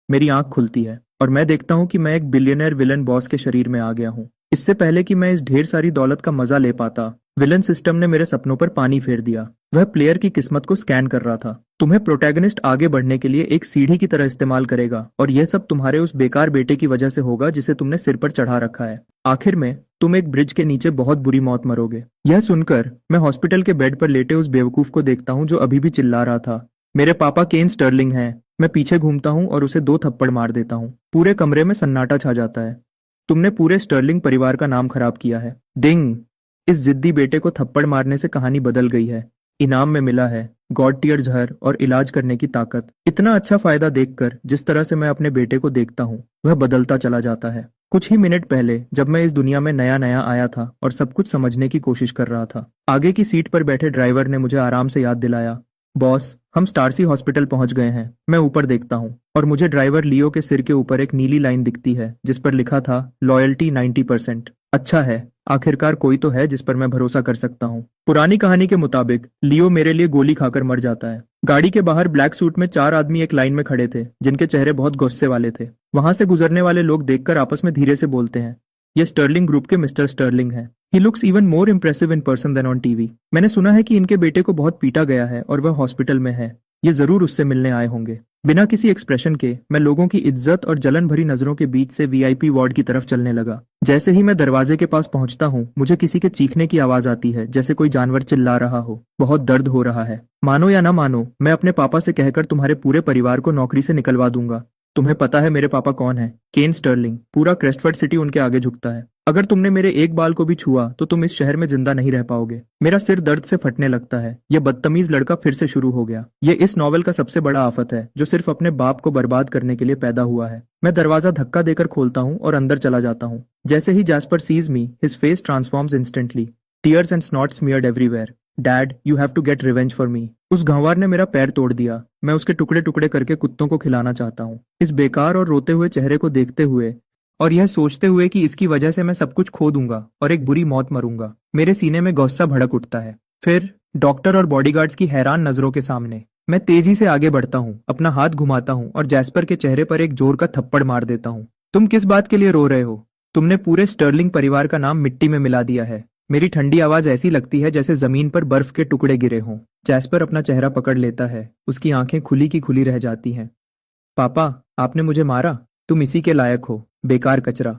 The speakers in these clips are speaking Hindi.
मेरी आंख खुलती है और मैं देखता हूँ कि मैं एक बिलियनर विलन बॉस के शरीर में आ गया हूँ। इससे पहले कि मैं इस ढेर सारी दौलत का मजा ले पाता, विलन सिस्टम ने मेरे सपनों पर पानी फेर दिया। वह प्लेयर की किस्मत को स्कैन कर रहा था। तुम्हें प्रोटैगनिस्ट आगे बढ़ने के लिए एक सीढ़ी की तरह इस्तेमाल करेगा और यह सब तुम्हारे उस बेकार बेटे की वजह से होगा जिसे तुमने सिर पर चढ़ा रखा है। आखिर में तुम एक ब्रिज के नीचे बहुत बुरी मौत मरोगे। यह सुनकर मैं हॉस्पिटल के बेड पर लेटे उस बेवकूफ को देखता हूँ जो अभी भी चिल्ला रहा था। मेरे पापा केन स्टर्लिंग हैं। मैं पीछे घूमता हूँ और उसे 2 थप्पड़ मार देता हूँ। पूरे कमरे में सन्नाटा छा जाता है। तुमने पूरे स्टर्लिंग परिवार का नाम खराब किया है। डिंग। इस जिद्दी बेटे को थप्पड़ मारने से कहानी बदल गई है। इनाम में मिला है गॉड टीयर जहर और इलाज करने की ताकत। इतना अच्छा फायदा देखकर जिस तरह से मैं अपने बेटे को देखता हूँ वह बदलता चला जाता है। कुछ ही मिनट पहले जब मैं इस दुनिया में नया नया आया था और सब कुछ समझने की कोशिश कर रहा था, आगे की सीट पर बैठे ड्राइवर ने मुझे आराम से याद दिलाया, बॉस हम स्टारसी हॉस्पिटल पहुंच गए हैं। मैं ऊपर देखता हूँ और मुझे ड्राइवर लियो के सिर के ऊपर एक नीली लाइन दिखती है जिस पर लिखा था लॉयल्टी 90%। अच्छा है, आखिरकार कोई तो है जिस पर मैं भरोसा कर सकता हूँ। पुरानी कहानी के मुताबिक लियो मेरे लिए गोली खाकर मर जाता है। गाड़ी के बाहर ब्लैक सूट में 4 आदमी एक लाइन में खड़े थे जिनके चेहरे बहुत गुस्से वाले थे। वहां से गुजरने वाले लोग देखकर आपस में धीरे से बोलते हैं, ये स्टर्लिंग ग्रुप के मिस्टर स्टर्लिंग हैं। He looks even more impressive in person than on TV. मैंने सुना है कि इनके बेटे को बहुत पीटा गया है और वह हॉस्पिटल में है। ये जरूर उससे मिलने आए होंगे। बिना किसी एक्सप्रेशन के मैं लोगों की इज्जत और जलन भरी नजरों के बीच से वीआईपी वार्ड की तरफ चलने लगा। जैसे ही मैं दरवाजे के पास पहुंचता हूँ मुझे किसी के चीखने की आवाज आती है, जैसे कोई जानवर चिल्ला रहा हो। बहुत दर्द हो रहा है। मानो या ना मानो, मैं अपने पापा से कहकर तुम्हारे पूरे परिवार को नौकरी से निकलवा दूंगा। तुम्हें पता है मेरे पापा कौन है? केन स्टर्लिंग। पूरा क्रेस्टफर्ड सिटी उनके आगे झुकता है। अगर तुमने मेरे एक बाल को भी छुआ तो तुम इस शहर में जिंदा नहीं रह पाओगे। मेरा सिर दर्द से फटने लगता है। यह बदतमीज लड़का फिर से शुरू हो गया। यह इस नॉवेल का सबसे बड़ा आफत है जो सिर्फ अपने बाप को बर्बाद करने के लिए पैदा हुआ है। मैं दरवाजा धक्का देकर खोलता हूँ और अंदर चला जाता हूँ। जैसे ही Jasper sees me, his face transforms instantly. Tears and snot smeared everywhere. Dad, you have to get revenge for me. उस गंवार ने मेरा पैर तोड़ दिया। मैं उसके टुकड़े टुकड़े करके कुत्तों को खिलाना चाहता हूँ। इस बेकार और रोते हुए चेहरे को देखते हुए और यह सोचते हुए कि इसकी वजह से मैं सब कुछ खो दूंगा और एक बुरी मौत मरूंगा, मेरे सीने में गुस्सा भड़क उठता है। फिर डॉक्टर और बॉडीगार्ड्स की हैरान नजरों के सामने मैं तेजी से आगे बढ़ता हूँ, अपना हाथ घुमाता हूँ और जैस्पर के चेहरे पर एक जोर का थप्पड़ मार देता हूँ। तुम किस बात के लिए रो रहे हो? तुमने पूरे स्टर्लिंग परिवार का नाम मिट्टी में मिला दिया है। मेरी ठंडी आवाज ऐसी लगती है जैसे जमीन पर बर्फ के टुकड़े गिरे हों। जैस्पर अपना चेहरा पकड़ लेता है। उसकी आंखें खुली की खुली रह जाती हैं। पापा, आपने मुझे मारा? तुम इसी के लायक हो, बेकार कचरा।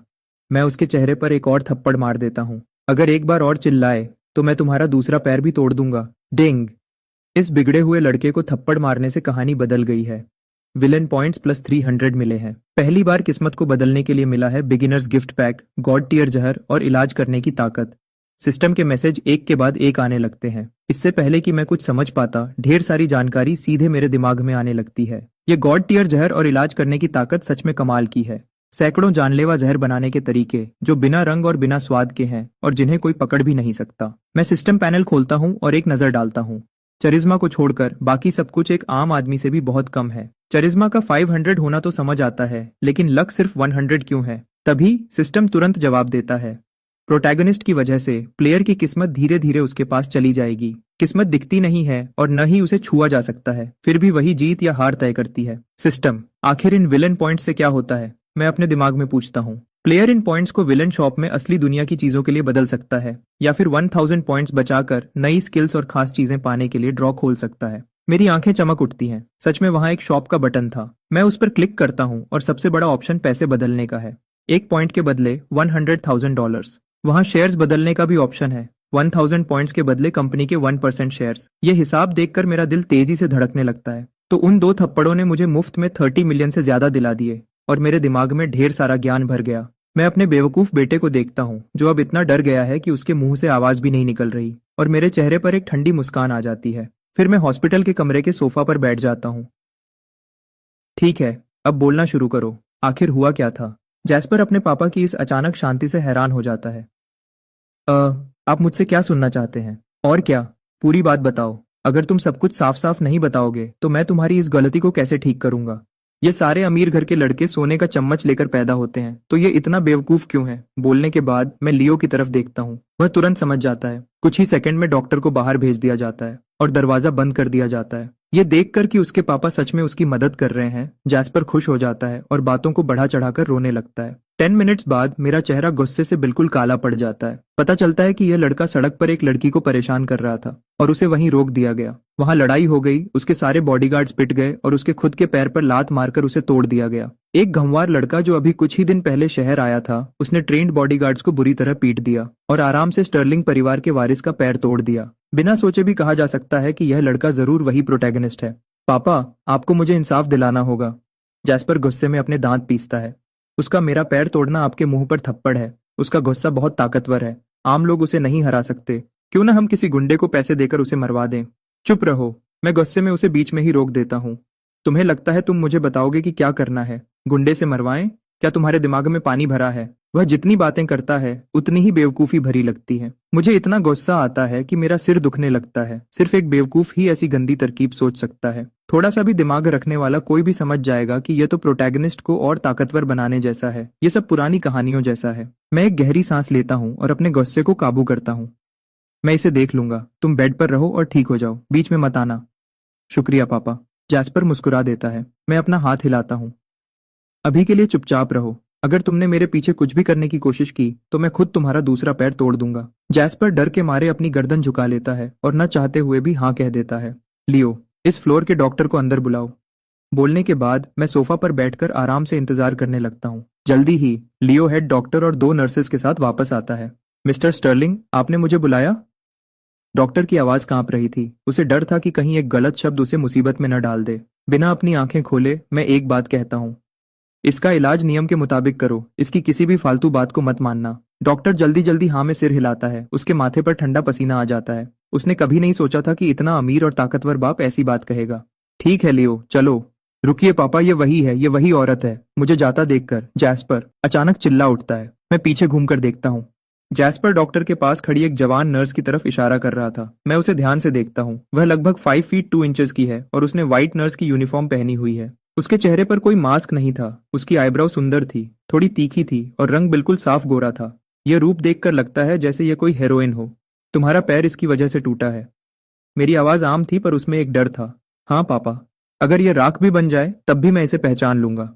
मैं उसके चेहरे पर एक और थप्पड़ मार देता हूँ। अगर एक बार और चिल्लाए तो मैं तुम्हारा दूसरा पैर भी तोड़ दूंगा। डिंग। इस बिगड़े हुए लड़के को थप्पड़ मारने से कहानी बदल गई है। विलन पॉइंट्स प्लस 300 मिले हैं। पहली बार किस्मत को बदलने के लिए मिला है beginners gift pack, god tier जहर और इलाज करने की ताकत। सिस्टम के मैसेज एक के बाद एक आने लगते हैं। इससे पहले कि मैं कुछ समझ पाता, ढेर सारी जानकारी सीधे मेरे दिमाग में आने लगती है। ये गॉड टीयर जहर और इलाज करने की ताकत सच में कमाल की है। सैकड़ों जानलेवा जहर बनाने के तरीके जो बिना रंग और बिना स्वाद के हैं और जिन्हें कोई पकड़ भी नहीं सकता। मैं सिस्टम पैनल खोलता हूँ और एक नजर डालता हूँ। चरिज्मा को छोड़कर बाकी सब कुछ एक आम आदमी से भी बहुत कम है। चरिज्मा का 500 होना तो समझ आता है, लेकिन लक सिर्फ 100 क्यों है? तभी सिस्टम तुरंत जवाब देता है, प्रोटैगनिस्ट की वजह से प्लेयर की किस्मत धीरे धीरे उसके पास चली जाएगी। किस्मत दिखती नहीं है और न ही उसे छुआ जा सकता है, फिर भी वही जीत या हार तय करती है। सिस्टम, आखिर इन विलन पॉइंट्स से क्या होता है? मैं अपने दिमाग में पूछता हूँ। प्लेयर इन पॉइंट्स को विलन शॉप में असली दुनिया की चीजों के लिए बदल सकता है या फिर 1000 पॉइंट्स बचाकर नई स्किल्स और खास चीजें पाने के लिए ड्रॉ खोल सकता है। मेरी आंखें चमक उठती हैं। सच में वहां एक शॉप का बटन था। मैं उस पर क्लिक करता हूँ और सबसे बड़ा ऑप्शन पैसे बदलने का है। 1 पॉइंट के बदले $100,000। वहां शेयर्स बदलने का भी ऑप्शन है। 1000 पॉइंट्स के बदले कंपनी के 1% शेयर्स। ये हिसाब देखकर मेरा दिल तेजी से धड़कने लगता है। तो उन 2 थप्पड़ों ने मुझे मुफ्त में 30 मिलियन से ज्यादा दिला दिए और मेरे दिमाग में ढेर सारा ज्ञान भर गया। मैं अपने बेवकूफ बेटे को देखता हूँ जो अब इतना डर गया है कि उसके मुंह से आवाज भी नहीं निकल रही और मेरे चेहरे पर एक ठंडी मुस्कान आ जाती है। फिर मैं हॉस्पिटल के कमरे के सोफा पर बैठ जाता हूँ। ठीक है, अब बोलना शुरू करो। आखिर हुआ क्या था? जैस्पर अपने पापा की इस अचानक शांति से हैरान हो जाता है। आप मुझसे क्या सुनना चाहते हैं? और क्या? पूरी बात बताओ। अगर तुम सब कुछ साफ साफ नहीं बताओगे तो मैं तुम्हारी इस गलती को कैसे ठीक करूंगा? ये सारे अमीर घर के लड़के सोने का चम्मच लेकर पैदा होते हैं, तो ये इतना बेवकूफ क्यों है? बोलने के बाद मैं लियो की तरफ देखता हूँ। वह तुरंत समझ जाता है। कुछ ही सेकंड में डॉक्टर को बाहर भेज दिया जाता है और दरवाजा बंद कर दिया जाता है। ये देखकर कि उसके पापा सच में उसकी मदद कर रहे हैं, जैस्पर खुश हो जाता है और बातों को बढ़ा चढ़ाकर रोने लगता है। 10 मिनट्स बाद मेरा चेहरा गुस्से से बिल्कुल काला पड़ जाता है। पता चलता है कि यह लड़का सड़क पर एक लड़की को परेशान कर रहा था और उसे वहीं रोक दिया गया। वहां लड़ाई हो गई, उसके सारे बॉडीगार्ड्स पिट गए और उसके खुद के पैर पर लात मारकर उसे तोड़ दिया गया। एक घमवार लड़का जो अभी कुछ ही दिन पहले शहर आया था, उसने ट्रेन्ड बॉडीगार्ड्स को बुरी तरह पीट दिया और आराम से स्टर्लिंग परिवार के वारिस का पैर तोड़ दिया। बिना सोचे भी कहा जा सकता है कि यह लड़का जरूर वही प्रोटैगनिस्ट है। पापा, आपको मुझे इंसाफ दिलाना होगा। जैस्पर गुस्से में अपने दांत पीसता है। उसका मेरा पैर तोड़ना आपके मुंह पर थप्पड़ है। उसका गुस्सा बहुत ताकतवर है। आम लोग उसे नहीं हरा सकते। क्यों ना हम किसी गुंडे को पैसे देकर उसे मरवा दें। चुप रहो। मैं गुस्से में उसे बीच में ही रोक देता हूँ। तुम्हें लगता है तुम मुझे बताओगे कि क्या करना है? गुंडे से मरवाएं? क्या तुम्हारे दिमाग में पानी भरा है? वह जितनी बातें करता है उतनी ही बेवकूफी भरी लगती है। मुझे इतना गुस्सा आता है कि मेरा सिर दुखने लगता है। सिर्फ एक बेवकूफ ही ऐसी गंदी तरकीब सोच सकता है। थोड़ा सा भी दिमाग रखने वाला कोई भी समझ जाएगा कि यह तो प्रोटैगनिस्ट को और ताकतवर बनाने जैसा है। ये सब पुरानी कहानियों जैसा है। मैं एक गहरी सांस लेता हूँ और अपने गुस्से को काबू करता हूँ। मैं इसे देख लूंगा। तुम बेड पर रहो और ठीक हो जाओ। बीच में मत आना। शुक्रिया पापा। जैस्पर मुस्कुरा देता है। मैं अपना हाथ हिलाता हूँ। अभी के लिए चुपचाप रहो। अगर तुमने मेरे पीछे कुछ भी करने की कोशिश की तो मैं खुद तुम्हारा दूसरा पैर तोड़ दूंगा। जैस्पर डर के मारे अपनी गर्दन झुका लेता है और न चाहते हुए भी हाँ कह देता है। लियो, इस फ्लोर के डॉक्टर को अंदर बुलाओ। बोलने के बाद मैं सोफा पर बैठकर आराम से इंतजार करने लगता हूँ। जल्दी ही लियो हेड डॉक्टर और 2 नर्सेस के साथ वापस आता है। मिस्टर स्टर्लिंग, आपने मुझे बुलाया? डॉक्टर की आवाज कांप रही थी। उसे डर था कि कहीं एक गलत शब्द उसे मुसीबत में न डाल दे। बिना अपनी आंखें खोले मैं एक बात कहता हूँ। इसका इलाज नियम के मुताबिक करो। इसकी किसी भी फालतू बात को मत मानना। डॉक्टर जल्दी जल्दी हाँ में सिर हिलाता है। उसके माथे पर ठंडा पसीना आ जाता है। उसने कभी नहीं सोचा था कि इतना अमीर और ताकतवर बाप ऐसी बात कहेगा। ठीक है लियो, चलो। रुकिए पापा, ये वही है, ये वही औरत है। मुझे जाता देखकर जैस्पर अचानक चिल्ला उठता है। मैं पीछे घूमकर देखता हूँ। जैस्पर डॉक्टर के पास खड़ी एक जवान नर्स की तरफ इशारा कर रहा था। मैं उसे ध्यान से देखता हूँ। वह लगभग 5 फीट 2 इंचेस की है और उसने व्हाइट नर्स की यूनिफॉर्म पहनी हुई है। उसके चेहरे पर कोई मास्क नहीं था। उसकी आईब्राउ सुंदर थी, थोड़ी तीखी थी और रंग बिल्कुल साफ गोरा था। यह रूप देखकर लगता है जैसे यह कोई हीरोइन हो। तुम्हारा पैर इसकी वजह से टूटा है। मेरी आवाज आम थी पर उसमें एक डर था। हाँ पापा, अगर यह राख भी बन जाए तब भी मैं इसे पहचान लूंगा।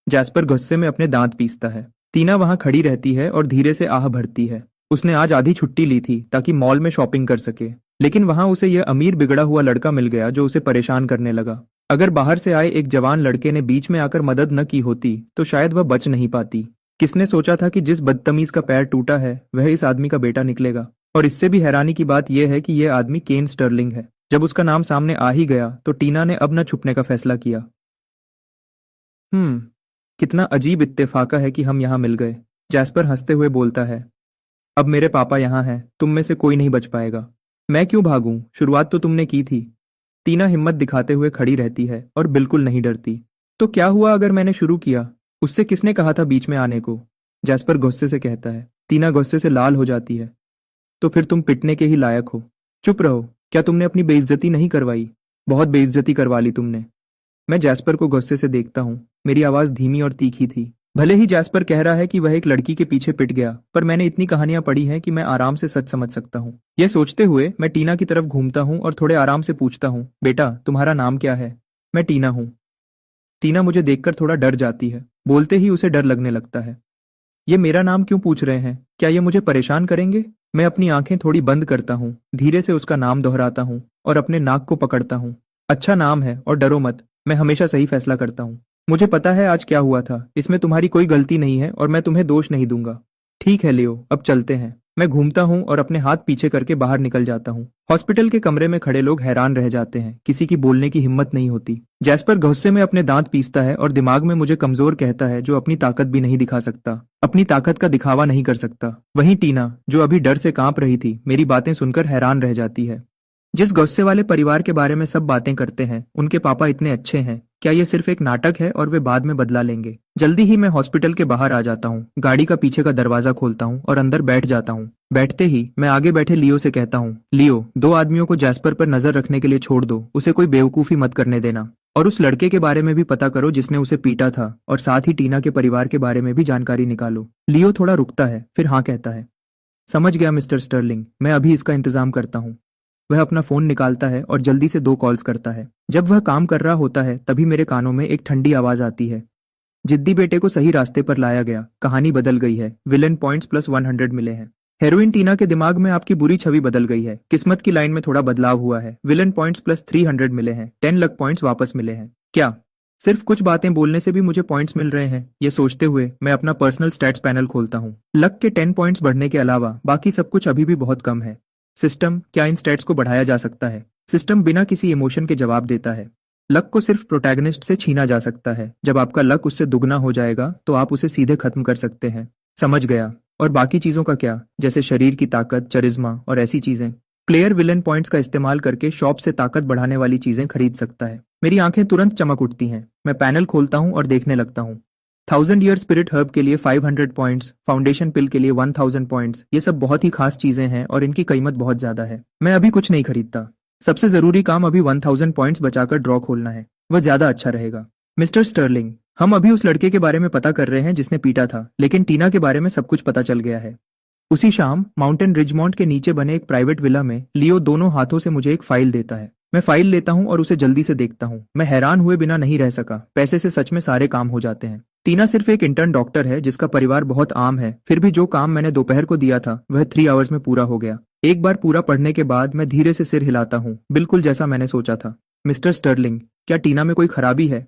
जैस्पर गुस्से में अपने दांत पीसता है। टीना वहां खड़ी रहती है और धीरे से आह भरती है। उसने आज आधी छुट्टी ली थी ताकि मॉल में शॉपिंग कर सके, लेकिन वहां उसे यह अमीर बिगड़ा हुआ लड़का मिल गया जो उसे परेशान करने लगा। अगर बाहर से आए एक जवान लड़के ने बीच में आकर मदद न की होती तो शायद वह बच नहीं पाती। किसने सोचा था कि जिस बदतमीज का पैर टूटा है वह इस आदमी का बेटा निकलेगा। और इससे भी हैरानी की बात यह है कि यह आदमी केन स्टर्लिंग है। जब उसका नाम सामने आ ही गया तो टीना ने अब न छुपने का फैसला किया। कितना अजीब इत्तेफाका है कि हम यहाँ मिल गए। जैस्पर हंसते हुए बोलता है। अब मेरे पापा यहाँ हैं, तुम में से कोई नहीं बच पाएगा। मैं क्यों भागूं? शुरुआत तो तुमने की थी। टीना हिम्मत दिखाते हुए खड़ी रहती है और बिल्कुल नहीं डरती। तो क्या हुआ अगर मैंने शुरू किया? उससे किसने कहा था बीच में आने को? जैस्पर गुस्से से कहता है। टीना गुस्से से लाल हो जाती है। तो फिर तुम पिटने के ही लायक हो। चुप रहो। क्या तुमने अपनी बेइज्जती नहीं करवाई? बहुत बेइज्जती करवा ली तुमने। मैं जैस्पर को गुस्से से देखता हूँ। मेरी आवाज धीमी और तीखी थी। भले ही जैस्पर कह रहा है कि वह एक लड़की के पीछे पिट गया, पर मैंने इतनी कहानियां पढ़ी हैं कि मैं आराम से सच समझ सकता हूँ। यह सोचते हुए मैं टीना की तरफ घूमता हूँ और थोड़े आराम से पूछता हूँ, बेटा तुम्हारा नाम क्या है? मैं टीना हूँ। टीना मुझे देखकर थोड़ा डर जाती है। बोलते ही उसे डर लगने लगता है। ये मेरा नाम क्यों पूछ रहे हैं? क्या ये मुझे परेशान करेंगे? मैं अपनी आंखें थोड़ी बंद करता हूँ, धीरे से उसका नाम दोहराता हूँ और अपने नाक को पकड़ता हूँ। अच्छा नाम है और डरो मत। मैं हमेशा सही फैसला करता हूँ। मुझे पता है आज क्या हुआ था। इसमें तुम्हारी कोई गलती नहीं है और मैं तुम्हें दोष नहीं दूंगा। ठीक है लियो, अब चलते हैं। मैं घूमता हूँ और अपने हाथ पीछे करके बाहर निकल जाता हूँ। हॉस्पिटल के कमरे में खड़े लोग हैरान रह जाते हैं। किसी की बोलने की हिम्मत नहीं होती। जैस्पर गुस्से में अपने दांत पीसता है और दिमाग में मुझे कमजोर कहता है जो अपनी ताकत भी नहीं दिखा सकता, अपनी ताकत का दिखावा नहीं कर सकता। वहीं टीना, जो अभी डर से कांप रही थी, मेरी बातें सुनकर हैरान रह जाती है। जिस गुस्से वाले परिवार के बारे में सब बातें करते हैं, उनके पापा इतने अच्छे हैं। क्या ये सिर्फ एक नाटक है और वे बाद में बदला लेंगे? जल्दी ही मैं हॉस्पिटल के बाहर आ जाता हूँ। गाड़ी का पीछे का दरवाजा खोलता हूँ और अंदर बैठ जाता हूँ। बैठते ही मैं आगे बैठे लियो से कहता हूँ, लियो, 2 आदमियों को जैस्पर पर नजर रखने के लिए छोड़ दो। उसे कोई बेवकूफी मत करने देना। और उस लड़के के बारे में भी पता करो जिसने उसे पीटा था, और साथ ही टीना के परिवार के बारे में भी जानकारी निकालो। लियो थोड़ा रुकता है, फिर हाँ कहता है। समझ गया मिस्टर स्टर्लिंग, मैं अभी इसका इंतजाम करता हूँ। वह अपना फोन निकालता है और जल्दी से 2 कॉल्स करता है। जब वह काम कर रहा होता है तभी मेरे कानों में एक ठंडी आवाज आती है। जिद्दी बेटे को सही रास्ते पर लाया गया, कहानी बदल गई है, विलन पॉइंट्स प्लस 100 मिले हैं। हेरोइन टीना के दिमाग में आपकी बुरी छवि बदल गई है, किस्मत की लाइन में थोड़ा बदलाव हुआ है, विलन पॉइंट्स प्लस 300 मिले हैं, 10 लक पॉइंट्स वापस मिले हैं। क्या सिर्फ कुछ बातें बोलने से भी मुझे पॉइंट्स मिल रहे हैं? ये सोचते हुए मैं अपना पर्सनल स्टैट्स पैनल खोलता हूँ। लक के 10 पॉइंट्स बढ़ने के अलावा बाकी सब कुछ अभी भी बहुत कम है। सिस्टम, क्या इन स्टैट्स को बढ़ाया जा सकता है? सिस्टम बिना किसी इमोशन के जवाब देता है। लक को सिर्फ प्रोटैगनिस्ट से छीना जा सकता है। जब आपका लक उससे दुगना हो जाएगा तो आप उसे सीधे खत्म कर सकते हैं। समझ गया। और बाकी चीजों का क्या, जैसे शरीर की ताकत, चरिज्मा और ऐसी चीजें? प्लेयर विलन पॉइंट्स का इस्तेमाल करके शॉप से ताकत बढ़ाने वाली चीजें खरीद सकता है। मेरी आंखें तुरंत चमक उठती हैं। मैं पैनल खोलता हूं और देखने लगता हूं। 1000 ईयर स्पिरिट हर्ब के लिए 500 पॉइंट्स, फाउंडेशन पिल के लिए 1000 पॉइंट्स। ये सब बहुत ही खास चीजें हैं और इनकी कीमत बहुत ज्यादा है। मैं अभी कुछ नहीं खरीदता। सबसे जरूरी काम अभी 1000 पॉइंट्स बचाकर ड्रॉ खोलना है। वह ज्यादा अच्छा रहेगा। मिस्टर स्टर्लिंग, हम अभी उस लड़के के बारे में पता कर रहे हैं जिसने पीटा था, लेकिन टीना के बारे में सब कुछ पता चल गया है। उसी शाम माउंटेन रिजमॉन्ट के नीचे बने एक प्राइवेट विला में लियो दोनों हाथों से मुझे एक फाइल देता है। मैं फाइल लेता हूं और उसे जल्दी से देखता हूं। मैं हैरान हुए बिना नहीं रह सका। पैसे से सच में सारे काम हो जाते हैं। टीना सिर्फ एक इंटर्न डॉक्टर है जिसका परिवार बहुत आम है, फिर भी जो काम मैंने दोपहर को दिया था वह 3 आवर्स में पूरा हो गया। एक बार पूरा पढ़ने के बाद मैं धीरे से सिर हिलाता हूँ, बिल्कुल जैसा मैंने सोचा था। मिस्टर स्टर्लिंग, क्या टीना में कोई खराबी है?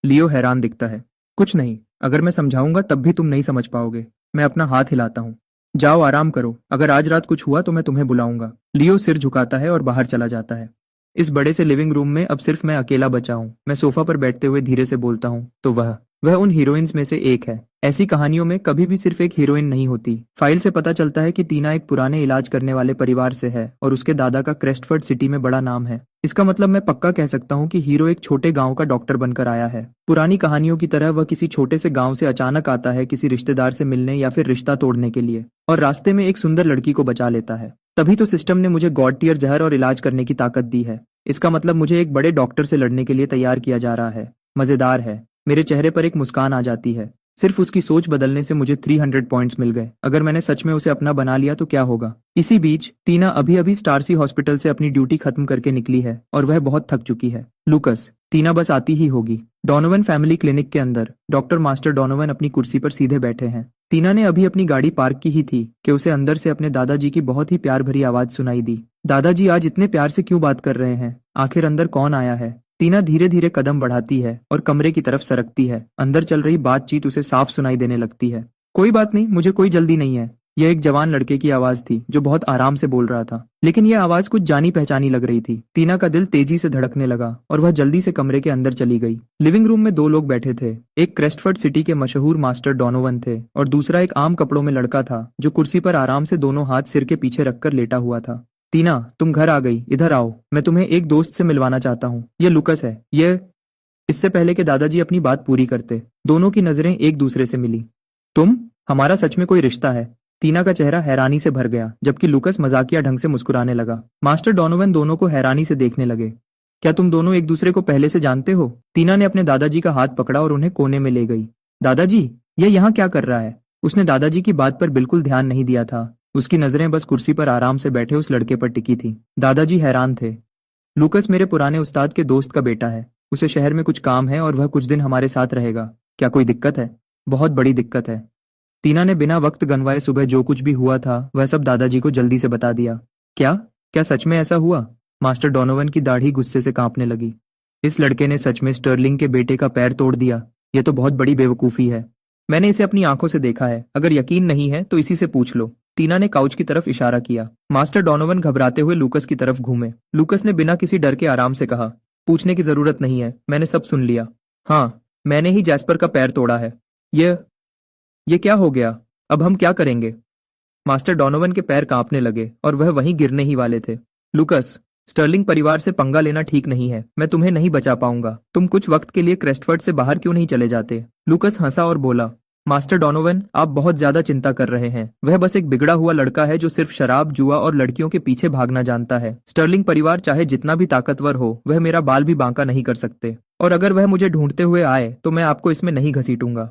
लियो हैरान दिखता है। कुछ नहीं, अगर मैं समझाऊंगा तब भी तुम नहीं समझ पाओगे। मैं अपना हाथ हिलाता हूँ। जाओ आराम करो, अगर आज रात कुछ हुआ तो मैं तुम्हें बुलाऊंगा। लियो सिर झुकाता है और बाहर चला जाता है। इस बड़े से लिविंग रूम में अब सिर्फ मैं अकेला बचा हूँ। मैं सोफा पर बैठते हुए धीरे से बोलता हूँ, तो वह उन हीरोइंस में से एक है। ऐसी कहानियों में कभी भी सिर्फ एक हीरोइन नहीं होती। फाइल से पता चलता है कि टीना एक पुराने इलाज करने वाले परिवार से है और उसके दादा का क्रेस्टफर्ड सिटी में बड़ा नाम है। इसका मतलब मैं पक्का कह सकता हूँ कि हीरो एक छोटे गांव का डॉक्टर बनकर आया है। पुरानी कहानियों की तरह वह किसी छोटे से गांव से अचानक आता है, किसी रिश्तेदार से मिलने या फिर रिश्ता तोड़ने के लिए, और रास्ते में एक सुंदर लड़की को बचा लेता है। तभी तो सिस्टम ने मुझे गॉड टियर जहर और इलाज करने की ताकत दी है। इसका मतलब मुझे एक बड़े डॉक्टर से लड़ने के लिए तैयार किया जा रहा है। मजेदार है। मेरे चेहरे पर एक मुस्कान आ जाती है। सिर्फ उसकी सोच बदलने से मुझे 300 पॉइंट्स मिल गए। अगर मैंने सच में उसे अपना बना लिया तो क्या होगा? इसी बीच टीना अभी अभी स्टारसी हॉस्पिटल से अपनी ड्यूटी खत्म करके निकली है और वह बहुत थक चुकी है। लूकस, टीना बस आती ही होगी। डोनोवन फैमिली क्लिनिक के अंदर डॉक्टर मास्टर डोनोवन अपनी कुर्सी पर सीधे बैठे हैं। टीना ने अभी अपनी गाड़ी पार्क की ही थी कि उसे अंदर से अपने दादाजी की बहुत ही प्यार भरी आवाज सुनाई दी। दादाजी आज इतने प्यार से क्यों बात कर रहे हैं? आखिर अंदर कौन आया है? टीना धीरे धीरे कदम बढ़ाती है और कमरे की तरफ सरकती है। अंदर चल रही बातचीत उसे साफ सुनाई देने लगती है। कोई बात नहीं, मुझे कोई जल्दी नहीं है। यह एक जवान लड़के की आवाज थी जो बहुत आराम से बोल रहा था, लेकिन यह आवाज कुछ जानी पहचानी लग रही थी। टीना का दिल तेजी से धड़कने लगा और वह जल्दी से कमरे के अंदर चली गई। लिविंग रूम में 2 लोग बैठे थे। एक क्रेस्टफर्ड सिटी के मशहूर मास्टर डोनोवन थे और दूसरा एक आम कपड़ों में लड़का था जो कुर्सी पर आराम से दोनों हाथ सिर के पीछे रखकर लेटा हुआ था। टीना, तुम घर आ गई। इधर आओ, मैं तुम्हें एक दोस्त से मिलवाना चाहता हूँ। ये लुकस है। इससे पहले कि दादाजी अपनी बात पूरी करते, दोनों की नजरें एक दूसरे से मिली। तुम? हमारा सच में कोई रिश्ता है? टीना का चेहरा हैरानी से भर गया, जबकि लुकस मजाकिया ढंग से मुस्कुराने लगा। मास्टर डोनोवन दोनों को हैरानी से देखने लगे। क्या तुम दोनों एक दूसरे को पहले से जानते हो? टीना ने अपने दादाजी का हाथ पकड़ा और उन्हें कोने में ले गई। दादाजी, यह यहाँ क्या कर रहा है? उसने दादाजी की बात पर बिल्कुल ध्यान नहीं दिया था। उसकी नजरें बस कुर्सी पर आराम से बैठे उस लड़के पर टिकी थी। दादाजी हैरान थे। लूकस मेरे पुराने उस्ताद के दोस्त का बेटा है। उसे शहर में कुछ काम है और वह कुछ दिन हमारे साथ रहेगा। क्या कोई दिक्कत है? बहुत बड़ी दिक्कत है। टीना ने बिना वक्त गंवाए सुबह जो कुछ भी हुआ था वह सब दादाजी को जल्दी से बता दिया। क्या सच में ऐसा हुआ? मास्टर डोनोवन की दाढ़ी गुस्से से कांपने लगी। इस लड़के ने सच में स्टर्लिंग के बेटे का पैर तोड़ दिया। यह तो बहुत बड़ी बेवकूफी है। मैंने इसे अपनी आंखों से देखा है। अगर यकीन नहीं है तो इसी से पूछ लो। टीना ने काउच की तरफ इशारा किया। मास्टर डोनोवन घबराते हुए लूकस की तरफ घूमे। लूकस ने बिना किसी डर के आराम से कहा, पूछने की जरूरत नहीं है, मैंने सब सुन लिया। हाँ, मैंने ही जैस्पर का पैर तोड़ा है। ये क्या हो गया? अब हम क्या करेंगे? मास्टर डोनोवन के पैर कांपने लगे और वह वहीं गिरने ही वाले थे। लूकस, स्टर्लिंग परिवार से पंगा लेना ठीक नहीं है। मैं तुम्हें नहीं बचा पाऊंगा। तुम कुछ वक्त के लिए क्रेस्टफर्ड से बाहर क्यों नहीं चले जाते? लूकस हंसा और बोला, मास्टर डोनोवन, आप बहुत ज्यादा चिंता कर रहे हैं। वह बस एक बिगड़ा हुआ लड़का है जो सिर्फ शराब, जुआ और लड़कियों के पीछे भागना जानता है। स्टर्लिंग परिवार चाहे जितना भी ताकतवर हो, वह मेरा बाल भी बांका नहीं कर सकते। और अगर वह मुझे ढूंढते हुए आए तो मैं आपको इसमें नहीं घसीटूंगा।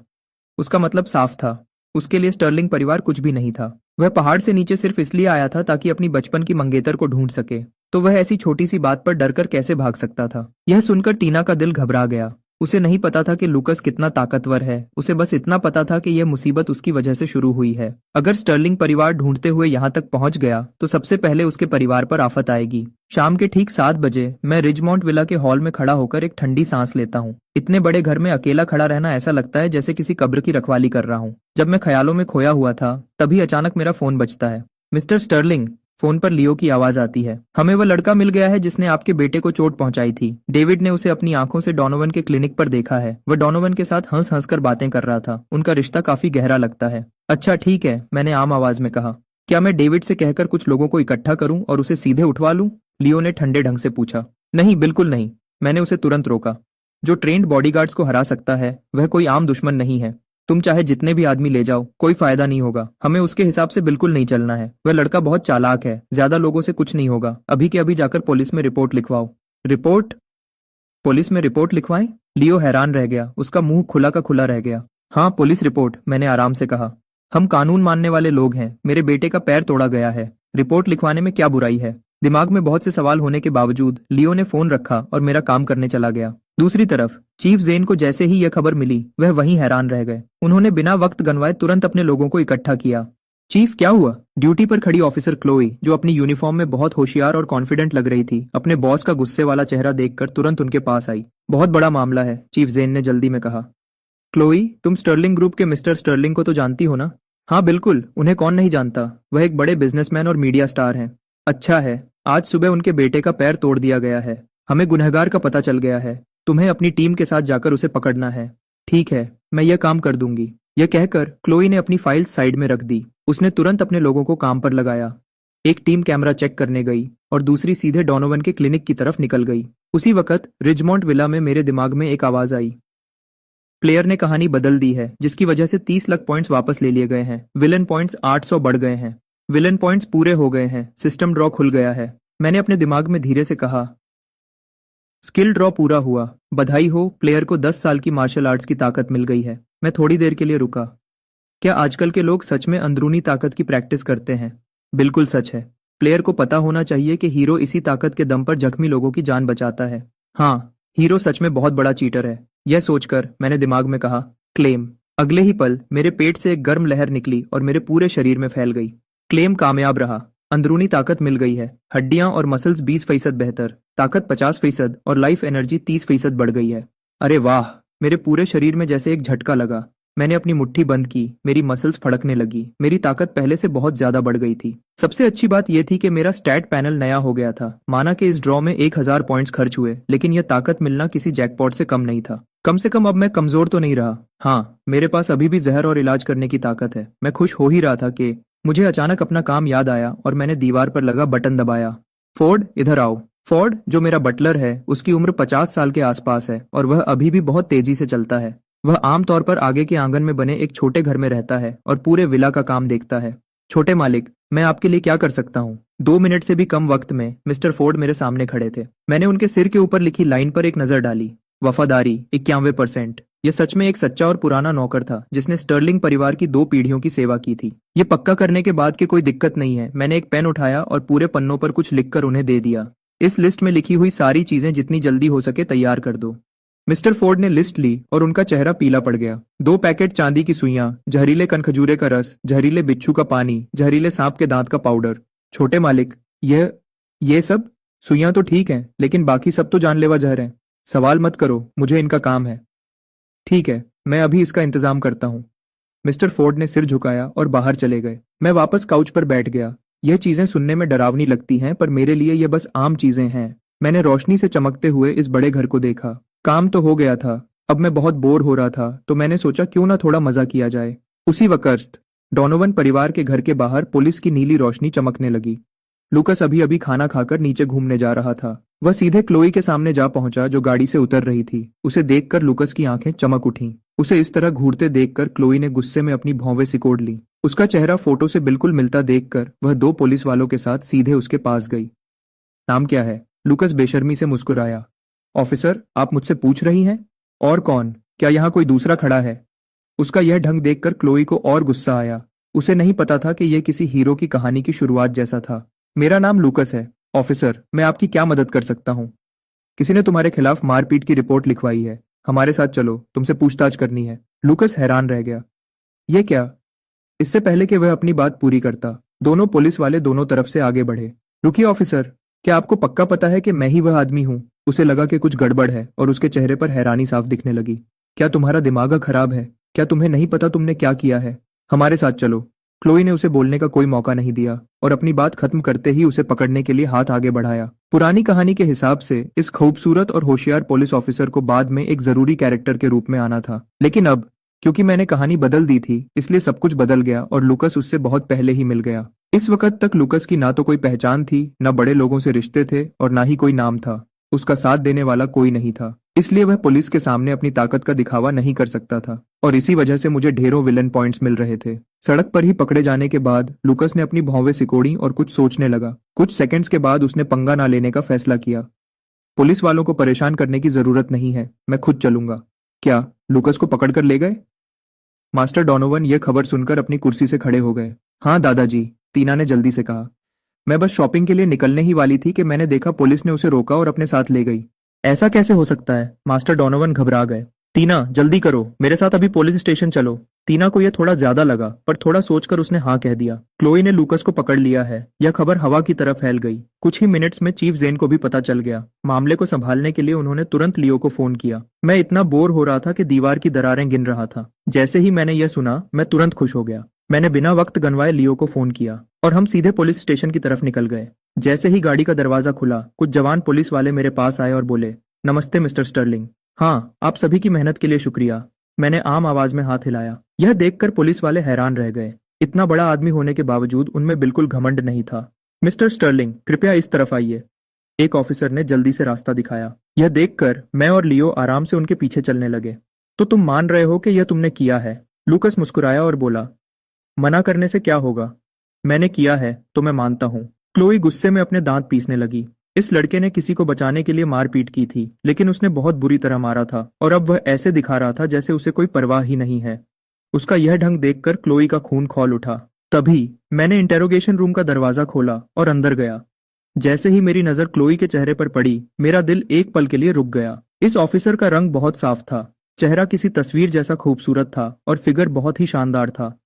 उसका मतलब साफ था। उसके लिए स्टर्लिंग परिवार कुछ भी नहीं था। वह पहाड़ से नीचे सिर्फ इसलिए आया था ताकि अपनी बचपन की मंगेतर को ढूंढ सके। तो वह ऐसी छोटी सी बात पर डरकर कैसे भाग सकता था। यह सुनकर टीना का दिल घबरा गया। उसे नहीं पता था कि लूकस कितना ताकतवर है, उसे बस इतना पता था कि यह मुसीबत उसकी वजह से शुरू हुई है। अगर स्टर्लिंग परिवार ढूंढते हुए यहाँ तक पहुंच गया तो सबसे पहले उसके परिवार पर आफत आएगी। शाम के ठीक 7 बजे मैं रिजमॉन्ट विला के हॉल में खड़ा होकर एक ठंडी सांस लेता हूँ। इतने बड़े घर में अकेला खड़ा रहना ऐसा लगता है जैसे किसी कब्र की रखवाली कर रहा हूँ। जब मैं ख्यालों में खोया हुआ था तभी अचानक मेरा फोन बजता है। मिस्टर स्टर्लिंग, फोन पर लियो की आवाज आती है। हमें वह लड़का मिल गया है जिसने आपके बेटे को चोट पहुंचाई थी। डेविड ने उसे अपनी आंखों से डोनोवन के क्लिनिक पर देखा है। वह डोनोवन के साथ हंस हंस कर बातें कर रहा था। उनका रिश्ता काफी गहरा लगता है। अच्छा ठीक है, मैंने आम आवाज में कहा। क्या मैं डेविड से कहकर कुछ लोगों को इकट्ठा करूं और उसे सीधे उठवा लूं? लियो ने ठंडे ढंग से पूछा। नहीं, बिल्कुल नहीं। मैंने उसे तुरंत रोका। जो ट्रेंड बॉडीगार्ड्स को हरा सकता है वह कोई आम दुश्मन नहीं है। तुम चाहे जितने भी आदमी ले जाओ, कोई फायदा नहीं होगा। हमें उसके हिसाब से बिल्कुल नहीं चलना है। वह लड़का बहुत चालाक है, ज्यादा लोगों से कुछ नहीं होगा। अभी के अभी जाकर पुलिस में रिपोर्ट लिखवाओ। रिपोर्ट? पुलिस में रिपोर्ट लिखवाएं? लियो हैरान रह गया, उसका मुंह खुला का खुला रह गया। हाँ, पुलिस रिपोर्ट, मैंने आराम से कहा। हम कानून मानने वाले लोग हैं। मेरे बेटे का पैर तोड़ा गया है, रिपोर्ट लिखवाने में क्या बुराई है? दिमाग में बहुत से सवाल होने के बावजूद लियो ने फोन रखा और मेरा काम करने चला गया। दूसरी तरफ चीफ जेन को जैसे ही यह खबर मिली वह वहीं हैरान रह गए। उन्होंने बिना वक्त गंवाए तुरंत अपने लोगों को इकट्ठा किया। चीफ, क्या हुआ? ड्यूटी पर खड़ी ऑफिसर क्लोई, जो अपनी यूनिफॉर्म में बहुत होशियार और कॉन्फिडेंट लग रही थी, अपने बॉस का गुस्से वाला चेहरा देखकर तुरंत उनके पास आई। बहुत बड़ा मामला है, चीफ जेन ने जल्दी में कहा। क्लोई, तुम स्टर्लिंग ग्रुप के मिस्टर स्टर्लिंग को तो जानती हो ना? हाँ बिल्कुल, उन्हें कौन नहीं जानता। वह एक बड़े बिजनेसमैन और मीडिया स्टार हैं। अच्छा है, आज सुबह उनके बेटे का पैर तोड़ दिया गया है। हमें गुनहगार का पता चल गया है। तुम्हें अपनी टीम के साथ जाकर उसे पकड़ना है। ठीक है, मैं यह काम कर दूंगी। यह कहकर क्लोई ने अपनी फाइल साइड में रख दी। उसने तुरंत अपने लोगों को काम पर लगाया। एक टीम कैमरा चेक करने गई और दूसरी सीधे डोनोवन के क्लिनिक की तरफ निकल गई। उसी वक्त रिजमॉन्ट विला में मेरे दिमाग में एक आवाज आई। प्लेयर ने कहानी बदल दी है, जिसकी वजह से 30 लाख पॉइंट्स वापस ले लिए गए हैं। विलन पॉइंट्स 800 बढ़ गए हैं। विलन पॉइंट्स पूरे हो गए हैं। सिस्टम ड्रॉ खुल गया है। मैंने अपने दिमाग में धीरे से कहा। स्किल ड्रॉ पूरा हुआ। बधाई हो, प्लेयर को 10 साल की मार्शल आर्ट्स की ताकत मिल गई है। मैं थोड़ी देर के लिए रुका। क्या आजकल के लोग सच में अंदरूनी ताकत की प्रैक्टिस करते हैं? बिल्कुल सच है। प्लेयर को पता होना चाहिए कि हीरो इसी ताकत के दम पर जख्मी लोगों की जान बचाता है। हाँ, हीरो सच में बहुत बड़ा चीटर है। यह सोचकर मैंने दिमाग में कहा, क्लेम। अगले ही पल मेरे पेट से एक गर्म लहर निकली और मेरे पूरे शरीर में फैल गई। क्लेम कामयाब रहा। अंदरूनी ताकत मिल गई है। हड्डियां और मसल्स 20% बेहतर, ताकत 50% और लाइफ एनर्जी 30% बढ़ गई है। अरे वाह! मेरे पूरे शरीर में जैसे एक झटका लगा। मैंने अपनी मुट्ठी बंद की, मेरी मसल्स फड़कने लगी। मेरी ताकत पहले से बहुत ज्यादा बढ़ गई थी। सबसे अच्छी बात यह थी कि मेरा स्टैट पैनल नया हो गया था। माना कि इस ड्रॉ में 1000 पॉइंट्स खर्च हुए, लेकिन यह ताकत मिलना किसी जैकपॉट से कम नहीं था। कम से कम अब मैं कमजोर तो नहीं रहा। हाँ, मेरे पास अभी भी जहर और इलाज करने की ताकत है। मैं खुश हो ही रहा था कि मुझे अचानक अपना काम याद आया और मैंने दीवार पर लगा बटन दबाया। फोर्ड, इधर आओ। फोर्ड, जो मेरा बटलर है, उसकी उम्र 50 साल के आसपास है और वह अभी भी बहुत तेजी से चलता है। वह आमतौर पर आगे के आंगन में बने एक छोटे घर में रहता है और पूरे विला का काम देखता है। छोटे मालिक, मैं आपके लिए क्या कर सकता हूँ? 2 मिनट से भी कम वक्त में मिस्टर फोर्ड मेरे सामने खड़े थे। मैंने उनके सिर के ऊपर लिखी लाइन पर एक नजर डाली। वफादारी 91%। यह सच में एक सच्चा और पुराना नौकर था जिसने स्टर्लिंग परिवार की 2 पीढ़ियों की सेवा की थी। ये पक्का करने के बाद कि कोई दिक्कत नहीं है, मैंने एक पेन उठाया और पूरे पन्नों पर कुछ लिखकर उन्हें दे दिया। इस लिस्ट में लिखी हुई सारी चीजें जितनी जल्दी हो सके तैयार कर दो। मिस्टर फोर्ड ने लिस्ट ली और उनका चेहरा पीला पड़ गया। 2 पैकेट चांदी की सुइयां, जहरीले कनखजूरे का रस, जहरीले बिच्छू का पानी, जहरीले सांप के दांत का पाउडर। छोटे मालिक, ये सब? सुइयां तो ठीक हैं, लेकिन बाकी सब तो जानलेवा जहर हैं। सवाल मत करो, मुझे इनका काम है। ठीक है, मैं अभी इसका इंतजाम करता हूँ। मिस्टर फोर्ड ने सिर झुकाया और बाहर चले गए। मैं वापस काउच पर बैठ गया। यह चीजें सुनने में डरावनी लगती हैं, पर मेरे लिए यह बस आम चीजें हैं। मैंने रोशनी से चमकते हुए इस बड़े घर को देखा। काम तो हो गया था। अब मैं बहुत बोर हो रहा था, तो मैंने सोचा क्यों ना थोड़ा मजा किया जाए। उसी वक्त डोनोवन परिवार के घर के बाहर पुलिस की नीली रोशनी चमकने लगी। लूकस अभी अभी खाना खाकर नीचे घूमने जा रहा था। वह सीधे क्लोई के सामने जा पहुंचा, जो गाड़ी से उतर रही थी। उसे देखकर लूकस की आंखें चमक उठीं। उसे इस तरह घूरते देखकर क्लोई ने गुस्से में अपनी भौवें सिकोड़ ली। उसका चेहरा फोटो से बिल्कुल मिलता देखकर वह 2 पुलिस वालों के साथ सीधे उसके पास गई। नाम क्या है? लूकस बेशर्मी से मुस्कुराया। ऑफिसर, आप मुझसे पूछ रही हैं? और कौन? क्या यहाँ कोई दूसरा खड़ा है? उसका यह ढंग देखकर क्लोई को और गुस्सा आया। उसे नहीं पता था कि यह किसी हीरो की कहानी की शुरुआत जैसा था। मेरा नाम लूकस है। ऑफिसर, मैं आपकी क्या मदद कर सकता हूँ? किसी ने तुम्हारे खिलाफ मारपीट की रिपोर्ट लिखवाई है। हमारे साथ चलो, तुमसे पूछताछ करनी है। लूकस हैरान रह गया। ये क्या? इससे पहले कि वह अपनी बात पूरी करता, दोनों पुलिस वाले दोनों तरफ से आगे बढ़े। रुकिए ऑफिसर, क्या आपको पक्का पता है कि मैं ही वह आदमी हूँ? उसे लगा कि कुछ गड़बड़ है और उसके चेहरे पर हैरानी साफ दिखने लगी। क्या तुम्हारा दिमाग खराब है? क्या तुम्हें नहीं पता तुमने क्या किया है? हमारे साथ चलो। क्लोई ने उसे बोलने का कोई मौका नहीं दिया और अपनी बात खत्म करते ही उसे पकड़ने के लिए हाथ आगे बढ़ाया। पुरानी कहानी के हिसाब से इस खूबसूरत और होशियार पुलिस ऑफिसर को बाद में एक जरूरी कैरेक्टर के रूप में आना था, लेकिन अब क्योंकि मैंने कहानी बदल दी थी, इसलिए सब कुछ बदल गया और लूकस उससे बहुत पहले ही मिल गया। इस वक्त तक लूकस की ना तो कोई पहचान थी, ना बड़े लोगों से रिश्ते थे और ना ही कोई नाम था। उसका साथ देने वाला कोई नहीं था, इसलिए वह पुलिस के सामने अपनी ताकत का दिखावा नहीं कर सकता था और इसी वजह से मुझे ढेरों विलन पॉइंट्स मिल रहे थे। सड़क पर ही पकड़े जाने के बाद लूकस ने अपनी भौवें सिकोड़ी और कुछ सोचने लगा। कुछ सेकंड्स के बाद उसने पंगा ना लेने का फैसला किया। पुलिस वालों को परेशान करने की जरूरत नहीं है, मैं खुद चलूंगा। क्या लूकस को पकड़ कर ले गए? मास्टर डोनोवन यह खबर सुनकर अपनी कुर्सी से खड़े हो गए। हाँ दादाजी, टीना ने जल्दी से कहा। मैं बस शॉपिंग के लिए निकलने ही वाली थी कि मैंने देखा पुलिस ने उसे रोका और अपने साथ ले गई। ऐसा कैसे हो सकता है? मास्टर डोनोवन घबरा गए। टीना, जल्दी करो, मेरे साथ अभी पुलिस स्टेशन चलो। टीना को यह थोड़ा ज्यादा लगा, पर थोड़ा सोचकर उसने हाँ कह दिया। क्लोई ने लूकस को पकड़ लिया है, यह खबर हवा की तरह फैल गई। कुछ ही मिनट्स में चीफ जेन को भी पता चल गया। मामले को संभालने के लिए उन्होंने तुरंत लियो को फोन किया। मैं इतना बोर हो रहा था कि दीवार की दरारें गिन रहा था। जैसे ही मैंने यह सुना, मैं तुरंत खुश हो गया। मैंने बिना वक्त गंवाए लियो को फोन किया और हम सीधे पुलिस स्टेशन की तरफ निकल गए। जैसे ही गाड़ी का दरवाजा खुला, कुछ जवान पुलिस वाले मेरे पास आए और बोले, नमस्ते मिस्टर स्टर्लिंग। हाँ, आप सभी की मेहनत के लिए शुक्रिया। मैंने आम आवाज में हाथ हिलाया। यह देखकर पुलिस वाले हैरान रह गए। इतना बड़ा आदमी होने के बावजूद उनमें बिल्कुल घमंड नहीं था। मिस्टर स्टर्लिंग, कृपया इस तरफ आइए। एक ऑफिसर ने जल्दी से रास्ता दिखाया। यह देखकर मैं और लियो आराम से उनके पीछे चलने लगे। तो तुम मान रहे हो कि यह तुमने किया है? लूकस मुस्कुराया और बोला, मना करने से क्या होगा? मैंने किया है तो मैं मानता हूँ। क्लोई गुस्से में अपने दांत पीसने लगी। इस लड़के ने किसी को बचाने के लिए मारपीट की थी, लेकिन उसने बहुत बुरी तरह मारा था और अब वह ऐसे दिखा रहा था जैसे उसे कोई परवाह ही नहीं है। उसका यह ढंग देखकर क्लोई का खून खौल उठा। तभी मैंने इंटेरोगेशन रूम का दरवाजा खोला और अंदर गया। जैसे ही मेरी नजर क्लोई के चेहरे पर पड़ी, मेरा दिल एक पल के लिए रुक गया। इस ऑफिसर का रंग बहुत साफ था, चेहरा किसी तस्वीर जैसा खूबसूरत था और फिगर बहुत ही शानदार था।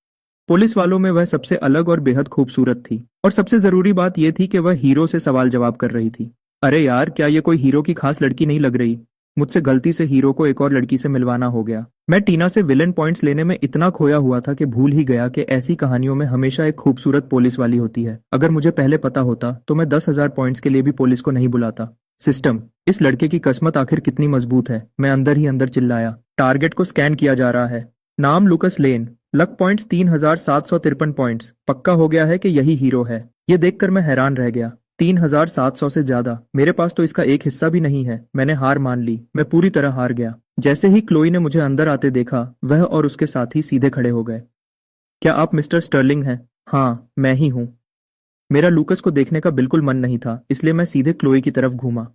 पुलिस वालों में वह सबसे अलग और बेहद खूबसूरत थी और सबसे जरूरी बात यह थी कि वह हीरो से सवाल जवाब कर रही थी। अरे यार, क्या ये कोई हीरो की खास लड़की नहीं लग रही? मुझसे गलती से हीरो को एक और लड़की से मिलवाना हो गया। मैं टीना से विलेन पॉइंट्स लेने में इतना खोया हुआ था कि भूल ही गया कि ऐसी कहानियों में हमेशा एक खूबसूरत पुलिस वाली होती है। अगर मुझे पहले पता होता तो मैं 10,000 पॉइंट्स के लिए भी पुलिस को नहीं बुलाता। सिस्टम, इस लड़के की किस्मत आखिर कितनी मजबूत है। मैं अंदर ही अंदर चिल्लाया। टारगेट को स्कैन किया जा रहा है। नाम लूकस लेन, लक पॉइंट्स 3,753 पॉइंट्स। पक्का हो गया है कि यही हीरो है। ये देखकर मैं हैरान रह गया। 3,700 से ज्यादा। मेरे पास तो इसका एक हिस्सा भी नहीं है। मैंने हार मान ली। मैं पूरी तरह हार गया। जैसे ही क्लोई ने मुझे अंदर आते देखा, वह और उसके साथी सीधे खड़े हो गए। क्या आप मिस्टर स्टर्लिंग हैं? हाँ, मैं ही हूँ। मेरा लूकस को देखने का बिल्कुल मन नहीं था, इसलिए मैं सीधे क्लोई की तरफ घूमा।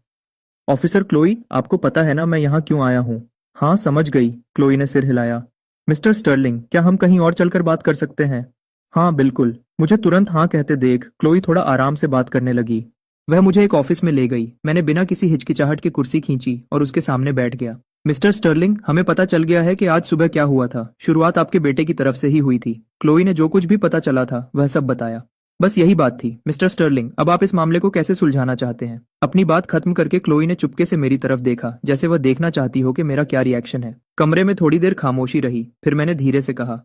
ऑफिसर क्लोई, आपको पता है ना मैं यहाँ क्यों आया हूँ? हाँ, समझ गई। क्लोई ने सिर हिलाया। मिस्टर स्टर्लिंग, क्या हम कहीं और चलकर बात कर सकते हैं? हाँ बिल्कुल। मुझे तुरंत हाँ कहते देख क्लोई थोड़ा आराम से बात करने लगी। वह मुझे एक ऑफिस में ले गई। मैंने बिना किसी हिचकिचाहट की कुर्सी खींची और उसके सामने बैठ गया। मिस्टर स्टर्लिंग, हमें पता चल गया है कि आज सुबह क्या हुआ था। शुरुआत आपके बेटे की तरफ से ही हुई थी। क्लोई ने जो कुछ भी पता चला था वह सब बताया। बस यही बात थी। मिस्टर स्टर्लिंग, अब आप इस मामले को कैसे सुलझाना चाहते हैं? अपनी बात खत्म करके क्लोई ने चुपके से मेरी तरफ देखा, जैसे वह देखना चाहती हो कि मेरा क्या रिएक्शन है। कमरे में थोड़ी देर खामोशी रही, फिर मैंने धीरे से कहा,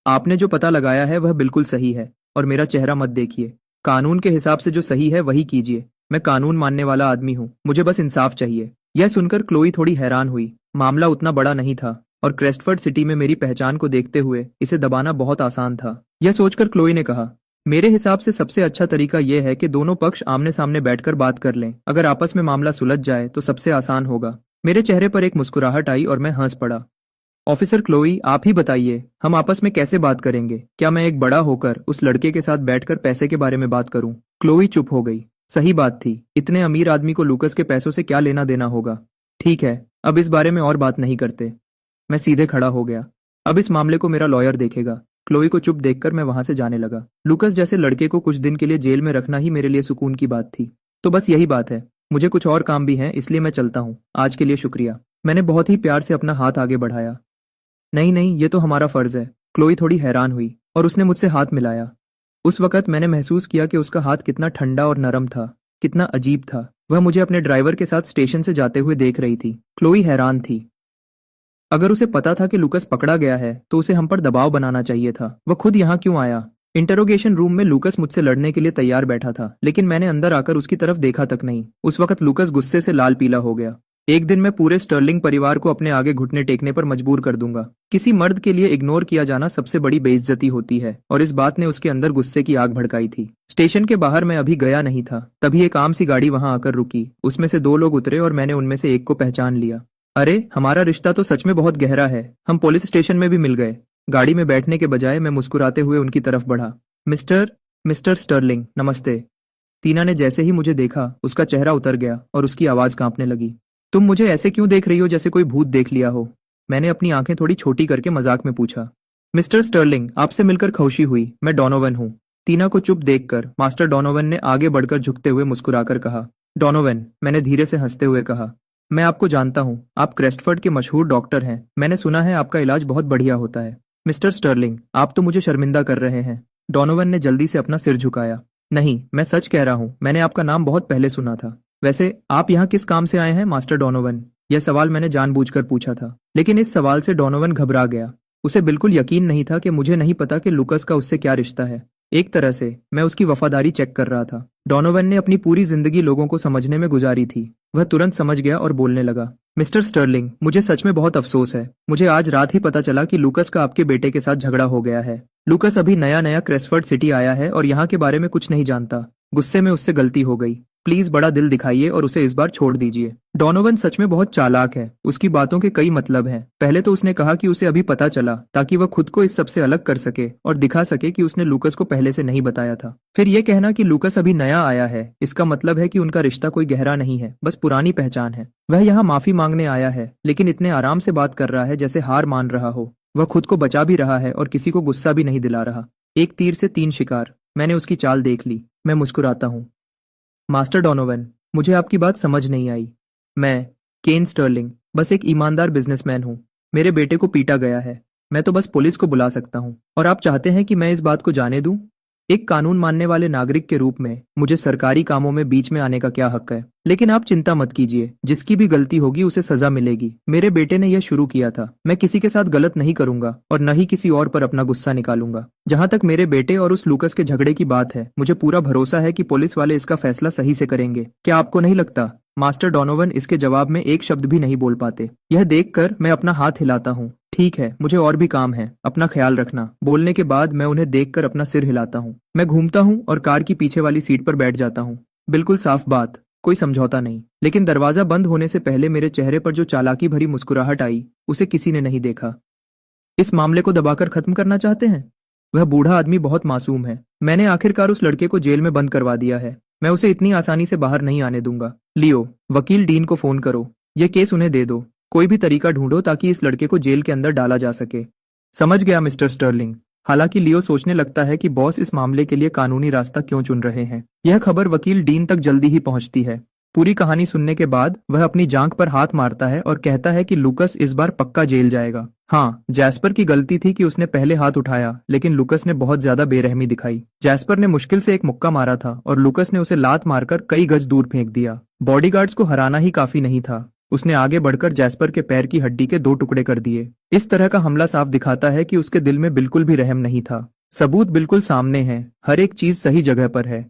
आपने जो पता लगाया है वह बिल्कुल सही है और मेरा चेहरा मत देखिए। कानून के हिसाब से जो सही है वही कीजिए। मैं कानून मानने वाला आदमी हूँ, मुझे बस इंसाफ चाहिए। यह सुनकर क्लोई थोड़ी हैरान हुई। मामला उतना बड़ा नहीं था और क्रेस्टफर्ड सिटी में मेरी पहचान को देखते हुए इसे दबाना बहुत आसान था। यह सोचकर क्लोई ने कहा, मेरे हिसाब से सबसे अच्छा तरीका यह है कि दोनों पक्ष आमने सामने बैठकर बात कर लें। अगर आपस में मामला सुलझ जाए तो सबसे आसान होगा। मेरे चेहरे पर एक मुस्कुराहट आई और मैं हंस पड़ा। ऑफिसर क्लोई, आप ही बताइए, हम आपस में कैसे बात करेंगे? क्या मैं एक बड़ा होकर उस लड़के के साथ बैठकर पैसे के बारे में बात करूं? क्लोई चुप हो गई। सही बात थी, इतने अमीर आदमी को लूकस के पैसों से क्या लेना देना होगा। ठीक है, अब इस बारे में और बात नहीं करते। मैं सीधे खड़ा हो गया। अब इस मामले को मेरा लॉयर देखेगा। क्लोई को चुप देखकर मैं वहां से जाने लगा। लूकस जैसे लड़के को कुछ दिन के लिए जेल में रखना ही मेरे लिए सुकून की बात थी। तो बस यही बात है। मुझे कुछ और काम भी हैं, इसलिए मैं चलता हूँ। आज के लिए शुक्रिया। मैंने बहुत ही प्यार से अपना हाथ आगे बढ़ाया। नहीं नहीं, ये तो हमारा फर्ज है। क्लोई थोड़ी हैरान हुई और उसने मुझसे हाथ मिलाया। उस वक्त मैंने महसूस किया कि उसका हाथ कितना ठंडा और नरम था, कितना अजीब था। वह मुझे अपने ड्राइवर के साथ स्टेशन से जाते हुए देख रही थी। क्लोई हैरान थी। अगर उसे पता था कि लूकस पकड़ा गया है तो उसे हम पर दबाव बनाना चाहिए था। वह खुद यहाँ क्यों आया? इंटरोगेशन रूम में लूकस मुझसे लड़ने के लिए तैयार बैठा था, लेकिन मैंने अंदर आकर उसकी तरफ देखा तक नहीं। उस वक्त लूकस गुस्से से लाल पीला हो गया। एक दिन मैं पूरे स्टर्लिंग परिवार को अपने आगे घुटने टेकने पर मजबूर कर दूंगा। किसी मर्द के लिए इग्नोर किया जाना सबसे बड़ी बेइज्जती होती है, और इस बात ने उसके अंदर गुस्से की आग भड़काई थी। स्टेशन के बाहर मैं अभी गया नहीं था, तभी एक आम सी गाड़ी वहां आकर रुकी। उसमें से दो लोग उतरे और मैंने उनमें से एक को पहचान लिया। अरे, हमारा रिश्ता तो सच में बहुत गहरा है। हम पुलिस स्टेशन में भी मिल गए। गाड़ी में बैठने के बजाय मैं मुस्कुराते हुए उनकी तरफ बढ़ा। मिस्टर मिस्टर स्टर्लिंग, नमस्ते। टीना ने जैसे ही मुझे देखा, उसका चेहरा उतर गया और उसकी आवाज कांपने लगी। तुम मुझे ऐसे क्यों देख रही हो, जैसे कोई भूत देख लिया हो? मैंने अपनी आंखें थोड़ी छोटी करके मजाक में पूछा। मिस्टर स्टर्लिंग, आपसे मिलकर खुशी हुई। मैं डोनोवन हूँ। टीना को चुप देखकर मास्टर डोनोवन ने आगे बढ़कर झुकते हुए मुस्कुराकर कहा। डोनोवन, मैंने धीरे से हंसते हुए कहा, मैं आपको जानता हूँ। आप क्रेस्टफर्ड के मशहूर डॉक्टर हैं। मैंने सुना है आपका इलाज बहुत बढ़िया होता है। मिस्टर स्टर्लिंग, आप तो मुझे शर्मिंदा कर रहे हैं। डोनोवन ने जल्दी से अपना सिर झुकाया। नहीं, मैं सच कह रहा हूँ। मैंने आपका नाम बहुत पहले सुना था। वैसे आप यहाँ किस काम से आए हैं, मास्टर डोनोवन? यह सवाल मैंने जानबूझकर पूछा था, लेकिन इस सवाल से डोनोवन घबरा गया। उसे बिल्कुल यकीन नहीं था कि मुझे नहीं पता कि लूकस का उससे क्या रिश्ता है। एक तरह से मैं उसकी वफादारी चेक कर रहा था। डोनोवन ने अपनी पूरी जिंदगी लोगों को समझने में गुजारी थी। वह तुरंत समझ गया और बोलने लगा। मिस्टर स्टर्लिंग, मुझे सच में बहुत अफसोस है। मुझे आज रात ही पता चला कि लूकस का आपके बेटे के साथ झगड़ा हो गया है। लूकस अभी नया नया क्रेस्फर्ड सिटी आया है और यहाँ के बारे में कुछ नहीं जानता। गुस्से में उससे गलती हो गई। प्लीज बड़ा दिल दिखाइए और उसे इस बार छोड़ दीजिए। डोनोवन सच में बहुत चालाक है। उसकी बातों के कई मतलब हैं। पहले तो उसने कहा कि उसे अभी पता चला, ताकि वह खुद को इस सब से अलग कर सके और दिखा सके कि उसने लूकस को पहले से नहीं बताया था। फिर यह कहना कि लूकस अभी नया आया है, इसका मतलब है कि उनका रिश्ता कोई गहरा नहीं है, बस पुरानी पहचान है। वह यहाँ माफी मांगने आया है, लेकिन इतने आराम से बात कर रहा है जैसे हार मान रहा हो। वह खुद को बचा भी रहा है और किसी को गुस्सा भी नहीं दिला रहा। एक तीर से तीन शिकार। मैंने उसकी चाल देख ली। मैं मुस्कुराता हूँ। मास्टर डोनोवन, मुझे आपकी बात समझ नहीं आई। मैं, केन स्टर्लिंग, बस एक ईमानदार बिजनेसमैन हूँ। मेरे बेटे को पीटा गया है। मैं तो बस पुलिस को बुला सकता हूँ। और आप चाहते हैं कि मैं इस बात को जाने दूं? एक कानून मानने वाले नागरिक के रूप में मुझे सरकारी कामों में बीच में आने का क्या हक है? लेकिन आप चिंता मत कीजिए, जिसकी भी गलती होगी उसे सजा मिलेगी। मेरे बेटे ने यह शुरू किया था। मैं किसी के साथ गलत नहीं करूंगा और न ही किसी और पर अपना गुस्सा निकालूंगा। जहां तक मेरे बेटे और उस लूकस के झगड़े की बात है, मुझे पूरा भरोसा है कि पुलिस वाले इसका फैसला सही से करेंगे। क्या आपको नहीं लगता? मास्टर डोनोवन इसके जवाब में एक शब्द भी नहीं बोल पाते। यह देखकर मैं अपना हाथ हिलाता हूँ। ठीक है, मुझे और भी काम है। अपना ख्याल रखना। बोलने के बाद मैं उन्हें देखकर अपना सिर हिलाता हूँ। मैं घूमता हूँ और कार की पीछे वाली सीट पर बैठ जाता हूँ। बिल्कुल साफ बात, कोई समझौता नहीं। लेकिन दरवाजा बंद होने से पहले मेरे चेहरे पर जो चालाकी भरी मुस्कुराहट आई, उसे किसी ने नहीं देखा। इस मामले को दबाकर खत्म करना चाहते हैं? वह बूढ़ा आदमी बहुत मासूम है। मैंने आखिरकार उस लड़के को जेल में बंद करवा दिया है। मैं उसे इतनी आसानी से बाहर नहीं आने दूंगा। लियो, वकील डीन को फोन करो। यह केस उन्हें दे दो। कोई भी तरीका ढूंढो ताकि इस लड़के को जेल के अंदर डाला जा सके। समझ गया मिस्टर स्टर्लिंग। हालांकि लियो सोचने लगता है कि बॉस इस मामले के लिए कानूनी रास्ता क्यों चुन रहे हैं। यह खबर वकील डीन तक जल्दी ही पहुंचती है। पूरी कहानी सुनने के बाद वह अपनी जांघ पर हाथ मारता है और कहता है कि लूकस इस बार पक्का जेल जाएगा। हाँ, जैस्पर की गलती थी कि उसने पहले हाथ उठाया, लेकिन लूकस ने बहुत ज्यादा बेरहमी दिखाई। जैस्पर ने मुश्किल से एक मुक्का मारा था और लूकस ने उसे लात मारकर कई गज दूर फेंक दिया। बॉडीगार्ड्स को हराना ही काफी नहीं था। उसने आगे बढ़कर जैस्पर के पैर की हड्डी के दो टुकड़े कर दिए। इस तरह का हमला साफ दिखाता है कि उसके दिल में बिल्कुल भी रहम नहीं था। सबूत बिल्कुल सामने हैं। हर एक चीज सही जगह पर है।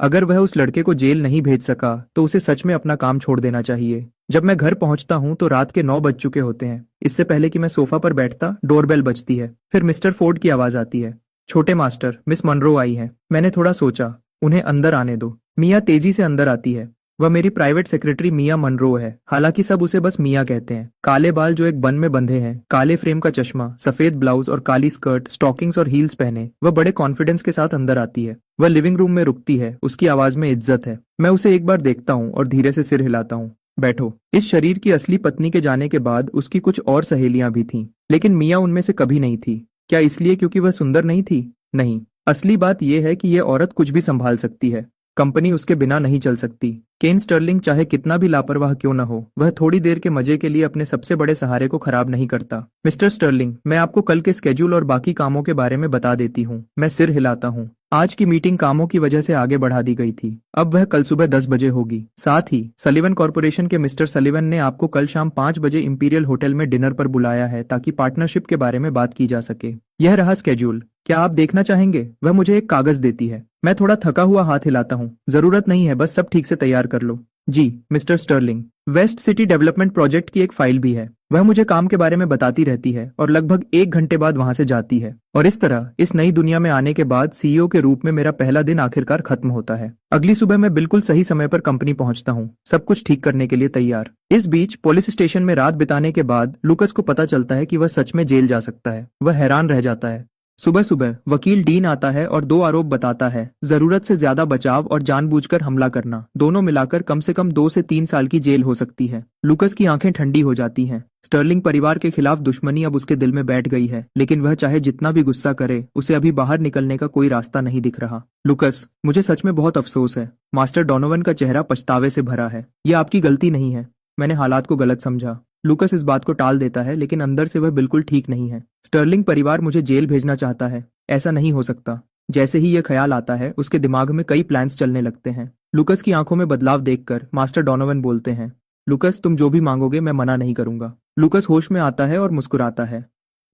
अगर वह उस लड़के को जेल नहीं भेज सका तो उसे सच में अपना काम छोड़ देना चाहिए। जब मैं घर पहुंचता हूं तो रात के 9 बज चुके होते हैं। इससे पहले कि मैं सोफा पर बैठता, डोरबेल बजती है। फिर मिस्टर फोर्ड की आवाज आती है। छोटे मास्टर, मिस मनरो आई हैं। मैंने थोड़ा सोचा, उन्हें अंदर आने दो। मिया तेजी से अंदर आती है। वह मेरी प्राइवेट सेक्रेटरी मिया मनरो है। हालांकि सब उसे बस मिया कहते हैं। काले बाल जो एक बन में बंधे हैं, काले फ्रेम का चश्मा, सफेद ब्लाउज और काली स्कर्ट, स्टॉकिंग्स और हील्स पहने वह बड़े कॉन्फिडेंस के साथ अंदर आती है। वह लिविंग रूम में रुकती है। उसकी आवाज में इज्जत है। मैं उसे एक बार देखता हूँ और धीरे से सिर हिलाता हूँ। बैठो। इस शरीर की असली पत्नी के जाने के बाद उसकी कुछ और सहेलियां भी थीं, लेकिन मिया उनमें से कभी नहीं थी। क्या इसलिए क्योंकि वह सुंदर नहीं थी? नहीं, असली बात यह है कि यह औरत कुछ भी संभाल सकती है। कंपनी उसके बिना नहीं चल सकती। केन स्टर्लिंग चाहे कितना भी लापरवाह क्यों न हो, वह थोड़ी देर के मजे के लिए अपने सबसे बड़े सहारे को खराब नहीं करता। मिस्टर स्टर्लिंग, मैं आपको कल के स्केड्यूल और बाकी कामों के बारे में बता देती हूँ। मैं सिर हिलाता हूँ। आज की मीटिंग कामों की वजह से आगे बढ़ा दी गई थी। अब वह कल सुबह 10 बजे होगी। साथ ही सलीवन कॉर्पोरेशन के मिस्टर सलीवन ने आपको कल शाम 5 बजे इंपीरियल होटल में डिनर पर बुलाया है ताकि पार्टनरशिप के बारे में बात की जा सके। यह रहा स्केड्यूल। क्या आप देखना चाहेंगे? वह मुझे एक कागज देती है। मैं थोड़ा थका हुआ हाथ हिलाता हूँ। जरूरत नहीं है, बस सब ठीक से तैयार कर लो। जी mister Sterling, west city development project की एक फाइल भी है। वह मुझे काम के बारे में बताती रहती है और लगभग 1 घंटे बाद वहां से जाती है। और इस तरह इस नई दुनिया में आने के बाद सीईओ के रूप में मेरा पहला दिन आखिरकार खत्म होता है। अगली सुबह मैं बिल्कुल सही समय पर कंपनी पहुंचता हूं, सब कुछ ठीक करने के लिए तैयार। इस बीच पुलिस स्टेशन में रात बिताने के बाद लुकस को पता चलता है कि वह सच में जेल जा सकता है। वह हैरान रह जाता है। सुबह सुबह वकील डीन आता है और 2 आरोप बताता है, जरूरत से ज्यादा बचाव और जानबूझकर हमला करना। दोनों मिलाकर कम से कम 2 से 3 साल की जेल हो सकती है। लुकस की आंखें ठंडी हो जाती हैं। स्टर्लिंग परिवार के खिलाफ दुश्मनी अब उसके दिल में बैठ गई है, लेकिन वह चाहे जितना भी गुस्सा करे, उसे अभी बाहर निकलने का कोई रास्ता नहीं दिख रहा। लुकस, मुझे सच में बहुत अफसोस है। मास्टर डोनोवन का चेहरा पछतावे से भरा है। यह आपकी गलती नहीं है। मैंने हालात को गलत समझा। लुकस इस बात को टाल देता है, लेकिन अंदर से वह बिल्कुल ठीक नहीं है। स्टर्लिंग परिवार मुझे जेल भेजना चाहता है। ऐसा नहीं हो सकता। जैसे ही यह ख्याल आता है, उसके दिमाग में कई प्लान्स चलने लगते हैं। लुकस की आंखों में बदलाव देखकर मास्टर डोनोवन बोलते हैं, लुकस, तुम जो भी मांगोगे मैं मना नहीं करूंगा। लुकस होश में आता है और मुस्कुराता है।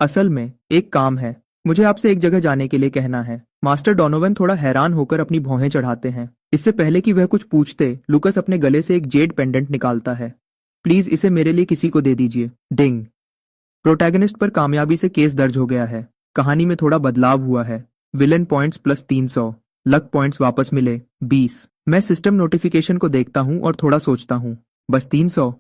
असल में एक काम है। मुझे आपसे एक जगह जाने के लिए कहना है। मास्टर डोनोवन थोड़ा हैरान होकर अपनी भौहें चढ़ाते हैं। इससे पहले कि वह कुछ पूछते, लुकस अपने गले से एक जेड पेंडेंट निकालता है। प्लीज इसे मेरे लिए किसी को दे दीजिए। डिंग। प्रोटैगनिस्ट पर कामयाबी से केस दर्ज हो गया है। कहानी में थोड़ा बदलाव हुआ है। Villain points plus 300, luck points वापस मिले 20। मैं सिस्टम नोटिफिकेशन को देखता हूं और थोड़ा सोचता हूं। बस 300?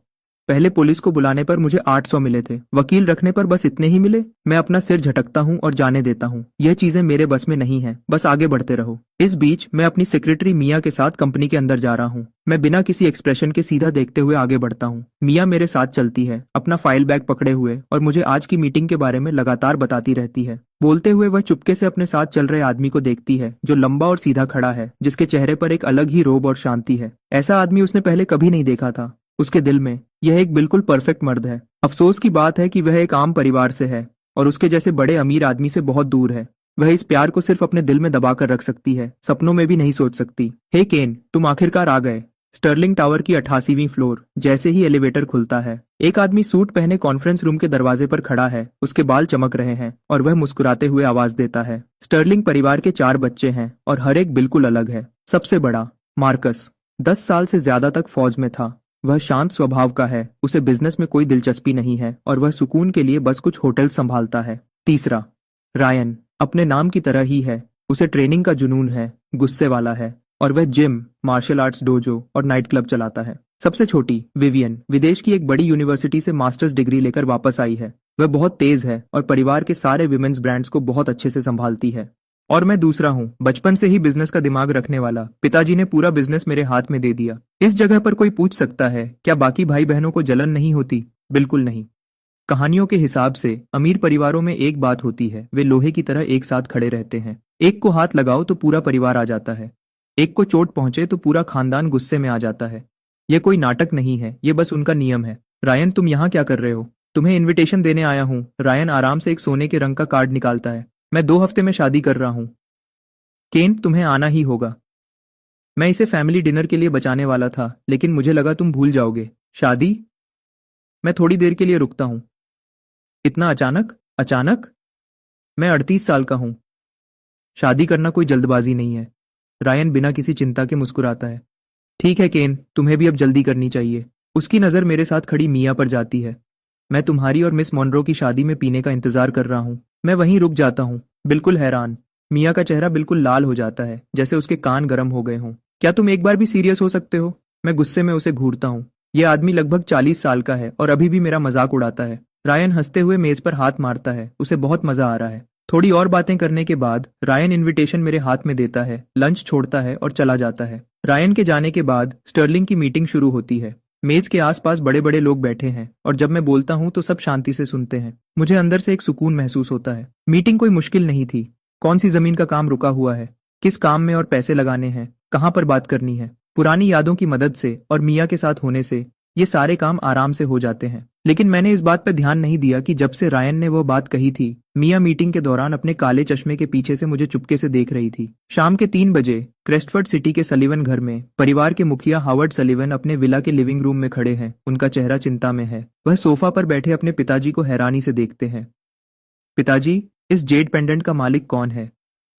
पहले पुलिस को बुलाने पर मुझे 800 मिले थे। वकील रखने पर बस इतने ही मिले। मैं अपना सिर झटकता हूं और जाने देता हूं। यह चीजें मेरे बस में नहीं है। बस आगे बढ़ते रहो। इस बीच मैं अपनी सेक्रेटरी मिया के साथ कंपनी के अंदर जा रहा हूं। मैं बिना किसी एक्सप्रेशन के सीधा देखते हुए आगे बढ़ता हूं। मिया मेरे साथ चलती है, अपना फाइल बैग पकड़े हुए, और मुझे आज की मीटिंग के बारे में लगातार बताती रहती है। बोलते हुए वह चुपके से अपने साथ चल रहे आदमी को देखती है, जो लंबा और सीधा खड़ा है, जिसके चेहरे पर एक अलग ही रोब और शांति है। ऐसा आदमी उसने पहले कभी नहीं देखा था। उसके दिल में यह एक बिल्कुल परफेक्ट मर्द है। अफसोस की बात है कि वह एक आम परिवार से है और उसके जैसे बड़े अमीर आदमी से बहुत दूर है। वह इस प्यार को सिर्फ अपने दिल में दबा कर रख सकती है, सपनों में भी नहीं सोच सकती। हे केन, तुम आखिरकार आ गए। स्टर्लिंग टावर की 88वीं फ्लोर। जैसे ही एलिवेटर खुलता है, एक आदमी सूट पहने कॉन्फ्रेंस रूम के दरवाजे पर खड़ा है। उसके बाल चमक रहे हैं और वह मुस्कुराते हुए आवाज देता है। स्टर्लिंग परिवार के 4 बच्चे हैं और हर एक बिल्कुल अलग है। सबसे बड़ा मार्कस 10 साल से ज्यादा तक फौज में था। वह शांत स्वभाव का है, उसे बिजनेस में कोई दिलचस्पी नहीं है और वह सुकून के लिए बस कुछ होटल संभालता है। तीसरा रायन, अपने नाम की तरह ही है। उसे ट्रेनिंग का जुनून है, गुस्से वाला है और वह जिम, मार्शल आर्ट्स डोजो और नाइट क्लब चलाता है। सबसे छोटी विवियन विदेश की एक बड़ी यूनिवर्सिटी से मास्टर्स डिग्री लेकर वापस आई है। वह बहुत तेज है और परिवार के सारे विमेन्स ब्रांड्स को बहुत अच्छे से संभालती है। और मैं दूसरा हूँ, बचपन से ही बिजनेस का दिमाग रखने वाला। पिताजी ने पूरा बिजनेस मेरे हाथ में दे दिया। इस जगह पर कोई पूछ सकता है, क्या बाकी भाई बहनों को जलन नहीं होती? बिल्कुल नहीं। कहानियों के हिसाब से अमीर परिवारों में एक बात होती है, वे लोहे की तरह एक साथ खड़े रहते हैं। एक को हाथ लगाओ तो पूरा परिवार आ जाता है। एक को चोट पहुंचे तो पूरा खानदान गुस्से में आ जाता है। यह कोई नाटक नहीं है, यह बस उनका नियम है। रायन, तुम यहाँ क्या कर रहे हो? तुम्हें इन्विटेशन देने आया हूँ। रायन आराम से एक सोने के रंग का कार्ड निकालता है। मैं 2 हफ्ते में शादी कर रहा हूँ। केन, तुम्हें आना ही होगा। मैं इसे फैमिली डिनर के लिए बचाने वाला था, लेकिन मुझे लगा तुम भूल जाओगे। शादी? मैं थोड़ी देर के लिए रुकता हूँ। इतना अचानक? अचानक? मैं 38 साल का हूँ। शादी करना कोई जल्दबाजी नहीं है। रायन बिना किसी चिंता के मुस्कुराता है। ठीक है केन, तुम्हें भी अब जल्दी करनी चाहिए। उसकी नजर मेरे साथ खड़ी मिया पर जाती है। मैं तुम्हारी और मिस मॉनरो की शादी में पीने का इंतजार कर रहा हूँ। मैं वहीं रुक जाता हूँ, बिल्कुल हैरान। मिया का चेहरा बिल्कुल लाल हो जाता है, जैसे उसके कान गर्म हो गए हों। क्या तुम एक बार भी सीरियस हो सकते हो? मैं गुस्से में उसे घूरता हूँ। यह आदमी लगभग 40 साल का है और अभी भी मेरा मजाक उड़ाता है। रायन हंसते हुए मेज पर हाथ मारता है, उसे बहुत मजा आ रहा है। थोड़ी और बातें करने के बाद रायन इनविटेशन मेरे हाथ में देता है, लंच छोड़ता है और चला जाता है। रायन के जाने के बाद स्टर्लिंग की मीटिंग शुरू होती है। मेज के आसपास बड़े बड़े लोग बैठे हैं और जब मैं बोलता हूं तो सब शांति से सुनते हैं। मुझे अंदर से एक सुकून महसूस होता है। मीटिंग कोई मुश्किल नहीं थी। कौन सी जमीन का काम रुका हुआ है, किस काम में और पैसे लगाने हैं, कहाँ पर बात करनी है। पुरानी यादों की मदद से और मिया के साथ होने से ये सारे काम आराम से हो जाते हैं। लेकिन मैंने इस बात पर ध्यान नहीं दिया कि जब से रायन ने वो बात कही थी, मिया मीटिंग के दौरान अपने काले चश्मे के पीछे से मुझे चुपके से देख रही थी। शाम के 3 बजे क्रेस्टफर्ड सिटी के सलीवन घर में परिवार के मुखिया हावर्ड सलीवन अपने विला के लिविंग रूम में खड़े हैं। उनका चेहरा चिंता में है। वह सोफा पर बैठे अपने पिताजी को हैरानी से देखते हैं। पिताजी, इस जेड पेंडेंट का मालिक कौन है?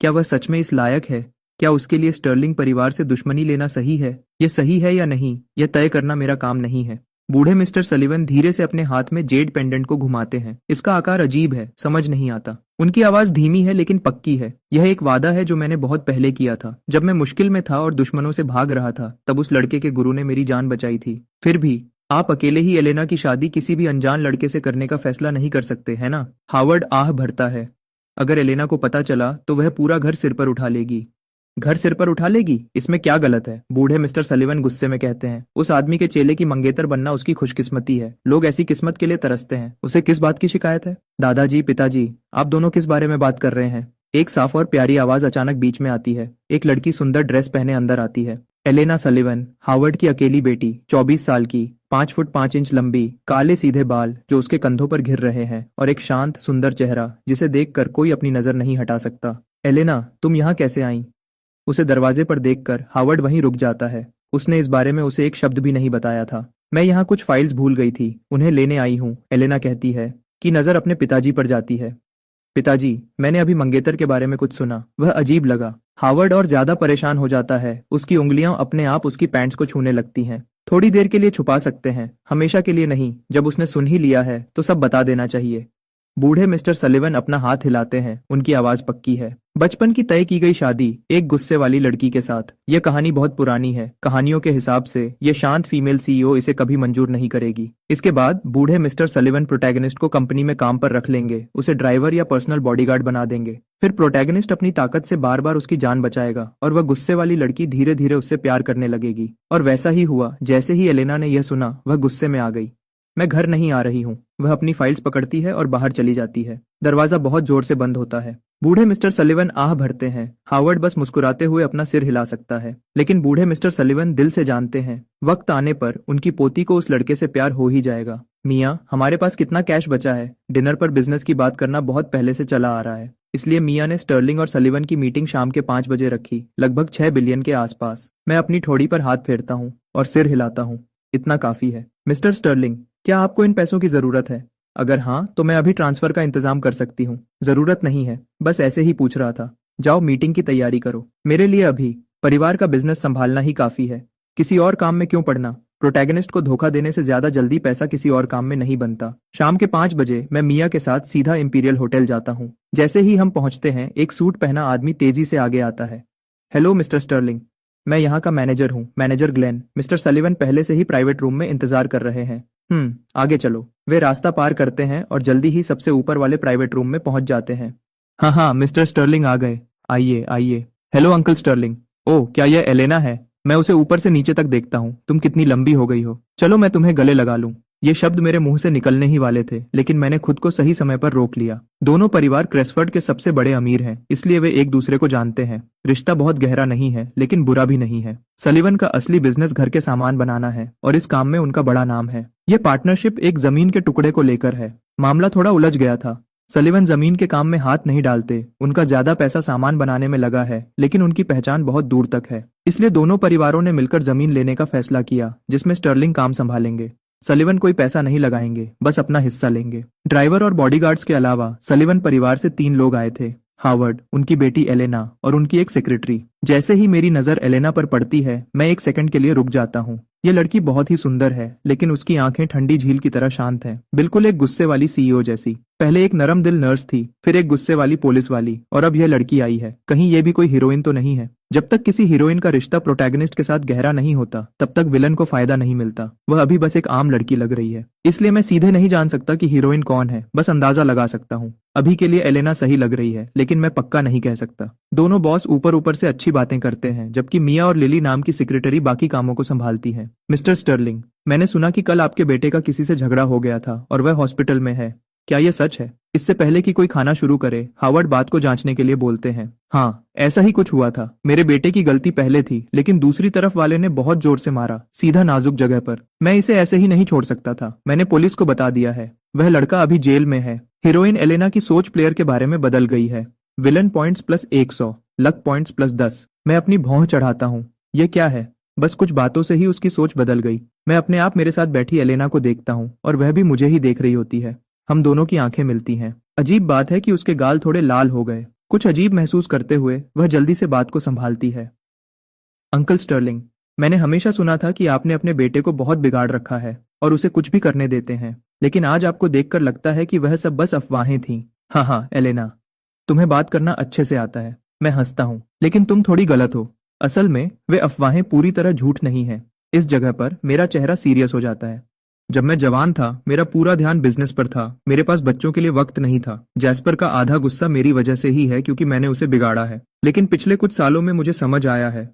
क्या वह सच में इस लायक है? क्या उसके लिए स्टर्लिंग परिवार से दुश्मनी लेना सही है? यह सही है या नहीं, यह तय करना मेरा काम नहीं है। बूढ़े मिस्टर सलीवन धीरे से अपने हाथ में जेड पेंडेंट को घुमाते हैं। इसका आकार अजीब है, समझ नहीं आता। उनकी आवाज धीमी है लेकिन पक्की है। यह एक वादा है जो मैंने बहुत पहले किया था। जब मैं मुश्किल में था और दुश्मनों से भाग रहा था, तब उस लड़के के गुरु ने मेरी जान बचाई थी। फिर भी आप अकेले ही एलेना की शादी किसी भी अनजान लड़के से करने का फैसला नहीं कर सकते, है ना? हावर्ड आह भरता है। अगर एलेना को पता चला तो वह पूरा घर सिर पर उठा लेगी। घर सिर पर उठा लेगी? इसमें क्या गलत है? बूढ़े मिस्टर सलीवन गुस्से में कहते हैं। उस आदमी के चेले की मंगेतर बनना उसकी खुशकिस्मती है। लोग ऐसी किस्मत के लिए तरसते हैं। उसे किस बात की शिकायत है? दादाजी, पिताजी, आप दोनों किस बारे में बात कर रहे हैं? एक साफ और प्यारी आवाज अचानक बीच में आती है। एक लड़की सुंदर ड्रेस पहने अंदर आती है। एलेना सलीवन, हावर्ड की अकेली बेटी, 24 साल की, 5 फुट 5 इंच लंबी, काले सीधे बाल जो उसके कंधों पर घिर रहे हैं और एक शांत सुंदर चेहरा जिसे देखकर कोई अपनी नजर नहीं हटा सकता। एलेना, तुम यहाँ कैसे आई? उसे दरवाजे पर देखकर हावर्ड वहीं रुक जाता है। उसने इस बारे में उसे एक शब्द भी नहीं बताया था। मैं यहाँ कुछ फाइल्स भूल गई थी, उन्हें लेने आई हूँ, एलेना कहती है। कि नजर अपने पिताजी पर जाती है। पिताजी, मैंने अभी मंगेतर के बारे में कुछ सुना। वह अजीब लगा। हावर्ड और ज्यादा परेशान हो जाता है। उसकी उंगलियां अपने आप उसकी पैंट्स को छूने लगती हैं। थोड़ी देर के लिए छुपा सकते हैं, हमेशा के लिए नहीं। जब उसने सुन ही लिया है तो सब बता देना चाहिए। बूढ़े मिस्टर सलीवन अपना हाथ हिलाते हैं। उनकी आवाज पक्की है। बचपन की तय की गई शादी एक गुस्से वाली लड़की के साथ। यह कहानी बहुत पुरानी है। कहानियों के हिसाब से यह शांत फीमेल सीईओ इसे कभी मंजूर नहीं करेगी। इसके बाद बूढ़े मिस्टर सलीवन प्रोटैगनिस्ट को कंपनी में काम पर रख लेंगे, उसे ड्राइवर या पर्सनल बॉडीगार्ड बना देंगे। फिर प्रोटैगनिस्ट अपनी ताकत से बार बार उसकी जान बचाएगा और वह गुस्से वाली लड़की धीरे धीरे उससे प्यार करने लगेगी। और वैसा ही हुआ। जैसे ही एलेना ने यह सुना, वह गुस्से में आ गई। मैं घर नहीं आ रही हूँ। वह अपनी फाइल्स पकड़ती है और बाहर चली जाती है। दरवाजा बहुत जोर से बंद होता है। बूढ़े मिस्टर सलीवन आह भरते हैं। हावर्ड बस मुस्कुराते हुए अपना सिर हिला सकता है। लेकिन बूढ़े मिस्टर सलीवन दिल से जानते हैं, वक्त आने पर उनकी पोती को उस लड़के से प्यार हो ही जाएगा। मियाँ, हमारे पास कितना कैश बचा है? डिनर पर बिजनेस की बात करना बहुत पहले से चला आ रहा है। इसलिए मियाँ ने स्टर्लिंग और सलीवन की मीटिंग शाम के 5 बजे रखी, लगभग 6 बिलियन के आसपास। मैं अपनी ठोड़ी पर हाथ फेरता हूँ और सिर हिलाता हूँ। इतना काफी है। मिस्टर स्टर्लिंग, क्या आपको इन पैसों की जरूरत है? अगर हाँ, तो मैं अभी ट्रांसफर का इंतजाम कर सकती हूँ। जरूरत नहीं है, बस ऐसे ही पूछ रहा था। जाओ मीटिंग की तैयारी करो। मेरे लिए अभी परिवार का बिजनेस संभालना ही काफी है। किसी और काम में क्यों पड़ना? प्रोटैगनिस्ट को धोखा देने से ज्यादा जल्दी पैसा किसी और काम में नहीं बनता। शाम के 5 बजे मैं मिया के साथ सीधा इंपीरियल होटल जाता हूँ। जैसे ही हम पहुंचते हैं, एक सूट पहना आदमी तेजी से आगे आता है। हेलो मिस्टर स्टर्लिंग, मैं यहाँ का मैनेजर हूँ, मैनेजर ग्लेन। मिस्टर सलीवन पहले से ही प्राइवेट रूम में इंतजार कर रहे हैं। आगे चलो। वे रास्ता पार करते हैं और जल्दी ही सबसे ऊपर वाले प्राइवेट रूम में पहुंच जाते हैं। हाँ हाँ, मिस्टर स्टर्लिंग आ गए। आइए आइए। Hello uncle Stirling. ओह, क्या यह एलेना है? मैं उसे ऊपर से नीचे तक देखता हूँ। तुम कितनी लंबी हो गई हो। चलो मैं तुम्हें गले लगा लूं। ये शब्द मेरे मुंह से निकलने ही वाले थे, लेकिन मैंने खुद को सही समय पर रोक लिया। दोनों परिवार क्रेसफर्ड के सबसे बड़े अमीर हैं, इसलिए वे एक दूसरे को जानते हैं। रिश्ता बहुत गहरा नहीं है, लेकिन बुरा भी नहीं है। सलीवन का असली बिजनेस घर के सामान बनाना है और इस काम में उनका बड़ा नाम है। यह पार्टनरशिप एक जमीन के टुकड़े को लेकर है। मामला थोड़ा उलझ गया था। सलीवन जमीन के काम में हाथ नहीं डालते। उनका ज्यादा पैसा सामान बनाने में लगा है, लेकिन उनकी पहचान बहुत दूर तक है। इसलिए दोनों परिवारों ने मिलकर जमीन लेने का फैसला किया, जिसमें स्टर्लिंग काम संभालेंगे। सलीवन कोई पैसा नहीं लगाएंगे, बस अपना हिस्सा लेंगे। ड्राइवर और बॉडीगार्ड्स के अलावा सलीवन परिवार से 3 लोग आए थे। हावर्ड, उनकी बेटी एलेना और उनकी एक सेक्रेटरी। जैसे ही मेरी नजर एलेना पर पड़ती है, मैं एक सेकंड के लिए रुक जाता हूँ। ये लड़की बहुत ही सुंदर है, लेकिन उसकी आंखें ठंडी झील की तरह शांत हैं, बिल्कुल एक गुस्से वाली सीईओ जैसी। पहले एक नरम दिल नर्स थी, फिर एक गुस्से वाली पुलिस वाली, और अब यह लड़की आई है। कहीं ये भी कोई हीरोइन तो नहीं है? जब तक किसी हीरोइन का रिश्ता प्रोटैगनिस्ट के साथ गहरा नहीं होता, तब तक विलन को फायदा नहीं मिलता। वह अभी बस एक आम लड़की लग रही है, इसलिए मैं सीधे नहीं जान सकता कि हीरोइन कौन है, बस अंदाजा लगा सकता हूँ। अभी के लिए एलेना सही लग रही है, लेकिन मैं पक्का नहीं कह सकता। दोनों बॉस ऊपर ऊपर से अच्छी बातें करते हैं, जबकि मिया और लिली नाम की सेक्रेटरी बाकी कामों को संभालती है। मिस्टर स्टर्लिंग, मैंने सुना कि कल आपके बेटे का किसी से झगड़ा हो गया था और वह हॉस्पिटल में है। क्या ये सच है? इससे पहले कि कोई खाना शुरू करे, हावर्ड बात को जांचने के लिए बोलते हैं। हाँ, ऐसा ही कुछ हुआ था। मेरे बेटे की गलती पहले थी, लेकिन दूसरी तरफ वाले ने बहुत जोर से मारा, सीधा नाजुक जगह पर। मैं इसे ऐसे ही नहीं छोड़ सकता था। मैंने पुलिस को बता दिया है। वह लड़का अभी जेल में है। हीरोइन एलेना की सोच प्लेयर के बारे में बदल गई है। Villain points plus 100, luck points plus 10। मैं अपनी भौं चढ़ाता हूँ। ये क्या है? बस कुछ बातों से ही उसकी सोच बदल गई। मैं अपने आप मेरे साथ बैठी एलेना को देखता हूँ और वह भी मुझे ही देख रही होती है। हम दोनों की आंखें मिलती हैं। अजीब बात है कि उसके गाल थोड़े लाल हो गए। कुछ अजीब महसूस करते हुए वह जल्दी से बात को संभालती है। अंकल स्टर्लिंग, मैंने हमेशा सुना था कि आपने अपने बेटे को बहुत बिगाड़ रखा है और उसे कुछ भी करने देते हैं, लेकिन आज आपको देखकर लगता है कि वह सब बस अफवाहें थीं। हाँ हाँ एलेना, तुम्हें बात करना अच्छे से आता है। मैं हंसता हूँ, लेकिन तुम थोड़ी गलत हो। असल में वे अफवाहें पूरी तरह झूठ नहीं है। इस जगह पर मेरा चेहरा सीरियस हो जाता है। जब मैं जवान था, मेरा पूरा ध्यान बिजनेस पर था। मेरे पास बच्चों के लिए वक्त नहीं था। जैस्पर का आधा गुस्सा मेरी वजह से ही है, क्योंकि मैंने उसे बिगाड़ा है। लेकिन पिछले कुछ सालों में मुझे समझ आया है,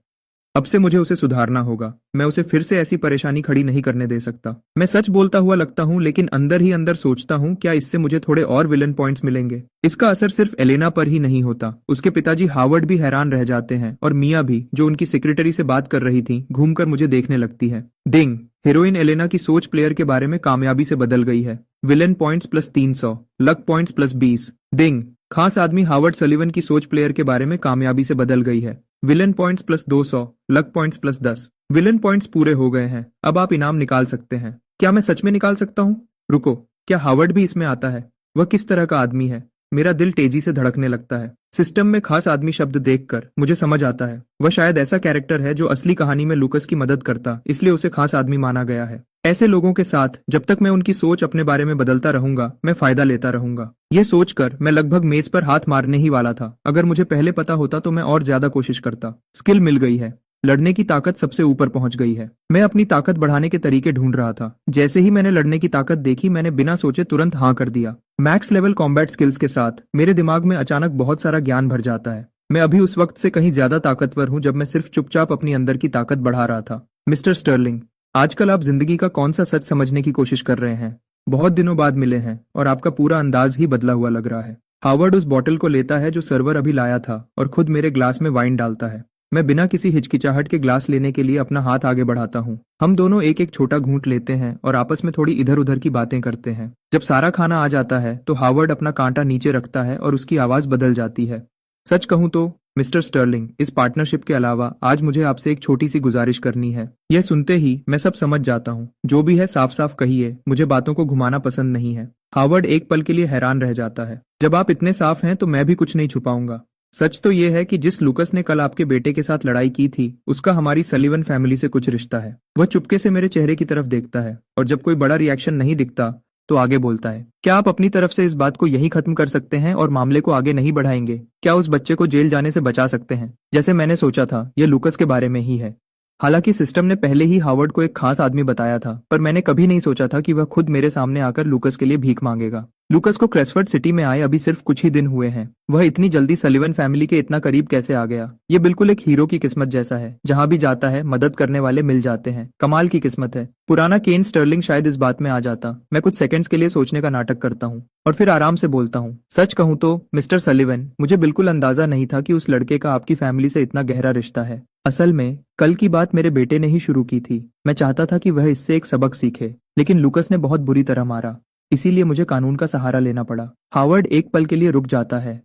अब से मुझे उसे सुधारना होगा। मैं उसे फिर से ऐसी परेशानी खड़ी नहीं करने दे सकता। मैं सच बोलता हुआ लगता हूँ, लेकिन अंदर ही अंदर सोचता हूँ, क्या इससे मुझे थोड़े और विलन पॉइंट्स मिलेंगे? इसका असर सिर्फ एलेना पर ही नहीं होता। उसके पिताजी हावर्ड भी हैरान रह जाते हैं, और मिया भी, जो उनकी सेक्रेटरी से बात कर रही थी, घूमकर मुझे देखने लगती है। डिंग! हीरोइन एलेना की सोच प्लेयर के बारे में कामयाबी से बदल गई है। Villain points plus 300, luck points plus 20। डिंग! खास आदमी हावर्ड सलिवन की सोच प्लेयर के बारे में कामयाबी से बदल गई है। Villain points plus 200, luck points plus 10। Villain points पूरे हो गए हैं। अब आप इनाम निकाल सकते हैं। क्या मैं सच में निकाल सकता हूँ? रुको, क्या हावर्ड भी इसमें आता है? वह किस तरह का आदमी है? मेरा दिल तेजी से धड़कने लगता है। सिस्टम में खास आदमी शब्द देखकर मुझे समझ आता है, वह शायद ऐसा कैरेक्टर है जो असली कहानी में लूकस की मदद करता, इसलिए उसे खास आदमी माना गया है। ऐसे लोगों के साथ जब तक मैं उनकी सोच अपने बारे में बदलता रहूंगा, मैं फायदा लेता रहूंगा। ये सोचकर मैं लगभग मेज पर हाथ मारने ही वाला था। अगर मुझे पहले पता होता तो मैं और ज्यादा कोशिश करता। स्किल मिल गई है। लड़ने की ताकत सबसे ऊपर पहुंच गई है। मैं अपनी ताकत बढ़ाने के तरीके ढूंढ रहा था। जैसे ही मैंने लड़ने की ताकत देखी, मैंने बिना सोचे तुरंत हाँ कर दिया। मैक्स लेवल कॉम्बैट स्किल्स के साथ मेरे दिमाग में अचानक बहुत सारा ज्ञान भर जाता है। मैं अभी उस वक्त से कहीं ज्यादा ताकतवर हूं जब मैं सिर्फ चुपचाप अपनी अंदर की ताकत बढ़ा रहा था। मिस्टर स्टर्लिंग, आजकल आप जिंदगी का कौन सा सच समझने की कोशिश कर रहे हैं? बहुत दिनों बाद मिले हैं और आपका पूरा अंदाज ही बदला हुआ लग रहा है। हावर्ड उस बॉटल को लेता है जो सर्वर अभी लाया था और खुद मेरे ग्लास में वाइन डालता है। मैं बिना किसी हिचकिचाहट के ग्लास लेने के लिए अपना हाथ आगे बढ़ाता हूँ। हम दोनों एक एक छोटा घूंट लेते हैं और आपस में थोड़ी इधर उधर की बातें करते हैं। जब सारा खाना आ जाता है तो हावर्ड अपना कांटा नीचे रखता है और उसकी आवाज बदल जाती है। सच कहूं तो मिस्टर स्टर्लिंग, इस पार्टनरशिप के अलावा आज मुझे आपसे एक छोटी सी गुजारिश करनी है। यह सुनते ही मैं सब समझ जाता हूँ। जो भी है साफ साफ कहिए, मुझे बातों को घुमाना पसंद नहीं है। हावर्ड एक पल के लिए हैरान रह जाता है। जब आप इतने साफ हैं तो मैं भी कुछ नहीं छुपाऊंगा। सच तो यह है कि जिस लूकस ने कल आपके बेटे के साथ लड़ाई की थी, उसका हमारी सलिवन फैमिली से कुछ रिश्ता है। वह चुपके से मेरे चेहरे की तरफ देखता है और जब कोई बड़ा रिएक्शन नहीं दिखता तो आगे बोलता है, क्या आप अपनी तरफ से इस बात को यहीं खत्म कर सकते हैं और मामले को आगे नहीं बढ़ाएंगे? क्या उस बच्चे को जेल जाने से बचा सकते हैं? जैसे मैंने सोचा था, यह लूकस के बारे में ही है। हालांकि सिस्टम ने पहले ही हावर्ड को एक खास आदमी बताया था, पर मैंने कभी नहीं सोचा था कि वह खुद मेरे सामने आकर लूकस के लिए भीख मांगेगा। लूकस को क्रेसफर्ड सिटी में आए अभी सिर्फ कुछ ही दिन हुए हैं। वह इतनी जल्दी सलिवन फैमिली के इतना करीब कैसे आ गया? ये बिल्कुल एक हीरो की किस्मत जैसा है। जहां भी जाता है मदद करने वाले मिल जाते हैं। कमाल की किस्मत है। पुराना केन स्टर्लिंग शायद इस बात में आ जाता। मैं कुछ सेकंड्स के लिए सोचने का नाटक करता हूँ और फिर आराम से बोलता हूँ, सच कहूँ तो मिस्टर सलिवन, मुझे बिल्कुल अंदाजा नहीं था कि उस लड़के का आपकी फैमिली से इतना गहरा रिश्ता है। असल में कल की बात मेरे बेटे ने ही शुरू की थी। मैं चाहता था कि वह इससे एक सबक सीखे, लेकिन लूकस ने बहुत बुरी तरह मारा। इसीलिए मुझे कानून का सहारा लेना पड़ा। हावर्ड एक पल के लिए रुक जाता है।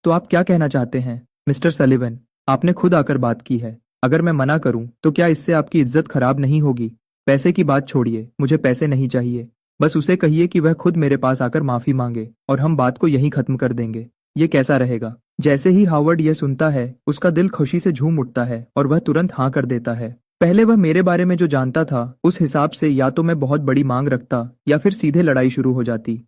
तो आप क्या कहना चाहते हैं मिस्टर सलिवन? आपने खुद आकर बात की है। अगर मैं मना करूं तो क्या इससे आपकी इज्जत खराब नहीं होगी? पैसे की बात छोड़िए, मुझे पैसे नहीं चाहिए। बस उसे कहिए कि वह खुद मेरे पास आकर माफी मांगे और हम बात को यहीं खत्म कर देंगे। ये कैसा रहेगा? जैसे ही हावर्ड यह सुनता है, उसका दिल खुशी से झूम उठता है और वह तुरंत हाँ कर देता है। पहले वह मेरे बारे में जो जानता था, उस हिसाब से या तो मैं बहुत बड़ी मांग रखता या फिर सीधे लड़ाई शुरू हो जाती।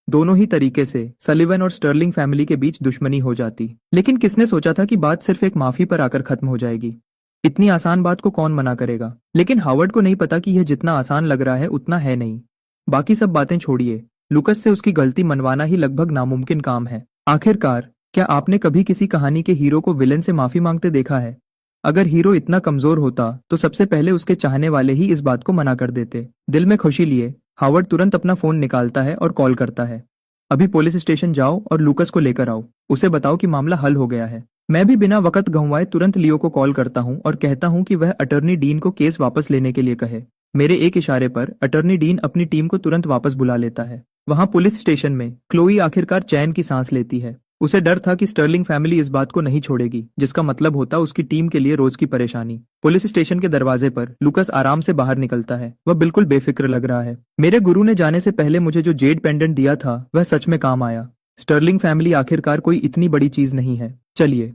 दोनों ही तरीके से सलिवन और स्टर्लिंग फैमिली के बीच दुश्मनी हो जाती। लेकिन किसने सोचा था कि बात सिर्फ एक माफी पर आकर खत्म हो जाएगी? इतनी आसान बात को कौन मना करेगा? लेकिन हावर्ड को नहीं पता कि यह जितना आसान लग रहा है उतना है नहीं। बाकी सब बातें छोड़िए, लूकस से उसकी गलती मनवाना ही लगभग नामुमकिन काम है। आखिरकार, क्या आपने कभी किसी कहानी के हीरो को विलेन से माफी मांगते देखा है? अगर हीरो इतना कमजोर होता तो सबसे पहले उसके चाहने वाले ही इस बात को मना कर देते। दिल में खुशी लिए हावर्ड तुरंत अपना फोन निकालता है और कॉल करता है। अभी पुलिस स्टेशन जाओ और लूकस को लेकर आओ। उसे बताओ कि मामला हल हो गया है। मैं भी बिना वक्त गंवाए तुरंत लियो को कॉल करता हूँ और कहता हूँ कि वह अटर्नी डीन को केस वापस लेने के लिए कहे। मेरे एक इशारे पर अटर्नी डीन अपनी टीम को तुरंत वापस बुला लेता है। वहां पुलिस स्टेशन में क्लोई आखिरकार चैन की सांस लेती है। उसे डर था कि स्टर्लिंग फैमिली इस बात को नहीं छोड़ेगी, जिसका मतलब होता उसकी टीम के लिए रोज की परेशानी। पुलिस स्टेशन के दरवाजे पर लूकस आराम से बाहर निकलता है। वह बिल्कुल बेफिक्र लग रहा है। मेरे गुरु ने जाने से पहले मुझे जो जेड पेंडेंट दिया था वह सच में काम आया। स्टर्लिंग फैमिली आखिरकार कोई इतनी बड़ी चीज नहीं है। चलिए।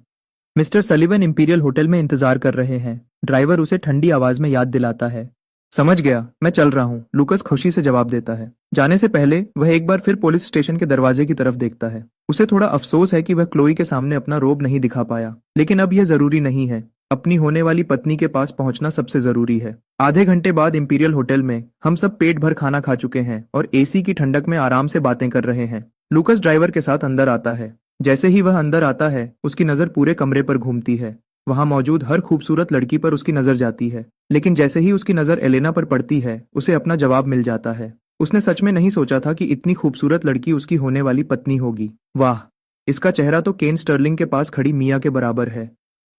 मिस्टर सलीवन इंपीरियल होटल में इंतजार कर रहे हैं। ड्राइवर उसे ठंडी आवाज में याद दिलाता है। समझ गया, मैं चल रहा हूँ, लूकस खुशी से जवाब देता है। जाने से पहले वह एक बार फिर पुलिस स्टेशन के दरवाजे की तरफ देखता है। उसे थोड़ा अफसोस है कि वह क्लोई के सामने अपना रोब नहीं दिखा पाया, लेकिन अब यह जरूरी नहीं है। अपनी होने वाली पत्नी के पास पहुंचना सबसे जरूरी है। आधे घंटे बाद इंपीरियल होटल में हम सब पेट भर खाना खा चुके हैं और एसी की ठंडक में आराम से बातें कर रहे हैं। लूकस ड्राइवर के साथ अंदर आता है। जैसे ही वह अंदर आता है, उसकी नजर पूरे कमरे पर घूमती है। वहां मौजूद हर खूबसूरत लड़की पर उसकी नजर जाती है, लेकिन जैसे ही उसकी नजर एलेना पर पड़ती है, उसे अपना जवाब मिल जाता है। उसने सच में नहीं सोचा था कि इतनी खूबसूरत लड़की उसकी होने वाली पत्नी होगी। वाह, इसका चेहरा तो केन स्टर्लिंग के पास खड़ी मिया के बराबर है।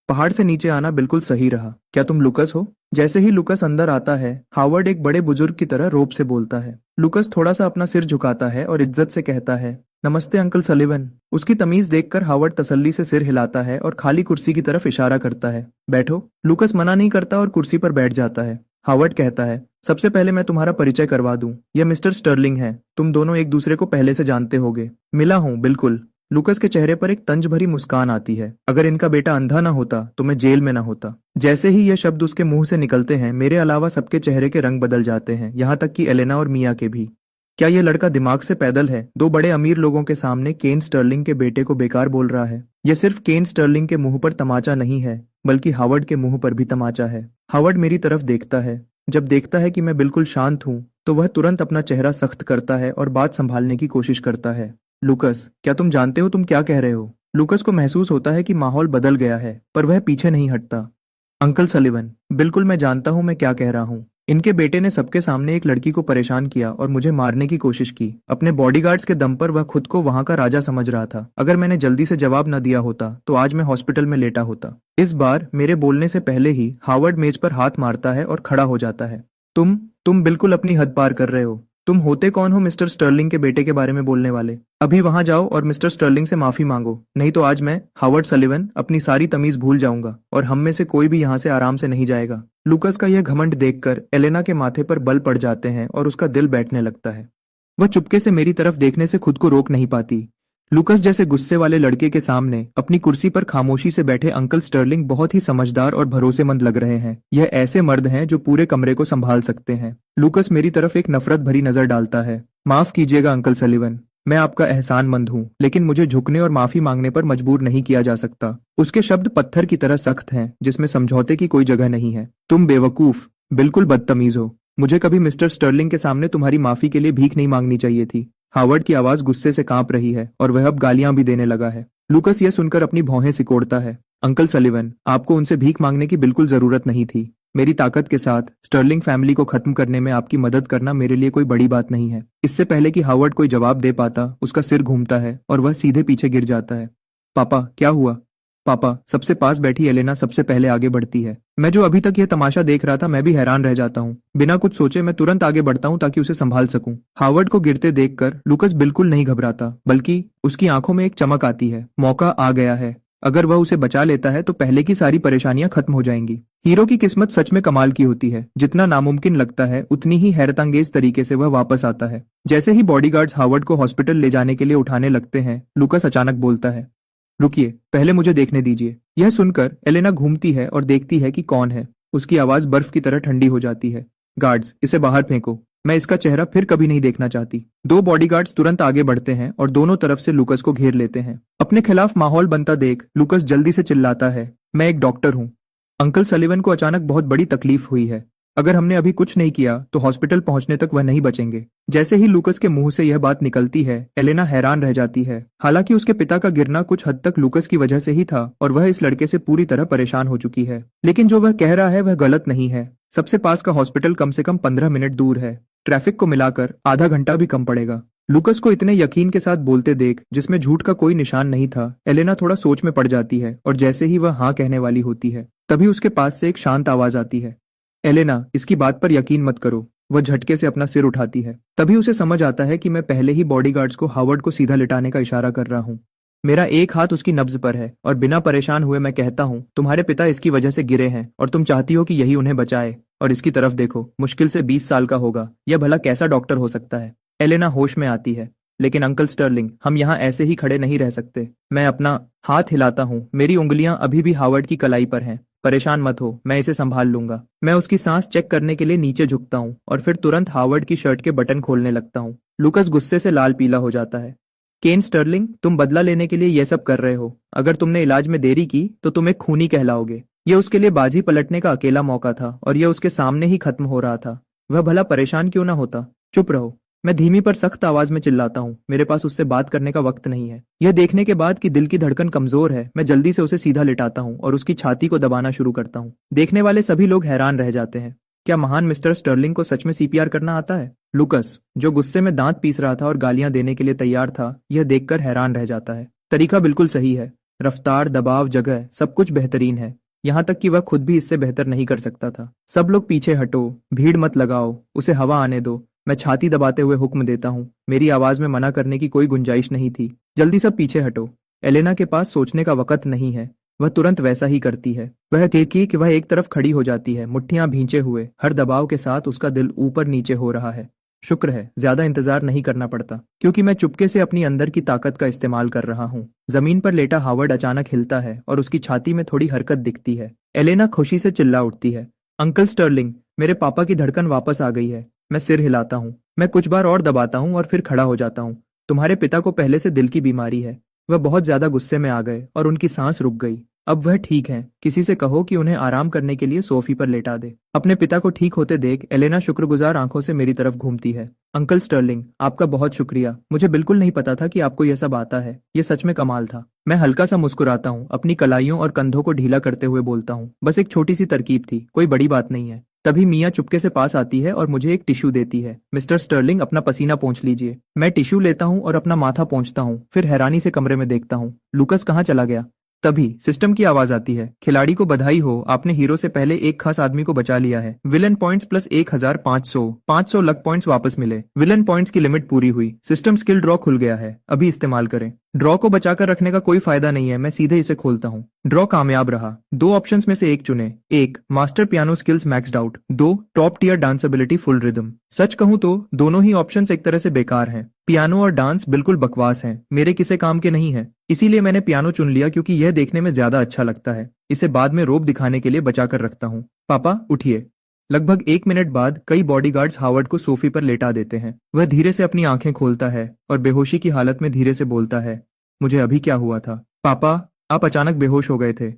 पहाड़ से नीचे आना बिल्कुल सही रहा। क्या तुम लूकस हो? जैसे ही लूकस अंदर आता है, हावर्ड एक बड़े बुजुर्ग की तरह रोब से बोलता है। लूकस थोड़ा सा अपना सिर झुकाता है और इज्जत से कहता है, नमस्ते अंकल सलीवन। उसकी तमीज देखकर हावर्ड तसल्ली से सिर हिलाता है और खाली कुर्सी की तरफ इशारा करता है। बैठो। लूकस मना नहीं करता और कुर्सी पर बैठ जाता है। हावर्ड कहता है, सबसे पहले मैं तुम्हारा परिचय करवा दूं। यह मिस्टर स्टर्लिंग है। तुम दोनों एक दूसरे को पहले से जानते होगे। मिला हूं, बिल्कुल। लूकस के चेहरे पर एक तंज भरी मुस्कान आती है। अगर इनका बेटा अंधा ना होता तो मैं जेल में ना होता। जैसे ही यह शब्द उसके मुंह से निकलते हैं, मेरे अलावा सबके चेहरे के रंग बदल जाते हैं, यहाँ तक कि एलेना और मिया के भी। क्या यह लड़का दिमाग से पैदल है? दो बड़े अमीर लोगों के सामने केन स्टर्लिंग के बेटे को बेकार बोल रहा है। यह सिर्फ केन स्टर्लिंग के मुंह पर तमाचा नहीं है, बल्कि हावर्ड के मुंह पर भी तमाचा है। हावर्ड मेरी तरफ देखता है। जब देखता है कि मैं बिल्कुल शांत हूँ, तो वह तुरंत अपना चेहरा सख्त करता है और बात संभालने की कोशिश करता है। लूकस, क्या तुम जानते हो तुम क्या कह रहे हो? लूकस को महसूस होता है कि माहौल बदल गया है, पर वह पीछे नहीं हटता। अंकल सलीवन, बिल्कुल मैं जानता हूं मैं क्या कह रहा हूं। इनके बेटे ने सबके सामने एक लड़की को परेशान किया और मुझे मारने की कोशिश की। अपने बॉडीगार्ड्स के दम पर वह खुद को वहां का राजा समझ रहा था। अगर मैंने जल्दी से जवाब न दिया होता तो आज मैं हॉस्पिटल में लेटा होता। इस बार मेरे बोलने से पहले ही हावर्ड मेज पर हाथ मारता है और खड़ा हो जाता है। तुम बिल्कुल अपनी हद पार कर रहे हो। तुम होते कौन हो मिस्टर स्टर्लिंग के बेटे के बारे में बोलने वाले? अभी वहां जाओ और मिस्टर स्टर्लिंग से माफी मांगो, नहीं तो आज मैं, हावर्ड सलीवन, अपनी सारी तमीज भूल जाऊंगा और हम में से कोई भी यहाँ से आराम से नहीं जाएगा। लूकस का यह घमंड देखकर एलेना के माथे पर बल पड़ जाते हैं और उसका दिल बैठने लगता है। वह चुपके से मेरी तरफ देखने से खुद को रोक नहीं पाती। लूकस जैसे गुस्से वाले लड़के के सामने अपनी कुर्सी पर खामोशी से बैठे अंकल स्टर्लिंग बहुत ही समझदार और भरोसेमंद लग रहे हैं। यह ऐसे मर्द हैं जो पूरे कमरे को संभाल सकते हैं। लूकस मेरी तरफ एक नफरत भरी नजर डालता है। माफ कीजिएगा अंकल सलीवन, मैं आपका एहसानमंद हूँ, लेकिन मुझे झुकने और माफी मांगने पर मजबूर नहीं किया जा सकता। उसके शब्द पत्थर की तरह सख्त हैं, जिसमें समझौते की कोई जगह नहीं है। तुम बेवकूफ, बिल्कुल बदतमीज हो। मुझे कभी मिस्टर स्टर्लिंग के सामने तुम्हारी माफी के लिए भीख नहीं मांगनी चाहिए थी। हावर्ड की आवाज गुस्से से कांप रही है और वह अब गालियां भी देने लगा है। लूकस यह सुनकर अपनी भौहें सिकोड़ता है। अंकल सलीवन, आपको उनसे भीख मांगने की बिल्कुल जरूरत नहीं थी। मेरी ताकत के साथ स्टर्लिंग फैमिली को खत्म करने में आपकी मदद करना मेरे लिए कोई बड़ी बात नहीं है। इससे पहले कि हावर्ड कोई जवाब दे पाता, उसका सिर घूमता है और वह सीधे पीछे गिर जाता है। पापा, क्या हुआ? पापा, सबसे पास बैठी एलेना सबसे पहले आगे बढ़ती है। मैं जो अभी तक यह तमाशा देख रहा था, मैं भी हैरान रह जाता हूँ। बिना कुछ सोचे मैं तुरंत आगे बढ़ता हूँ ताकि उसे संभाल सकूं। हावर्ड को गिरते देखकर लूकस बिल्कुल नहीं घबराता, बल्कि उसकी आंखों में एक चमक आती है। मौका आ गया है। अगर वह उसे बचा लेता है तो पहले की सारी परेशानियां खत्म हो जाएंगी। हीरो की किस्मत सच में कमाल की होती है। जितना नामुमकिन लगता है, उतनी ही हैरतअंगेज तरीके से वह वापस आता है। जैसे ही बॉडीगार्ड्स हावर्ड को हॉस्पिटल ले जाने के लिए उठाने लगते हैं, लूकस अचानक बोलता है, रुकिए, पहले मुझे देखने दीजिए। यह सुनकर एलेना घूमती है और देखती है कि कौन है। उसकी आवाज बर्फ की तरह ठंडी हो जाती है। गार्ड्स, इसे बाहर फेंको। मैं इसका चेहरा फिर कभी नहीं देखना चाहती। दो बॉडीगार्ड्स तुरंत आगे बढ़ते हैं और दोनों तरफ से लूकस को घेर लेते हैं। अपने खिलाफ माहौल बनता देख लूकस जल्दी से चिल्लाता है, मैं एक डॉक्टर हूँ। अंकल सलीवन को अचानक बहुत बड़ी तकलीफ हुई है। अगर हमने अभी कुछ नहीं किया तो हॉस्पिटल पहुंचने तक वह नहीं बचेंगे। जैसे ही लूकस के मुंह से यह बात निकलती है, एलेना हैरान रह जाती है। हालांकि उसके पिता का गिरना कुछ हद तक लूकस की वजह से ही था और वह इस लड़के से पूरी तरह परेशान हो चुकी है। लेकिन जो वह कह रहा है वह गलत नहीं है। सबसे पास का हॉस्पिटल कम से कम 15 मिनट दूर है। ट्रैफिक को मिलाकर आधा घंटा भी कम पड़ेगा। लूकस को इतने यकीन के साथ बोलते देख, जिसमें झूठ का कोई निशान नहीं था, एलेना थोड़ा सोच में पड़ जाती है और जैसे ही वह हाँ कहने वाली होती है, तभी उसके पास से एक शांत आवाज आती है। एलेना, इसकी बात पर यकीन मत करो। वह झटके से अपना सिर उठाती है। तभी उसे समझ आता है कि मैं पहले ही बॉडीगार्ड्स को हावर्ड को सीधा लिटाने का इशारा कर रहा हूँ। मेरा एक हाथ उसकी नब्ज पर है और बिना परेशान हुए मैं कहता हूँ, तुम्हारे पिता इसकी वजह से गिरे हैं और तुम चाहती हो कि यही उन्हें बचाए। और इसकी तरफ देखो, मुश्किल से 20 साल का होगा। यह भला कैसा डॉक्टर हो सकता है? एलेना होश में आती है। लेकिन अंकल स्टर्लिंग, हम यहाँ ऐसे ही खड़े नहीं रह सकते। मैं अपना हाथ हिलाता हूँ। मेरी उंगलियां अभी भी हावर्ड की कलाई पर हैं। परेशान मत हो, मैं इसे संभाल लूंगा। मैं उसकी सांस चेक करने के लिए नीचे झुकता हूँ और फिर तुरंत हावर्ड की शर्ट के बटन खोलने लगता हूँ। लूकस गुस्से से लाल पीला हो जाता है। केन स्टर्लिंग, तुम बदला लेने के लिए यह सब कर रहे हो। अगर तुमने इलाज में देरी की तो तुम एक खूनी कहलाओगे। यह उसके लिए बाजी पलटने का अकेला मौका था और यह उसके सामने ही खत्म हो रहा था। वह भला परेशान क्यों ना होता? चुप रहो, मैं धीमी पर सख्त आवाज में चिल्लाता हूँ। मेरे पास उससे बात करने का वक्त नहीं है। यह देखने के बाद कि दिल की धड़कन कमजोर है, मैं जल्दी से उसे सीधा लिटाता हूँ और उसकी छाती को दबाना शुरू करता हूँ। देखने वाले सभी लोग हैरान रह जाते हैं। क्या महान मिस्टर स्टर्लिंग को सच में सीपीआर करना आता है? लूकस, जो गुस्से में दांत पीस रहा था और गालियां देने के लिए तैयार था, यह देखकर हैरान रह जाता है। तरीका बिल्कुल सही है। रफ्तार, दबाव, जगह, सब कुछ बेहतरीन है। यहाँ तक कि वह खुद भी इससे बेहतर नहीं कर सकता था। सब लोग पीछे हटो, भीड़ मत लगाओ, उसे हवा आने दो। मैं छाती दबाते हुए हुक्म देता हूँ। मेरी आवाज में मना करने की कोई गुंजाइश नहीं थी। जल्दी सब पीछे हटो। एलेना के पास सोचने का वक्त नहीं है। वह तुरंत वैसा ही करती है। वह देखी कि वह एक तरफ खड़ी हो जाती है, मुट्ठियां भींचे हुए। हर दबाव के साथ उसका दिल ऊपर नीचे हो रहा है। शुक्र है, ज्यादा इंतजार नहीं करना पड़ता, क्योंकि मैं चुपके से अपनी अंदर की ताकत का इस्तेमाल कर रहा हूँ। जमीन पर लेटा हावर्ड अचानक हिलता है और उसकी छाती में थोड़ी हरकत दिखती है। एलेना खुशी से चिल्ला उठती है, अंकल स्टर्लिंग, मेरे पापा की धड़कन वापस आ गई है। मैं सिर हिलाता हूँ। मैं कुछ बार और दबाता हूँ और फिर खड़ा हो जाता हूँ। तुम्हारे पिता को पहले से दिल की बीमारी है। वह बहुत ज्यादा गुस्से में आ गए और उनकी सांस रुक गई। अब वह ठीक हैं। किसी से कहो कि उन्हें आराम करने के लिए सोफी पर लेटा दे। अपने पिता को ठीक होते देख एलेना शुक्रगुजार आंखों से मेरी तरफ घूमती है। अंकल स्टर्लिंग, आपका बहुत शुक्रिया। मुझे बिल्कुल नहीं पता था कि आपको यह सब आता है। ये सच में कमाल था। मैं हल्का सा मुस्कुराता हूँ, अपनी कलाइयों और कंधों को ढीला करते हुए बोलता हूँ, बस एक छोटी सी तरकीब थी, कोई बड़ी बात नहीं है। तभी मिया चुपके से पास आती है और मुझे एक टिश्यू देती है। मिस्टर स्टर्लिंग, अपना पसीना पोंछ लीजिए। मैं टिश्यू लेता हूँ और अपना माथा पोंछता हूँ, फिर हैरानी से कमरे में देखता हूँ। लूकस कहाँ चला गया? तभी सिस्टम की आवाज आती है, खिलाड़ी को बधाई हो, आपने हीरो से पहले एक खास आदमी को बचा लिया है। Villain points plus 1500 luck points वापस मिले। विलन पॉइंट्स की लिमिट पूरी हुई। सिस्टम स्किल ड्रॉ खुल गया है, अभी इस्तेमाल करें। ड्रॉ को बचाकर रखने का कोई फायदा नहीं है। मैं सीधे इसे खोलता हूँ। ड्रॉ कामयाब रहा। 2 ऑप्शंस में से एक चुने। 1, master piano skills maxed out. 2, top tier danceability full rhythm. सच कहूं तो दोनों ही ऑप्शंस एक तरह से बेकार हैं। पियानो और डांस बिल्कुल बकवास हैं, मेरे किसी काम के नहीं है। इसीलिए मैंने पियानो चुन लिया, क्योंकि यह देखने में ज्यादा अच्छा लगता है। इसे बाद में रोब दिखाने के लिए बचा कर रखता हूँ। पापा उठिए। लगभग 1 मिनट बाद कई बॉडीगार्ड्स हावर्ड को सोफी पर लेटा देते हैं। वह धीरे से अपनी आंखें खोलता है और बेहोशी की हालत में धीरे से बोलता है, मुझे अभी क्या हुआ था? पापा, आप अचानक बेहोश हो गए थे।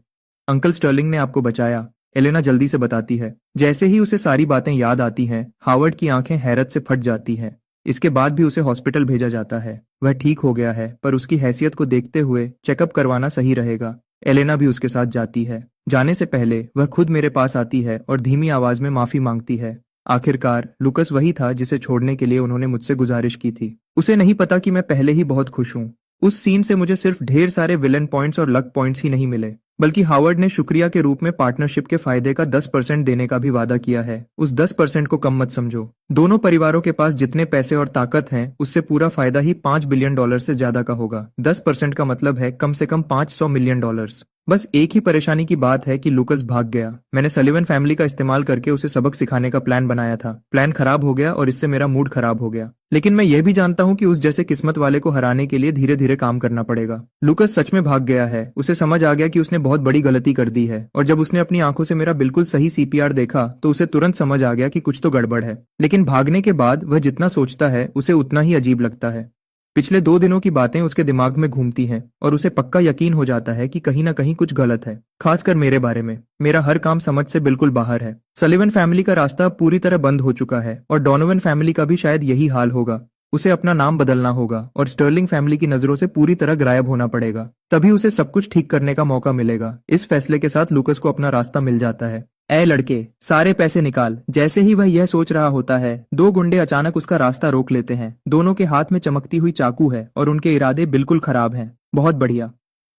अंकल स्टर्लिंग ने आपको बचाया, एलेना जल्दी से बताती है। जैसे ही उसे सारी बातें याद आती हैं, हावर्ड की आंखें हैरत से फट जाती हैं। इसके बाद भी उसे हॉस्पिटल भेजा जाता है। वह ठीक हो गया है, पर उसकी हैसियत को देखते हुए चेकअप करवाना सही रहेगा। एलेना भी उसके साथ जाती है। जाने से पहले वह खुद मेरे पास आती है और धीमी आवाज में माफी मांगती है। आखिरकार लूकस वही था जिसे छोड़ने के लिए उन्होंने मुझसे गुजारिश की थी। उसे नहीं पता कि मैं पहले ही बहुत खुश हूँ। उस सीन से मुझे सिर्फ ढेर सारे विलन पॉइंट्स और लक पॉइंट्स ही नहीं मिले, बल्कि हावर्ड ने शुक्रिया के रूप में पार्टनरशिप के फायदे का 10% देने का भी वादा किया है। उस 10% को कम मत समझो। दोनों परिवारों के पास जितने पैसे और ताकत हैं, उससे पूरा फायदा ही $5 बिलियन से ज्यादा का होगा। 10% का मतलब है कम से कम $500 मिलियन। बस एक ही परेशानी की बात है कि लूकस भाग गया। मैंने सलिवन फैमिली का इस्तेमाल करके उसे सबक सिखाने का प्लान बनाया था। प्लान खराब हो गया और इससे मेरा मूड खराब हो गया। लेकिन मैं यह भी जानता हूँ कि उस जैसे किस्मत वाले को हराने के लिए धीरे धीरे काम करना पड़ेगा। लूकस सच में भाग गया है। उसे समझ आ गया कि उसने बहुत बड़ी गलती कर दी है, और जब उसने अपनी आंखों से मेरा बिल्कुल सही सीपीआर देखा तो उसे तुरंत समझ आ गया कि कुछ तो गड़बड़ है। लेकिन भागने के बाद वह जितना सोचता है उसे उतना ही अजीब लगता है। पिछले 2 दिनों की बातें उसके दिमाग में घूमती हैं और उसे पक्का यकीन हो जाता है कि कहीं ना कहीं कुछ गलत है, खासकर मेरे बारे में। मेरा हर काम समझ से बिल्कुल बाहर है। सलिवन फैमिली का रास्ता पूरी तरह बंद हो चुका है और डोनोवन फैमिली का भी शायद यही हाल होगा। उसे अपना नाम बदलना होगा और स्टर्लिंग फैमिली की नजरों से पूरी तरह गायब होना पड़ेगा। तभी उसे सब कुछ ठीक करने का मौका मिलेगा। इस फैसले के साथ लूकस को अपना रास्ता मिल जाता है। ए लड़के, सारे पैसे निकाल। जैसे ही वह यह सोच रहा होता है, दो गुंडे अचानक उसका रास्ता रोक लेते हैं। दोनों के हाथ में चमकती हुई चाकू है और उनके इरादे बिल्कुल खराब हैं। बहुत बढ़िया,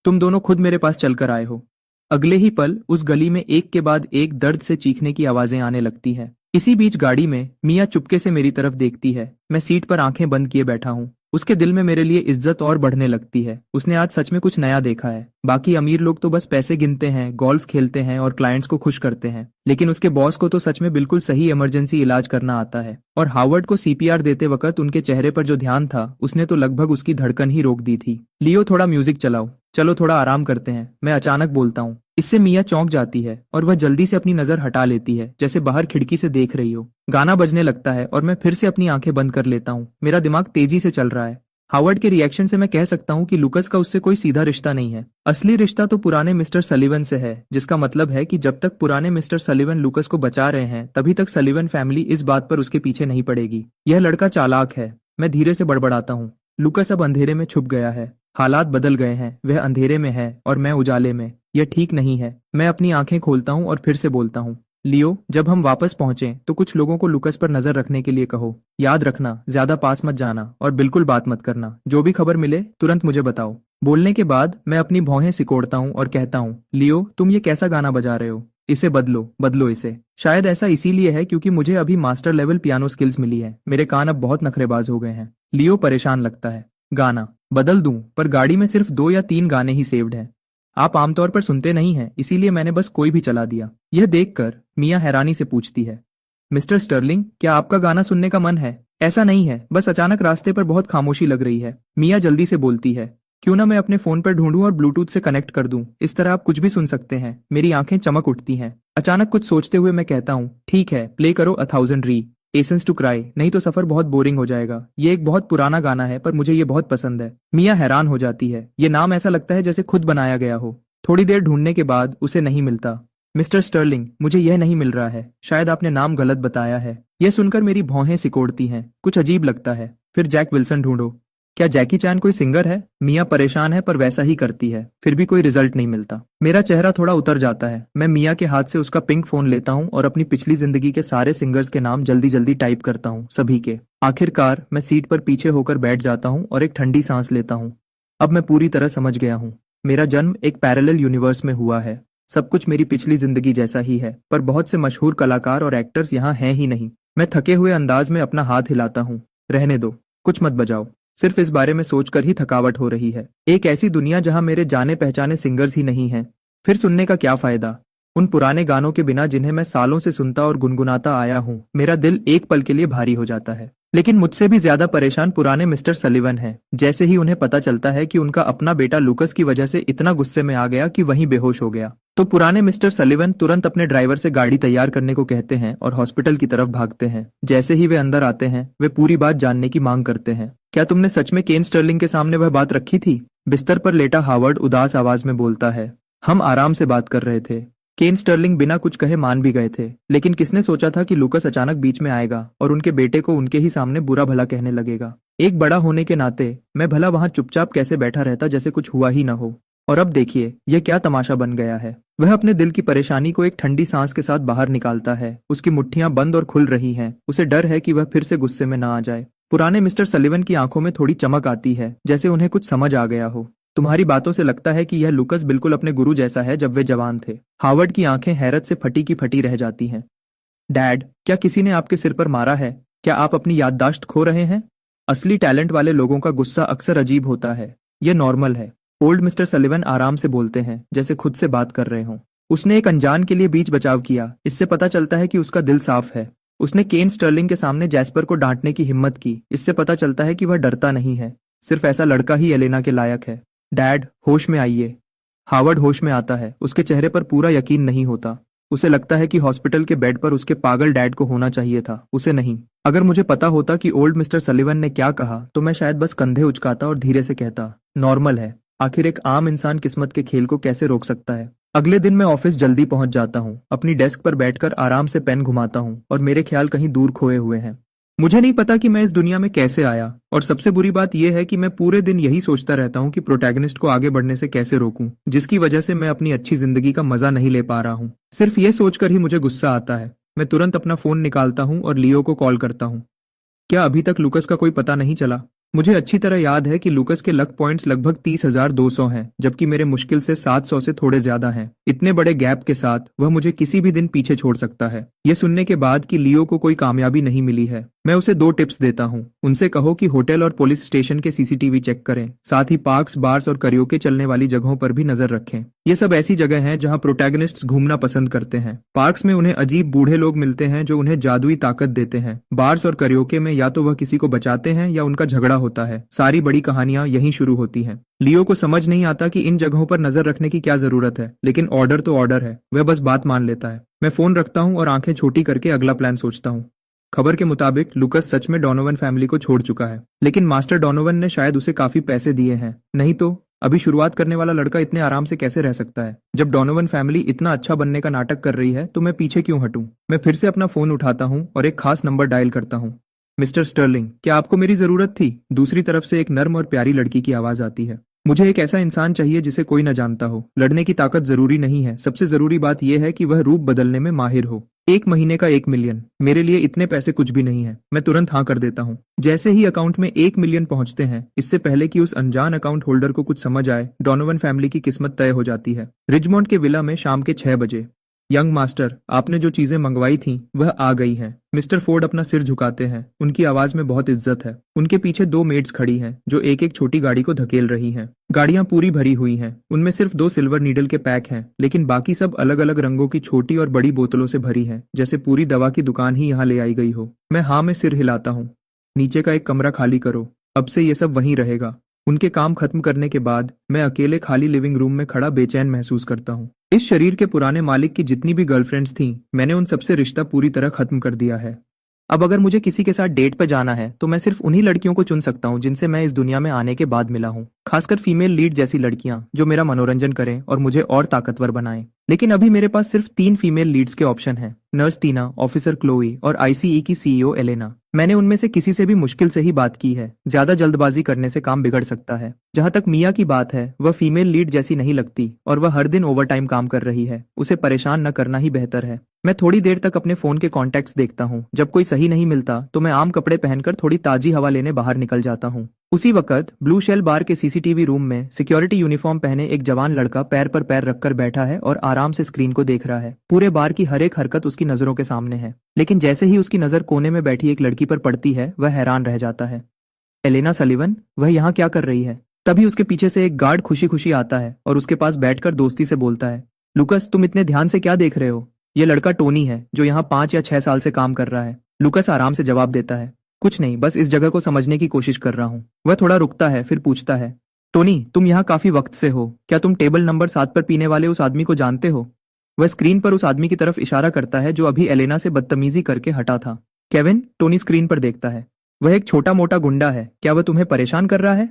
तुम दोनों खुद मेरे पास चलकर आए हो। अगले ही पल उस गली में एक के बाद एक दर्द से चीखने की आवाजें आने लगती हैं। इसी बीच गाड़ी में मिया चुपके से मेरी तरफ देखती है। मैं सीट पर आंखें बंद किए बैठा हूँ। उसके दिल में मेरे लिए इज्जत और बढ़ने लगती है। उसने आज सच में कुछ नया देखा है। बाकी अमीर लोग तो बस पैसे गिनते हैं, गोल्फ खेलते हैं और क्लाइंट्स को खुश करते हैं, लेकिन उसके बॉस को तो सच में बिल्कुल सही इमरजेंसी इलाज करना आता है। और हावर्ड को सीपीआर देते वक्त उनके चेहरे पर जो ध्यान था, उसने तो लगभग उसकी धड़कन ही रोक दी थी। लियो, थोड़ा म्यूजिक चलाओ, चलो थोड़ा आराम करते हैं, मैं अचानक बोलता हूँ। इससे मिया चौंक जाती है और वह जल्दी से अपनी नजर हटा लेती है, जैसे बाहर खिड़की से देख रही हो। गाना बजने लगता है और मैं फिर से अपनी आंखें बंद कर लेता हूँ। मेरा दिमाग तेजी से चल रहा है। हावर्ड के रिएक्शन से मैं कह सकता हूँ कि लुकस का उससे कोई सीधा रिश्ता नहीं है। असली रिश्ता तो पुराने मिस्टर सलीवन से है, जिसका मतलब है कि जब तक पुराने मिस्टर सलीवन लुकस को बचा रहे हैं, तभी तक सलीवन फैमिली इस बात पर उसके पीछे नहीं पड़ेगी। यह लड़का चालाक है। मैं धीरे से बड़बड़ाता हूँ। लुकस अब अंधेरे में छुप गया है। हालात बदल गए हैं। वह अंधेरे में है और मैं उजाले में। यह ठीक नहीं है। मैं अपनी आंखें खोलता हूँ और फिर से बोलता हूँ, लियो, जब हम वापस पहुंचे तो कुछ लोगों को लुकस पर नजर रखने के लिए कहो। याद रखना, ज्यादा पास मत जाना और बिल्कुल बात मत करना। जो भी खबर मिले तुरंत मुझे बताओ। बोलने के बाद मैं अपनी भौहें सिकोड़ता हूँ और कहता हूँ, लियो, तुम ये कैसा गाना बजा रहे हो? इसे बदलो, बदलो इसे। शायद ऐसा इसीलिए है क्योंकि मुझे अभी मास्टर लेवल पियानो स्किल्स मिली है। मेरे कान अब बहुत नखरेबाज हो गए हैं। लियो परेशान लगता है। गाना बदल दूं, पर गाड़ी में सिर्फ 2 या 3 गाने ही सेव्ड हैं। आप आमतौर पर सुनते नहीं हैं, इसीलिए मैंने बस कोई भी चला दिया। यह देखकर मिया हैरानी से पूछती है, मिस्टर स्टर्लिंग, क्या आपका गाना सुनने का मन है? ऐसा नहीं है, बस अचानक रास्ते पर बहुत खामोशी लग रही है। मिया जल्दी से बोलती है, क्यों ना मैं अपने फोन पर ढूंढूं और ब्लूटूथ से कनेक्ट कर दूं। इस तरह आप कुछ भी सुन सकते हैं। मेरी आंखें चमक उठती हैं। अचानक कुछ सोचते हुए मैं कहता हूँ, ठीक है, प्ले करो अ थाउजेंड री एसेंस टू क्राई, नहीं तो सफर बहुत बोरिंग हो जाएगा। ये एक बहुत पुराना गाना है, पर मुझे ये बहुत पसंद है। मिया हैरान हो जाती है। ये नाम ऐसा लगता है जैसे खुद बनाया गया हो। थोड़ी देर ढूंढने के बाद उसे नहीं मिलता। मिस्टर स्टर्लिंग, मुझे यह नहीं मिल रहा है। शायद आपने नाम गलत बताया है। यह सुनकर मेरी भौहें सिकोड़ती हैं। कुछ अजीब लगता है। फिर जैक विल्सन ढूंढो। क्या जैकी चैन कोई सिंगर है? मिया परेशान है, पर वैसा ही करती है। फिर भी कोई रिजल्ट नहीं मिलता। मेरा चेहरा थोड़ा उतर जाता है। मैं मिया के हाथ से उसका पिंक फोन लेता हूँ और अपनी पिछली जिंदगी के सारे सिंगर्स के नाम जल्दी जल्दी टाइप करता हूँ, सभी के। आखिरकार मैं सीट पर पीछे होकर बैठ जाता हूँ और एक ठंडी सांस लेता हूँ। अब मैं पूरी तरह समझ गया हूँ। मेरा जन्म एक पैरेलल यूनिवर्स में हुआ है। सब कुछ मेरी पिछली जिंदगी जैसा ही है, पर बहुत से मशहूर कलाकार और एक्टर्स यहाँ हैं ही नहीं। मैं थके हुए अंदाज में अपना हाथ हिलाता हूँ। रहने दो, कुछ मत बजाओ। सिर्फ इस बारे में सोचकर ही थकावट हो रही है। एक ऐसी दुनिया जहां मेरे जाने पहचाने सिंगर्स ही नहीं हैं। फिर सुनने का क्या फायदा उन पुराने गानों के बिना जिन्हें मैं सालों से सुनता और गुनगुनाता आया हूँ। मेरा दिल एक पल के लिए भारी हो जाता है। लेकिन मुझसे भी ज्यादा परेशान पुराने मिस्टर सलीवन हैं। जैसे ही उन्हें पता चलता है कि उनका अपना बेटा लुकस की वजह से इतना गुस्से में आ गया कि वहीं बेहोश हो गया, तो पुराने मिस्टर सलीवन तुरंत अपने ड्राइवर से गाड़ी तैयार करने को कहते हैं और हॉस्पिटल की तरफ भागते हैं। जैसे ही वे अंदर आते हैं, वे पूरी बात जानने की मांग करते हैं। क्या तुमने सच में केन स्टर्लिंग के सामने वह बात रखी थी? बिस्तर पर लेटा हावर्ड उदास आवाज में बोलता है। हम आराम से बात कर रहे थे। केन स्टर्लिंग बिना कुछ कहे मान भी गए थे, लेकिन किसने सोचा था कि लुकस अचानक बीच में आएगा और उनके बेटे को उनके ही सामने बुरा भला कहने लगेगा। एक बड़ा होने के नाते मैं भला वहां चुपचाप कैसे बैठा रहता जैसे कुछ हुआ ही ना हो। और अब देखिए यह क्या तमाशा बन गया है। वह अपने दिल की परेशानी को एक ठंडी सांस के साथ बाहर निकालता है। उसकी मुट्ठियां बंद और खुल रही हैं। उसे डर है कि वह फिर से गुस्से में ना आ जाए। पुराने मिस्टर सलीवन की आंखों में थोड़ी चमक आती है, जैसे उन्हें कुछ समझ आ गया हो। तुम्हारी बातों से लगता है कि यह लुकस बिल्कुल अपने गुरु जैसा है जब वे जवान थे। हावर्ड की आंखें हैरत से फटी की फटी रह जाती हैं। डैड, क्या किसी ने आपके सिर पर मारा है? क्या आप अपनी याददाश्त खो रहे हैं? असली टैलेंट वाले लोगों का गुस्सा अक्सर अजीब होता है। यह नॉर्मल है। ओल्ड मिस्टर सलीवन आराम से बोलते हैं, जैसे खुद से बात कर रहे हों। उसने एक अनजान के लिए बीच बचाव किया। इससे पता चलता है कि उसका दिल साफ है। उसने केन स्टर्लिंग के सामने जैस्पर को डांटने की हिम्मत की। इससे पता चलता है कि वह डरता नहीं है। सिर्फ ऐसा लड़का ही एलेना के लायक है। डैड, होश में आइए। हावर्ड होश में आता है। उसके चेहरे पर पूरा यकीन नहीं होता। उसे लगता है कि हॉस्पिटल के बेड पर उसके पागल डैड को होना चाहिए था, उसे नहीं। अगर मुझे पता होता कि ओल्ड मिस्टर सलीवन ने क्या कहा, तो मैं शायद बस कंधे उचकाता और धीरे से कहता, नॉर्मल है। आखिर एक आम इंसान किस्मत के खेल को कैसे रोक सकता है। अगले दिन मैं ऑफिस जल्दी पहुंच जाता हूँ। अपनी डेस्क पर बैठकर आराम से पेन घुमाता हूँ और मेरे ख्याल कहीं दूर खोए हुए हैं। मुझे नहीं पता कि मैं इस दुनिया में कैसे आया, और सबसे बुरी बात यह है कि मैं पूरे दिन यही सोचता रहता हूँ कि प्रोटैगनिस्ट को आगे बढ़ने से कैसे रोकूं, जिसकी वजह से मैं अपनी अच्छी जिंदगी का मजा नहीं ले पा रहा हूँ। सिर्फ ये सोचकर ही मुझे गुस्सा आता है। मैं तुरंत अपना फोन निकालता हूँ और लियो को कॉल करता हूँ। क्या अभी तक लूकस का कोई पता नहीं चला? मुझे अच्छी तरह याद है कि लूकस के लक पॉइंट्स लगभग 30,200 हैं, जबकि मेरे मुश्किल से 700 से थोड़े ज्यादा हैं। इतने बड़े गैप के साथ वह मुझे किसी भी दिन पीछे छोड़ सकता है। यह सुनने के बाद कि लियो को कोई कामयाबी नहीं मिली है, मैं उसे 2 टिप्स देता हूँ। उनसे कहो कि होटल और पुलिस स्टेशन के सीसीटीवी चेक करें, साथ ही पार्क्स, बार्स और करियोके चलने वाली जगहों पर भी नजर रखें। ये सब ऐसी जगह हैं जहां प्रोटैगनिस्ट्स घूमना पसंद करते हैं। पार्क्स में उन्हें अजीब बूढ़े लोग मिलते हैं जो उन्हें जादुई ताकत देते हैं। बार्स और करियोके में या तो वह किसी को बचाते हैं या उनका झगड़ा होता है। सारी बड़ी कहानियां यहीं शुरू होती हैं। लियो को समझ नहीं आता कि इन जगहों पर नजर रखने की क्या जरूरत है, लेकिन ऑर्डर तो ऑर्डर है। वह बस बात मान लेता है। मैं फोन रखता हूँ और आंखें छोटी करके अगला प्लान सोचता हूँ। खबर के मुताबिक लूकस सच में डोनोवन फैमिली को छोड़ चुका है, लेकिन मास्टर डोनोवन ने शायद उसे काफी पैसे दिए हैं। नहीं तो अभी शुरुआत करने वाला लड़का इतने आराम से कैसे रह सकता है? जब डोनोवन फैमिली इतना अच्छा बनने का नाटक कर रही है तो मैं पीछे क्यों हटूं? मैं फिर से अपना फोन उठाता हूं और एक खास नंबर डायल करता हूं। मिस्टर स्टर्लिंग, क्या आपको मेरी जरूरत थी? दूसरी तरफ से एक नर्म और प्यारी लड़की की आवाज आती है। मुझे एक ऐसा इंसान चाहिए जिसे कोई न जानता हो। लड़ने की ताकत जरूरी नहीं है, सबसे जरूरी बात यह है कि वह रूप बदलने में माहिर हो। 1 महीने का 1 मिलियन, मेरे लिए इतने पैसे कुछ भी नहीं है। मैं तुरंत हाँ कर देता हूँ। जैसे ही अकाउंट में 1 मिलियन पहुंचते हैं, इससे पहले कि उस अनजान अकाउंट होल्डर को कुछ समझ आए, डोनोवन फैमिली की किस्मत तय हो जाती है। रिचमोंड के विला में शाम के 6 बजे। यंग मास्टर, आपने जो चीजें मंगवाई थीं वह आ गई हैं। मिस्टर फोर्ड अपना सिर झुकाते हैं। उनकी आवाज में बहुत इज्जत है। उनके पीछे 2 मेड्स खड़ी हैं जो एक एक छोटी गाड़ी को धकेल रही हैं। गाड़ियां पूरी भरी हुई हैं। उनमें सिर्फ 2 सिल्वर नीडल के पैक हैं, लेकिन बाकी सब अलग अलग रंगों की छोटी और बड़ी बोतलों से भरी हैं, जैसे पूरी दवा की दुकान ही यहाँ ले आई गई हो। मैं हाँ में सिर हिलाता हूँ। नीचे का एक कमरा खाली करो, अब से ये सब वहीं रहेगा। उनके काम खत्म करने के बाद मैं अकेले खाली लिविंग रूम में खड़ा बेचैन महसूस करता हूँ। इस शरीर के पुराने मालिक की जितनी भी गर्लफ्रेंड्स थीं, मैंने उन सबसे रिश्ता पूरी तरह खत्म कर दिया है। अब अगर मुझे किसी के साथ डेट पे जाना है तो मैं सिर्फ उन्हीं लड़कियों को चुन सकता हूँ जिनसे मैं इस दुनिया में आने के बाद मिला हूँ। खासकर फीमेल लीड जैसी लड़कियां जो मेरा मनोरंजन करें और मुझे और ताकतवर बनाएं। लेकिन अभी मेरे पास सिर्फ 3 फीमेल लीड्स के ऑप्शन हैं, नर्स टीना, ऑफिसर क्लोई और आईसीई की सीईओ एलेना। मैंने उनमें से किसी से भी मुश्किल से ही बात की है। ज्यादा जल्दबाजी करने से काम बिगड़ सकता है। जहां तक मिया की बात है, वह फीमेल लीड जैसी नहीं लगती और वह हर दिन ओवरटाइम काम कर रही है। उसे परेशान न करना ही बेहतर है। मैं थोड़ी देर तक अपने फोन के कॉन्टैक्ट्स देखता हूँ। जब कोई सही नहीं मिलता तो मैं आम कपड़े पहनकर थोड़ी ताजी हवा लेने बाहर निकल जाता हूँ। उसी वक्त ब्लू शेल बार के सीसीटीवी रूम में सिक्योरिटी यूनिफॉर्म पहने एक जवान लड़का पैर पर पैर रखकर बैठा है और आराम से स्क्रीन को देख रहा है। पूरे बार की हर एक हरकत उसकी नजरों के सामने है, लेकिन जैसे ही उसकी नजर कोने में बैठी एक लड़की पर पड़ती है, वह हैरान रह जाता है। एलेना सलीवन, वह यहाँ क्या कर रही है? तभी उसके पीछे से एक गार्ड खुशी खुशी आता है और उसके पास बैठकर दोस्ती से बोलता है, लुकस, तुम इतने ध्यान से क्या देख रहे हो? ये लड़का टोनी है जो यहाँ 5 या 6 साल से काम कर रहा है। लुकस आराम से जवाब देता है, कुछ नहीं, बस इस जगह को समझने की कोशिश कर रहा हूँ। वह थोड़ा रुकता है, फिर पूछता है, टोनी, तुम यहाँ काफी वक्त से हो, क्या तुम टेबल नंबर 7 पर पीने वाले उस आदमी को जानते हो? वह स्क्रीन पर उस आदमी की तरफ इशारा करता है जो अभी एलेना से बदतमीजी करके हटा था। केविन, टोनी स्क्रीन पर देखता है। वह एक छोटा मोटा गुंडा है, क्या वह तुम्हें परेशान कर रहा है?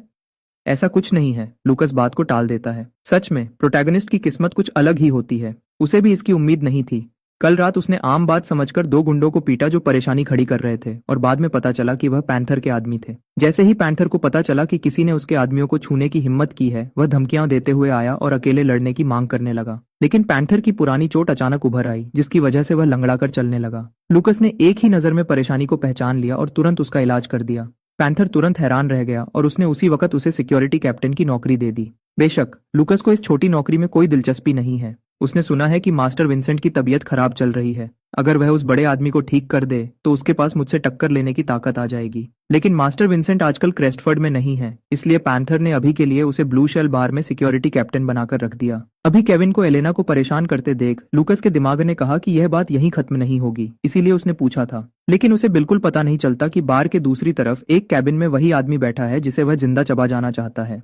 ऐसा कुछ नहीं है, लुकस बात को टाल देता है। सच में प्रोटैगनिस्ट की किस्मत कुछ अलग ही होती है। उसे भी इसकी उम्मीद नहीं थी। कल रात उसने आम बात समझकर 2 गुंडों को पीटा जो परेशानी खड़ी कर रहे थे, और बाद में पता चला कि वह पैंथर के आदमी थे। जैसे ही पैंथर को पता चला कि किसी ने उसके आदमियों को छूने की हिम्मत की है, वह धमकियां देते हुए आया और अकेले लड़ने की मांग करने लगा। लेकिन पैंथर की पुरानी चोट अचानक उभर आई, जिसकी वजह से वह लंगड़ाकर चलने लगा। लुकस ने एक ही नजर में परेशानी को पहचान लिया और तुरंत उसका इलाज कर दिया। पैंथर तुरंत हैरान रह गया और उसने उसी वक्त उसे सिक्योरिटी कैप्टन की नौकरी दे दी। बेशक लुकस को इस छोटी नौकरी में कोई दिलचस्पी नहीं है। उसने सुना है कि मास्टर विंसेंट की तबीयत खराब चल रही है। अगर वह उस बड़े आदमी को ठीक कर दे तो उसके पास मुझसे टक्कर लेने की ताकत आ जाएगी। लेकिन मास्टर विंसेंट आजकल क्रेस्टफर्ड में नहीं है, इसलिए पैंथर ने अभी के लिए उसे ब्लू शेल बार में सिक्योरिटी कैप्टन बनाकर रख दिया। अभी केविन को एलेना को परेशान करते देख लुकस के दिमाग ने कहा कि यह बात यहीं खत्म नहीं होगी, इसीलिए उसने पूछा था। लेकिन उसे बिल्कुल पता नहीं चलता कि बार के दूसरी तरफ एक कैबिन में वही आदमी बैठा है जिसे वह जिंदा चबा जाना चाहता है।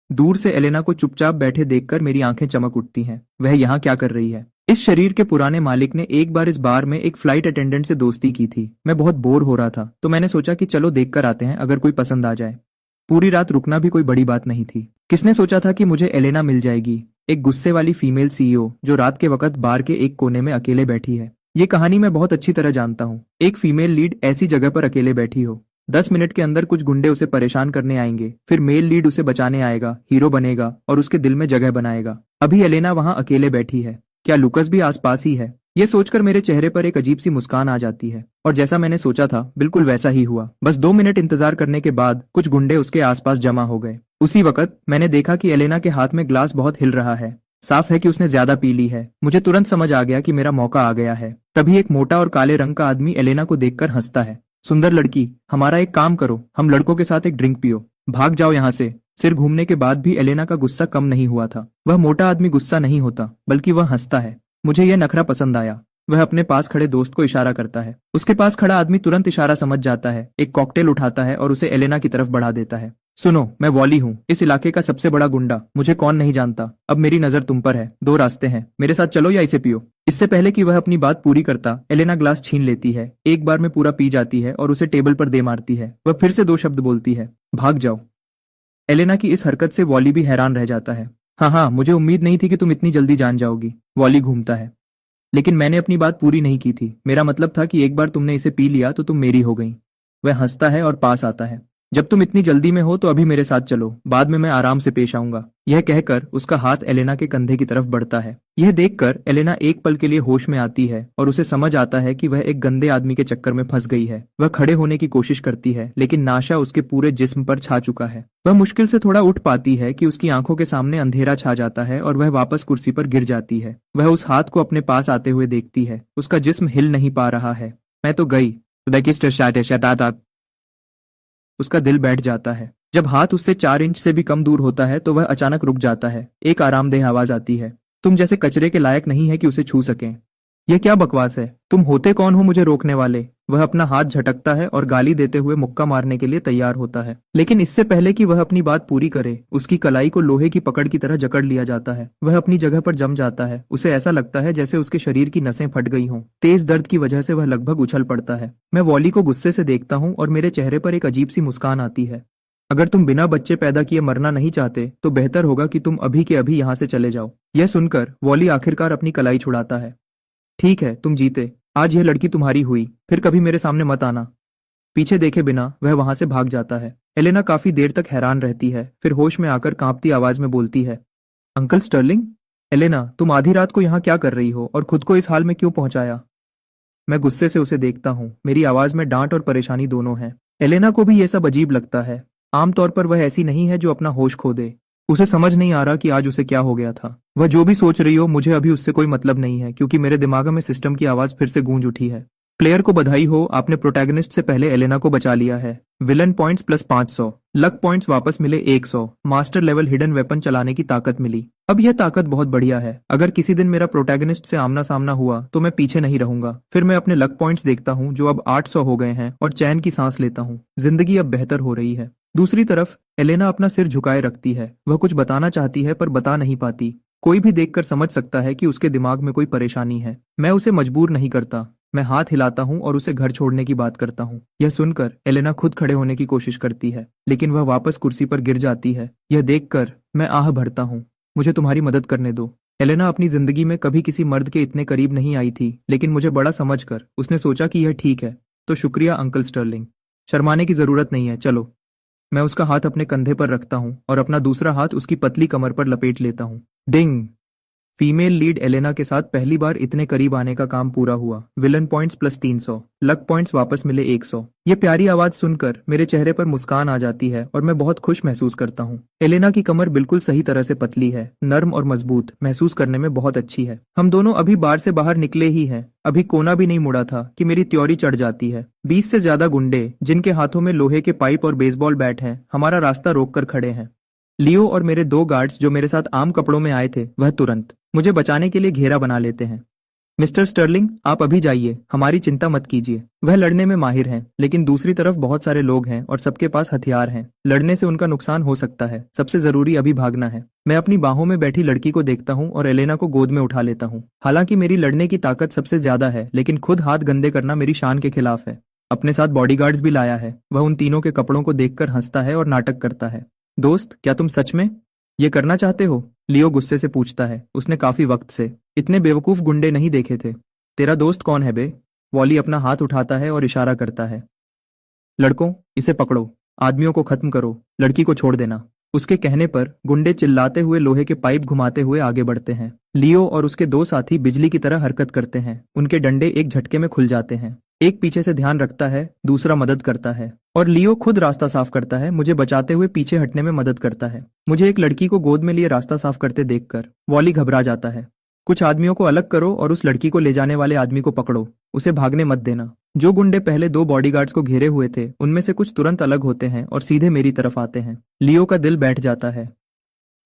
दूर से एलेना को चुपचाप बैठे देखकर मेरी आंखें चमक उठती हैं। वह यहाँ क्या कर रही है? इस शरीर के पुराने मालिक ने एक बार इस बार में एक फ्लाइट अटेंडेंट से दोस्ती की थी। मैं बहुत बोर हो रहा था तो मैंने सोचा कि चलो देखकर आते हैं, अगर कोई पसंद आ जाए। पूरी रात रुकना भी कोई बड़ी बात नहीं थी। किसने सोचा था कि मुझे एलेना मिल जाएगी, एक गुस्से वाली फीमेल सीईओ जो रात के वक्त बार के एक कोने में अकेले बैठी है। ये कहानी मैं बहुत अच्छी तरह जानता हूँ। एक फीमेल लीड ऐसी जगह पर अकेले बैठी हो, 10 मिनट के अंदर कुछ गुंडे उसे परेशान करने आएंगे, फिर मेल लीड उसे बचाने आएगा, हीरो बनेगा और उसके दिल में जगह बनाएगा। अभी एलेना वहां अकेले बैठी है। क्या लुकस भी आसपास ही है? ये सोचकर मेरे चेहरे पर एक अजीब सी मुस्कान आ जाती है, और जैसा मैंने सोचा था बिल्कुल वैसा ही हुआ। बस 2 मिनट इंतजार करने के बाद कुछ गुंडे उसके आसपास जमा हो गए। उसी वक्त मैंने देखा कि एलेना के हाथ में ग्लास बहुत हिल रहा है। साफ है कि उसने ज्यादा पी ली है। मुझे तुरंत समझ आ गया कि मेरा मौका आ गया है। तभी एक मोटा और काले रंग का आदमी एलेना को देखकर हंसता है। सुंदर लड़की, हमारा एक काम करो, हम लड़कों के साथ एक ड्रिंक पियो, भाग जाओ यहाँ से। सिर घूमने के बाद भी एलेना का गुस्सा कम नहीं हुआ था। वह मोटा आदमी गुस्सा नहीं होता, बल्कि वह हंसता है। मुझे यह नखरा पसंद आया। वह अपने पास खड़े दोस्त को इशारा करता है। उसके पास खड़ा आदमी तुरंत इशारा समझ जाता है, एक कॉकटेल उठाता है और उसे एलेना की तरफ बढ़ा देता है। सुनो, मैं वॉली हूँ, इस इलाके का सबसे बड़ा गुंडा। मुझे कौन नहीं जानता। अब मेरी नजर तुम पर है। 2 रास्ते हैं, मेरे साथ चलो या इसे पियो। इससे पहले कि वह अपनी बात पूरी करता, एलेना ग्लास छीन लेती है, एक बार में पूरा पी जाती है और उसे टेबल पर दे मारती है। वह फिर से 2 शब्द बोलती है, भाग जाओ। एलेना की इस हरकत से वॉली भी हैरान रह जाता है। हाँ हाँ, मुझे उम्मीद नहीं थी कि तुम इतनी जल्दी जान जाओगी। वॉली घूमता है। लेकिन मैंने अपनी बात पूरी नहीं की थी। मेरा मतलब था कि एक बार तुमने इसे पी लिया तो तुम मेरी हो गई। वह हंसता है और पास आता है। जब तुम इतनी जल्दी में हो तो अभी मेरे साथ चलो, बाद में मैं आराम से पेश आऊंगा। यह कहकर उसका हाथ एलेना के कंधे की तरफ बढ़ता है। यह देखकर एलेना एक पल के लिए होश में आती है और उसे समझ आता है कि वह एक गंदे आदमी के चक्कर में फंस गई है। वह खड़े होने की कोशिश करती है, लेकिन नाशा उसके पूरे जिस्म पर छा चुका है। वह मुश्किल से थोड़ा उठ पाती है कि उसकी आंखों के सामने अंधेरा छा जाता है और वह वापस कुर्सी पर गिर जाती है। वह उस हाथ को अपने पास आते हुए देखती है। उसका जिस्म हिल नहीं पा रहा है। मैं तो गई। उसका दिल बैठ जाता है। जब हाथ उससे 4 इंच से भी कम दूर होता है तो वह अचानक रुक जाता है। एक आरामदेह आवाज आती है, तुम जैसे कचरे के लायक नहीं है कि उसे छू सकें। यह क्या बकवास है? तुम होते कौन हो मुझे रोकने वाले? वह अपना हाथ झटकता है और गाली देते हुए मुक्का मारने के लिए तैयार होता है। लेकिन इससे पहले कि वह अपनी बात पूरी करे, उसकी कलाई को लोहे की पकड़ की तरह जकड़ लिया जाता है। वह अपनी जगह पर जम जाता है। उसे ऐसा लगता है जैसे उसके शरीर की नसें फट गई हों। तेज दर्द की वजह से वह लगभग उछल पड़ता है। मैं वॉली को गुस्से से देखता हूँ और मेरे चेहरे पर एक अजीब सी मुस्कान आती है। अगर तुम बिना बच्चे पैदा किए मरना नहीं चाहते तो बेहतर होगा कि तुम अभी के अभी यहाँ से चले जाओ। यह सुनकर वॉली आखिरकार अपनी कलाई छुड़ाता है। ठीक है, तुम जीते। आज यह लड़की तुम्हारी हुई, फिर कभी मेरे सामने मत आना। पीछे देखे बिना वह वहां से भाग जाता है। एलेना काफी देर तक हैरान रहती है, फिर होश में आकर कांपती आवाज में बोलती है, अंकल स्टर्लिंग? एलेना, तुम आधी रात को यहाँ क्या कर रही हो और खुद को इस हाल में क्यों पहुंचाया? मैं गुस्से से उसे देखता हूँ। मेरी आवाज में डांट और परेशानी दोनों है। एलेना को भी यह सब अजीब लगता है। आमतौर पर वह ऐसी नहीं है जो अपना होश खो दे। उसे समझ नहीं आ रहा कि आज उसे क्या हो गया था। वह जो भी सोच रही हो, मुझे अभी उससे कोई मतलब नहीं है, क्योंकि मेरे दिमाग में सिस्टम की आवाज फिर से गूंज उठी है। प्लेयर को बधाई हो, आपने प्रोटैगनिस्ट से पहले एलेना को बचा लिया है। Villain points plus 500, luck points वापस मिले 100, मास्टर लेवल हिडन वेपन चलाने की ताकत मिली। अब यह ताकत बहुत बढ़िया है। अगर किसी दिन मेरा प्रोटैगनिस्ट से आमना सामना हुआ तो मैं पीछे नहीं रहूंगा। फिर मैं अपने लक पॉइंट्स देखता हूँ जो अब 800 हो गए हैं और चैन की सांस लेता हूँ। जिंदगी अब बेहतर हो रही है। दूसरी तरफ एलेना अपना सिर झुकाए रखती है। वह कुछ बताना चाहती है पर बता नहीं पाती। कोई भी देखकर समझ सकता है कि उसके दिमाग में कोई परेशानी है। मैं उसे मजबूर नहीं करता। मैं हाथ हिलाता हूँ और उसे घर छोड़ने की बात करता हूँ। यह सुनकर एलेना खुद खड़े होने की कोशिश करती है, लेकिन वह वापस कुर्सी पर गिर जाती है। यह देखकर मैं आह भरता हूँ। मुझे तुम्हारी मदद करने दो। एलेना अपनी जिंदगी में कभी किसी मर्द के इतने करीब नहीं आई थी, लेकिन मुझे बड़ा समझकर उसने सोचा कि यह ठीक है। तो शुक्रिया अंकल स्टर्लिंग। शर्माने की जरूरत नहीं है, चलो। मैं उसका हाथ अपने कंधे पर रखता हूँ और अपना दूसरा हाथ उसकी पतली कमर पर लपेट लेता हूँ। डिंग! फीमेल लीड एलेना के साथ पहली बार इतने करीब आने का काम पूरा हुआ। Villain points plus 300, luck points वापस मिले 100। ये प्यारी आवाज सुनकर मेरे चेहरे पर मुस्कान आ जाती है और मैं बहुत खुश महसूस करता हूँ। एलेना की कमर बिल्कुल सही तरह से पतली है, नर्म और मजबूत, महसूस करने में बहुत अच्छी है। हम दोनों अभी बार से बाहर निकले ही हैं। अभी कोना भी नहीं मुड़ा था कि मेरी त्योरी चढ़ जाती है। 20 से ज्यादा गुंडे, जिनके हाथों में लोहे के पाइप और बेसबॉल बैट हैं, हमारा रास्ता रोक कर खड़े हैं। लियो और मेरे 2 गार्ड्स जो मेरे साथ आम कपड़ों में आए थे, वह तुरंत मुझे बचाने के लिए घेरा बना लेते हैं। मिस्टर स्टर्लिंग, आप अभी जाइए, हमारी चिंता मत कीजिए। वह लड़ने में माहिर हैं, लेकिन दूसरी तरफ बहुत सारे लोग हैं और सबके पास हथियार हैं। लड़ने से उनका नुकसान हो सकता है। सबसे जरूरी अभी भागना है। मैं अपनी बाहों में बैठी लड़की को देखता हूँ और एलेना को गोद में उठा लेता हूँ। हालांकि मेरी लड़ने की ताकत सबसे ज्यादा है, लेकिन खुद हाथ गंदे करना मेरी शान के खिलाफ है। अपने साथ बॉडीगार्ड्स भी लाया है। वह उन तीनों के कपड़ों को देखकर हंसता है और नाटक करता है। दोस्त, क्या तुम सच में ये करना चाहते हो? लियो गुस्से से पूछता है। उसने काफी वक्त से इतने बेवकूफ गुंडे नहीं देखे थे। तेरा दोस्त कौन है बे? वॉली अपना हाथ उठाता है और इशारा करता है। लड़कों, इसे पकड़ो। आदमियों को खत्म करो, लड़की को छोड़ देना। उसके कहने पर गुंडे चिल्लाते हुए लोहे के पाइप घुमाते हुए आगे बढ़ते हैं। लियो और उसके दो साथी बिजली की तरह हरकत करते हैं। उनके डंडे एक झटके में खुल जाते हैं। एक पीछे से ध्यान रखता है, दूसरा मदद करता है, और लियो खुद रास्ता साफ करता है, मुझे बचाते हुए पीछे हटने में मदद करता है। मुझे एक लड़की को गोद में लिए रास्ता साफ करते देखकर वॉली घबरा जाता है। कुछ आदमियों को अलग करो और उस लड़की को ले जाने वाले आदमी को पकड़ो, उसे भागने मत देना। जो गुंडे पहले दो बॉडीगार्ड्स को घेरे हुए थे, उनमें से कुछ तुरंत अलग होते हैं और सीधे मेरी तरफ आते हैं। लियो का दिल बैठ जाता है।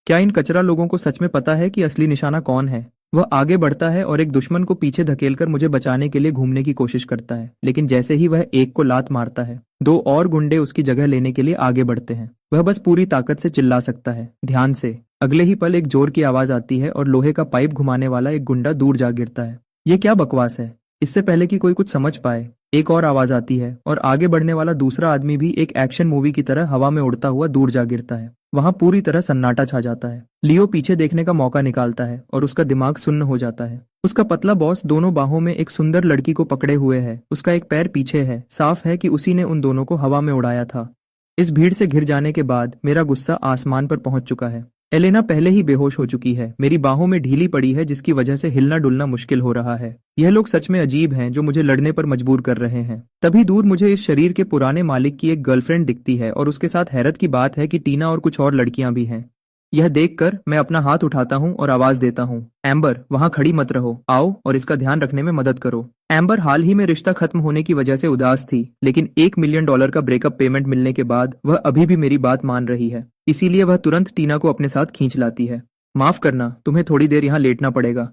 क्या इन कचरा लोगों को सच में पता है कि असली निशाना कौन है? वह आगे बढ़ता है और एक दुश्मन को पीछे धकेलकर मुझे बचाने के लिए घूमने की कोशिश करता है, लेकिन जैसे ही वह एक को लात मारता है, दो और गुंडे उसकी जगह लेने के लिए आगे बढ़ते हैं। वह बस पूरी ताकत से चिल्ला सकता है, ध्यान से। अगले ही पल एक जोर की आवाज आती है और लोहे का पाइप घुमाने वाला एक गुंडा दूर जा गिरता है। ये क्या बकवास है? इससे पहले कि कोई कुछ समझ पाए, एक और आवाज आती है और आगे बढ़ने वाला दूसरा आदमी भी एक एक्शन मूवी की तरह हवा में उड़ता हुआ दूर जा गिरता है। वहां पूरी तरह सन्नाटा छा जाता है। लियो पीछे देखने का मौका निकालता है और उसका दिमाग सुन्न हो जाता है। उसका पतला बॉस दोनों बाहों में एक सुंदर लड़की को पकड़े हुए है। उसका एक पैर पीछे है। साफ है कि उसी ने उन दोनों को हवा में उड़ाया था। इस भीड़ से घिर जाने के बाद मेरा गुस्सा आसमान पर पहुंच चुका है। एलेना पहले ही बेहोश हो चुकी है, मेरी बाहों में ढीली पड़ी है, जिसकी वजह से हिलना डुलना मुश्किल हो रहा है। यह लोग सच में अजीब हैं जो मुझे लड़ने पर मजबूर कर रहे हैं। तभी दूर मुझे इस शरीर के पुराने मालिक की एक गर्लफ्रेंड दिखती है और उसके साथ हैरत की बात है कि टीना और कुछ और लड़कियां भी हैं। यह देखकर मैं अपना हाथ उठाता हूँ और आवाज देता हूँ, एम्बर, वहां खड़ी मत रहो, आओ और इसका ध्यान रखने में मदद करो। एम्बर हाल ही में रिश्ता खत्म होने की वजह से उदास थी, लेकिन $1 मिलियन का ब्रेकअप पेमेंट मिलने के बाद वह अभी भी मेरी बात मान रही है। इसीलिए वह तुरंत टीना को अपने साथ खींच लाती है। माफ करना, तुम्हें थोड़ी देर यहाँ लेटना पड़ेगा।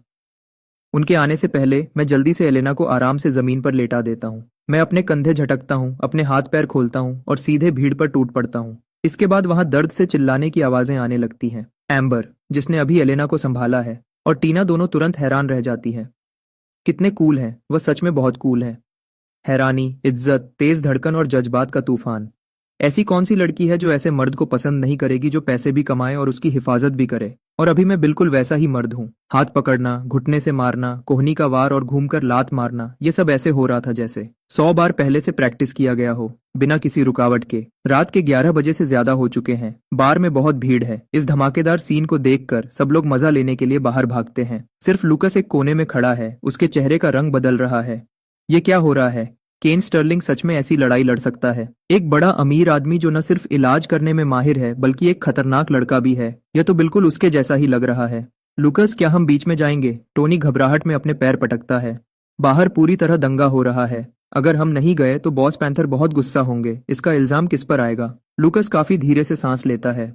उनके आने से पहले मैं जल्दी से एलेना को आराम से जमीन पर लेटा देता हूँ। मैं अपने कंधे झटकता हूँ, अपने हाथ पैर खोलता हूँ और सीधे भीड़ पर टूट पड़ता हूँ। इसके बाद वहां दर्द से चिल्लाने की आवाजें आने लगती हैं। एम्बर, जिसने अभी एलेना को संभाला है, और टीना दोनों तुरंत हैरान रह जाती हैं। कितने कूल हैं, वह सच में बहुत कूल है। हैरानी, इज्जत, तेज धड़कन और जज्बात का तूफान। ऐसी कौन सी लड़की है जो ऐसे मर्द को पसंद नहीं करेगी, जो पैसे भी कमाए और उसकी हिफाजत भी करे? और अभी मैं बिल्कुल वैसा ही मर्द हूँ। हाथ पकड़ना, घुटने से मारना, कोहनी का वार और घूमकर लात मारना, ये सब ऐसे हो रहा था जैसे 100 बार पहले से प्रैक्टिस किया गया हो, बिना किसी रुकावट के। रात के 11 बजे से ज्यादा हो चुके हैं। बार में बहुत भीड़ है। इस धमाकेदार सीन को देखकर सब लोग मजा लेने के लिए बाहर भागते हैं। सिर्फ लूकस एक कोने में खड़ा है, उसके चेहरे का रंग बदल रहा है। ये क्या हो रहा है? केन स्टर्लिंग सच में ऐसी लड़ाई लड़ सकता है? एक बड़ा अमीर आदमी जो न सिर्फ इलाज करने में माहिर है, बल्कि एक खतरनाक लड़का भी है। यह तो बिल्कुल उसके जैसा ही लग रहा है। लूकस, क्या हम बीच में जाएंगे? टोनी घबराहट में अपने पैर पटकता है। बाहर पूरी तरह दंगा हो रहा है। अगर हम नहीं गए तो बॉस पैंथर बहुत गुस्सा होंगे। इसका इल्जाम किस पर आएगा? लूकस काफी धीरे से सांस लेता है।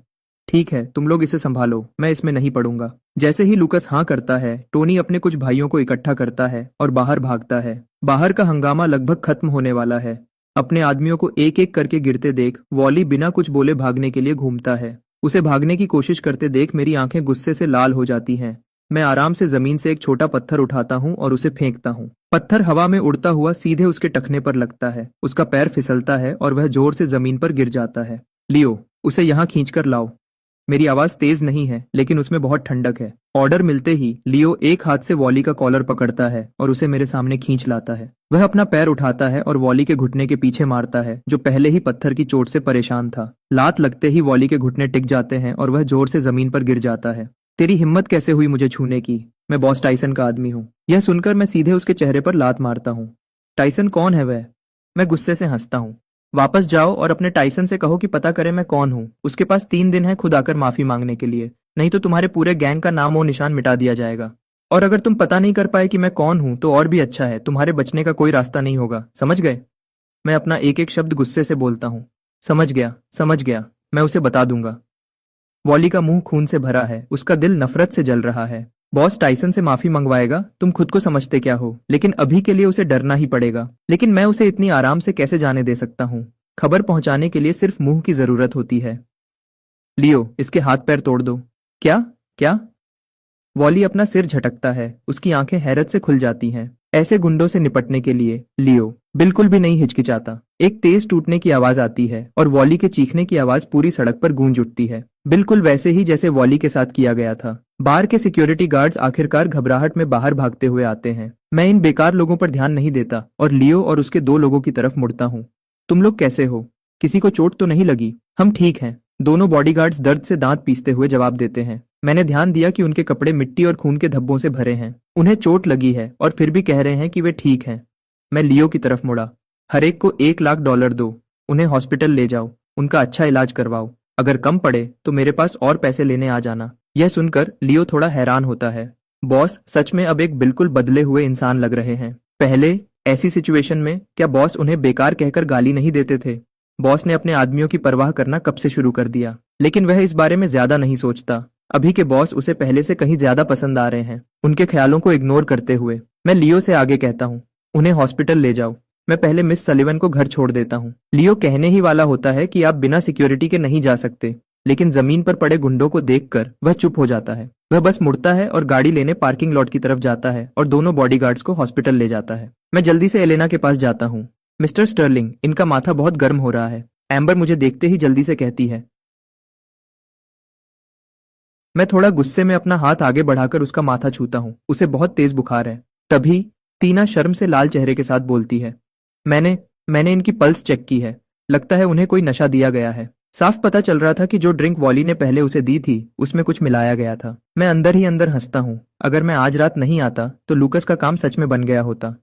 ठीक है, तुम लोग इसे संभालो, मैं इसमें नहीं पड़ूंगा। जैसे ही लूकस हाँ करता है, टोनी अपने कुछ भाइयों को इकट्ठा करता है और बाहर भागता है। बाहर का हंगामा लगभग खत्म होने वाला है। अपने आदमियों को एक एक करके गिरते देख वॉली बिना कुछ बोले भागने के लिए घूमता है। उसे भागने की कोशिश करते देख मेरी आंखें गुस्से से लाल हो जाती हैं। मैं आराम से जमीन से एक छोटा पत्थर उठाता हूँ और उसे फेंकता हूँ। पत्थर हवा में उड़ता हुआ सीधे उसके टखने पर लगता है। उसका पैर फिसलता है और वह जोर से जमीन पर गिर जाता है। लियो, उसे यहाँ खींचकर लाओ। मेरी आवाज तेज नहीं है, लेकिन उसमें बहुत ठंडक है। ऑर्डर मिलते ही लियो एक हाथ से वॉली का कॉलर पकड़ता है और उसे मेरे सामने खींच लाता है। वह अपना पैर उठाता है और वॉली के घुटने के पीछे मारता है, जो पहले ही पत्थर की चोट से परेशान था। लात लगते ही वॉली के घुटने टिक जाते हैं और वह जोर से जमीन पर गिर जाता है। तेरी हिम्मत कैसे हुई मुझे छूने की? मैं बॉस टाइसन का आदमी हूँ। यह सुनकर मैं सीधे उसके चेहरे पर लात मारता हूँ। टाइसन कौन है वह? मैं गुस्से से हंसता हूँ। वापस जाओ और अपने टाइसन से कहो कि पता करे मैं कौन हूँ। उसके पास 3 दिन है खुद आकर माफी मांगने के लिए, नहीं तो तुम्हारे पूरे गैंग का नाम और निशान मिटा दिया जाएगा। और अगर तुम पता नहीं कर पाए कि मैं कौन हूँ तो और भी अच्छा है, तुम्हारे बचने का कोई रास्ता नहीं होगा, समझ गए? मैं अपना एक एक शब्द गुस्से से बोलता हूँ। समझ गया, मैं उसे बता दूंगा। वॉली का मुंह खून से भरा है, उसका दिल नफरत से जल रहा है। बॉस टाइसन से माफी मंगवाएगा? तुम खुद को समझते क्या हो? लेकिन अभी के लिए उसे डरना ही पड़ेगा। लेकिन मैं उसे इतनी आराम से कैसे जाने दे सकता हूँ? खबर पहुंचाने के लिए सिर्फ मुंह की जरूरत होती है। लियो, इसके हाथ पैर तोड़ दो। क्या क्या? वॉली अपना सिर झटकता है, उसकी आंखें हैरत से खुल जाती हैं। ऐसे गुंडों से निपटने के लिए लियो बिल्कुल भी नहीं हिचकिचाता। एक तेज टूटने की आवाज आती है और वॉली के चीखने की आवाज पूरी सड़क पर गूंज उठती है, बिल्कुल वैसे ही जैसे वॉली के साथ किया गया था। बार के सिक्योरिटी गार्ड्स आखिरकार घबराहट में बाहर भागते हुए आते हैं। मैं इन बेकार लोगों पर ध्यान नहीं देता और लियो और उसके दो लोगों की तरफ मुड़ता हूँ। तुम लोग कैसे हो? किसी को चोट तो नहीं लगी? हम ठीक हैं, दोनों बॉडीगार्ड्स दर्द से दांत पीसते हुए जवाब देते हैं। मैंने ध्यान दिया कि उनके कपड़े मिट्टी और खून के धब्बों से भरे हैं। उन्हें चोट लगी है और फिर भी कह रहे हैं कि वे ठीक हैं। मैं लियो की तरफ मुड़ा। हर एक को $1 लाख दो, उन्हें हॉस्पिटल ले जाओ, उनका अच्छा इलाज करवाओ। अगर कम पड़े तो मेरे पास और पैसे लेने आ जाना। यह सुनकर लियो थोड़ा हैरान होता है। बॉस सच में अब एक बिल्कुल बदले हुए इंसान लग रहे हैं। पहले ऐसी सिचुएशन में क्या बॉस उन्हें बेकार कहकर गाली नहीं देते थे? बॉस ने अपने आदमियों की परवाह करना कब से शुरू कर दिया, लेकिन वह इस बारे में ज्यादा नहीं सोचता। अभी के बॉस उसे पहले से कहीं ज्यादा पसंद आ रहे हैं। उनके ख्यालों को इग्नोर करते हुए मैं लियो से आगे कहता हूँ, उन्हें हॉस्पिटल ले जाओ। मैं पहले मिस सलीवन को घर छोड़ देता हूँ। लियो कहने ही वाला होता है कि आप बिना सिक्योरिटी के नहीं जा सकते, लेकिन जमीन पर पड़े गुंडों को देखकर वह चुप हो जाता है। वह बस मुड़ता है और गाड़ी लेने पार्किंग लॉट की तरफ जाता है और दोनों बॉडीगार्ड्स को हॉस्पिटल ले जाता है। मैं जल्दी से एलेना के पास जाता हूँ। मिस्टर स्टर्लिंग, इनका माथा बहुत गर्म हो रहा है। एम्बर मुझे देखते ही जल्दी से कहती है। मैं थोड़ा गुस्से में अपना हाथ आगे बढ़ाकर उसका माथा छूता हूँ। उसे बहुत तेज बुखार है। तभी टीना शर्म से लाल चेहरे के साथ बोलती है, मैंने मैंने इनकी पल्स चेक की है। लगता है उन्हें कोई नशा दिया गया है। साफ पता चल रहा था कि जो ड्रिंक वॉली ने पहले उसे दी थी उसमें कुछ मिलाया गया था। मैं अंदर ही अंदर हंसता हूँ। अगर मैं आज रात नहीं आता तो लूकस का काम सच में बन गया होता।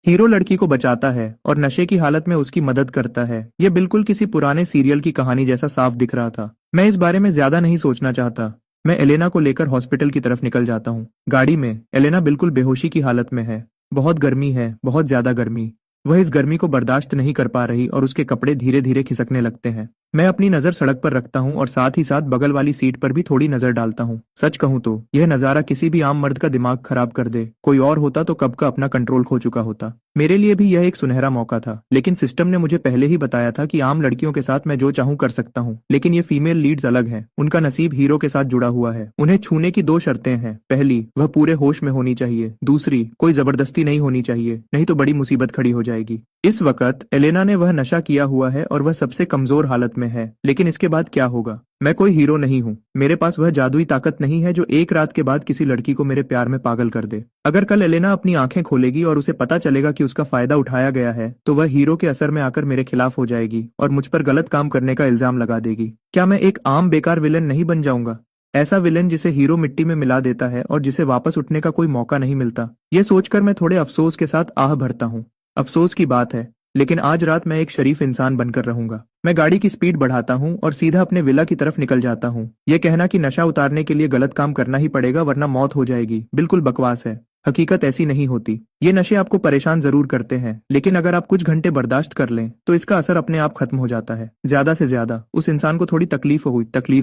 हीरो लड़की को बचाता है और नशे की हालत में उसकी मदद करता है। यह बिल्कुल किसी पुराने सीरियल की कहानी जैसा साफ दिख रहा था। मैं इस बारे में ज्यादा नहीं सोचना चाहता। मैं एलेना को लेकर हॉस्पिटल की तरफ निकल जाता हूँ। गाड़ी में एलेना बिल्कुल बेहोशी की हालत में है। बहुत गर्मी है, बहुत ज्यादा गर्मी। वह इस गर्मी को बर्दाश्त नहीं कर पा रही और उसके कपड़े धीरे धीरे खिसकने लगते हैं। मैं अपनी नजर सड़क पर रखता हूँ और साथ ही साथ बगल वाली सीट पर भी थोड़ी नजर डालता हूँ। सच कहूँ तो यह नजारा किसी भी आम मर्द का दिमाग खराब कर दे। कोई और होता तो कब का अपना कंट्रोल खो चुका होता। मेरे लिए भी यह एक सुनहरा मौका था, लेकिन सिस्टम ने मुझे पहले ही बताया था कि आम लड़कियों के साथ मैं जो चाहूँ कर सकता हूँ, लेकिन ये फीमेल लीड्स अलग हैं। उनका नसीब हीरो के साथ जुड़ा हुआ है। उन्हें छूने की दो शर्तें हैं। पहली, वह पूरे होश में होनी चाहिए। दूसरी, कोई जबरदस्ती नहीं होनी चाहिए, नहीं तो बड़ी मुसीबत खड़ी हो जाएगी। इस वक्त एलेना ने वह नशा किया हुआ है और वह सबसे कमजोर हालत में है, लेकिन इसके बाद क्या होगा? मैं कोई हीरो नहीं हूँ। मेरे पास वह जादुई ताकत नहीं है जो एक रात के बाद किसी लड़की को मेरे प्यार में पागल कर दे। अगर कल एलेना अपनी आंखें खोलेगी और उसे पता चलेगा कि उसका फायदा उठाया गया है, तो वह हीरो के असर में आकर मेरे खिलाफ हो जाएगी और मुझ पर गलत काम करने का इल्जाम लगा देगी। क्या मैं एक आम बेकार विलेन नहीं बन जाऊंगा? ऐसा विलेन जिसे हीरो मिट्टी में मिला देता है और जिसे वापस उठने का कोई मौका नहीं मिलता। यह सोचकर मैं थोड़े अफसोस के साथ आह भरता हूँ। अफसोस की बात है, लेकिन आज रात मैं एक शरीफ इंसान बनकर रहूंगा। मैं गाड़ी की स्पीड बढ़ाता हूँ और सीधा अपने विला की तरफ निकल जाता हूँ। यह कहना कि नशा उतारने के लिए गलत काम करना ही पड़ेगा वरना मौत हो जाएगी, बिल्कुल बकवास है। हकीकत ऐसी नहीं होती। ये नशे आपको परेशान जरूर करते हैं, लेकिन अगर आप कुछ घंटे बर्दाश्त कर लें तो इसका असर अपने आप खत्म हो जाता है। ज्यादा से ज्यादा उस इंसान को थोड़ी तकलीफ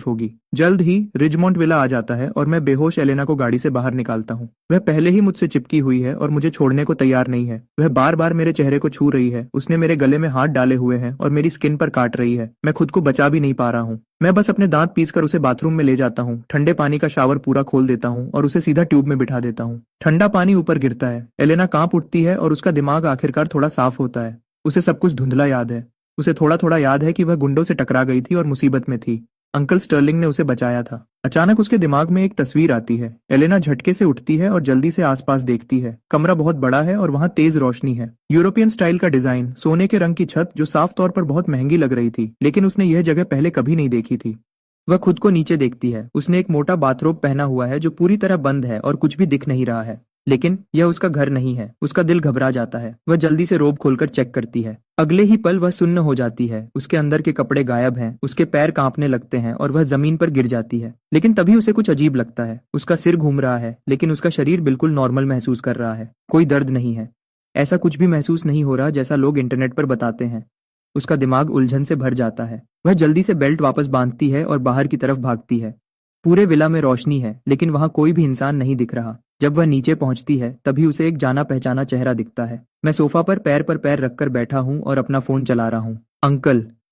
होगी। जल्द ही रिजमोंट विला आ जाता है और मैं बेहोश एलेना को गाड़ी से बाहर निकालता हूँ। वह पहले ही मुझसे चिपकी हुई है और मुझे छोड़ने को तैयार नहीं है। वह बार बार मेरे चेहरे को छू रही है। उसने मेरे गले में हाथ डाले हुए हैं और मेरी स्किन पर काट रही है। मैं खुद को बचा भी नहीं पा रहा हूँ। मैं बस अपने दांत पीसकर उसे बाथरूम में ले जाता हूँ। ठंडे पानी का शावर पूरा खोल देता हूँ और उसे सीधा ट्यूब में बिठा देता हूँ। ठंडा पानी ऊपर गिरता है। एलेना कांप उठती है और उसका दिमाग आखिरकार थोड़ा साफ होता है। उसे सब कुछ धुंधला याद है। उसे थोड़ा थोड़ा याद है कि वह गुंडों से टकरा गई थी और मुसीबत में थी। अंकल स्टर्लिंग ने उसे बचाया था। अचानक उसके दिमाग में एक तस्वीर आती है। एलेना झटके से उठती है और जल्दी से आसपास देखती है। कमरा बहुत बड़ा है और वहाँ तेज रोशनी है। यूरोपियन स्टाइल का डिजाइन, सोने के रंग की छत जो साफ तौर पर बहुत महंगी लग रही थी, लेकिन उसने यह जगह पहले कभी नहीं देखी थी। वह खुद को नीचे देखती है। उसने एक मोटा बाथरोब पहना हुआ है जो पूरी तरह बंद है और कुछ भी दिख नहीं रहा है, लेकिन यह उसका घर नहीं है। उसका दिल घबरा जाता है। वह जल्दी से रोब खोलकर चेक करती है। अगले ही पल वह सुन्न हो जाती है। उसके अंदर के कपड़े गायब हैं। उसके पैर कांपने लगते हैं और वह जमीन पर गिर जाती है। लेकिन तभी उसे कुछ अजीब लगता है। उसका सिर घूम रहा है, लेकिन उसका शरीर बिल्कुल नॉर्मल महसूस कर रहा है। कोई दर्द नहीं है। ऐसा कुछ भी महसूस नहीं हो रहा जैसा लोग इंटरनेट पर बताते हैं। उसका दिमाग उलझन से भर जाता है। वह जल्दी से बेल्ट वापस बांधती है और बाहर की तरफ भागती है। पूरे विला में रोशनी है, लेकिन वहां कोई भी इंसान नहीं दिख रहा। जब वह नीचे पहुंचती है तभी उसे एक जाना पहचाना चेहरा दिखता है। मैं सोफा पर पैर रखकर बैठा हूं और अपना फोन चला रहा हूं।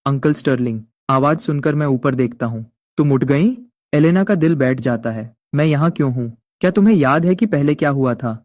Uncle Sterling. आवाज सुनकर मैं ऊपर देखता हूं। तुम उठ गई? एलेना का दिल बैठ जाता है। मैं यहाँ क्यों हूँ? क्या तुम्हें याद है कि पहले क्या हुआ था?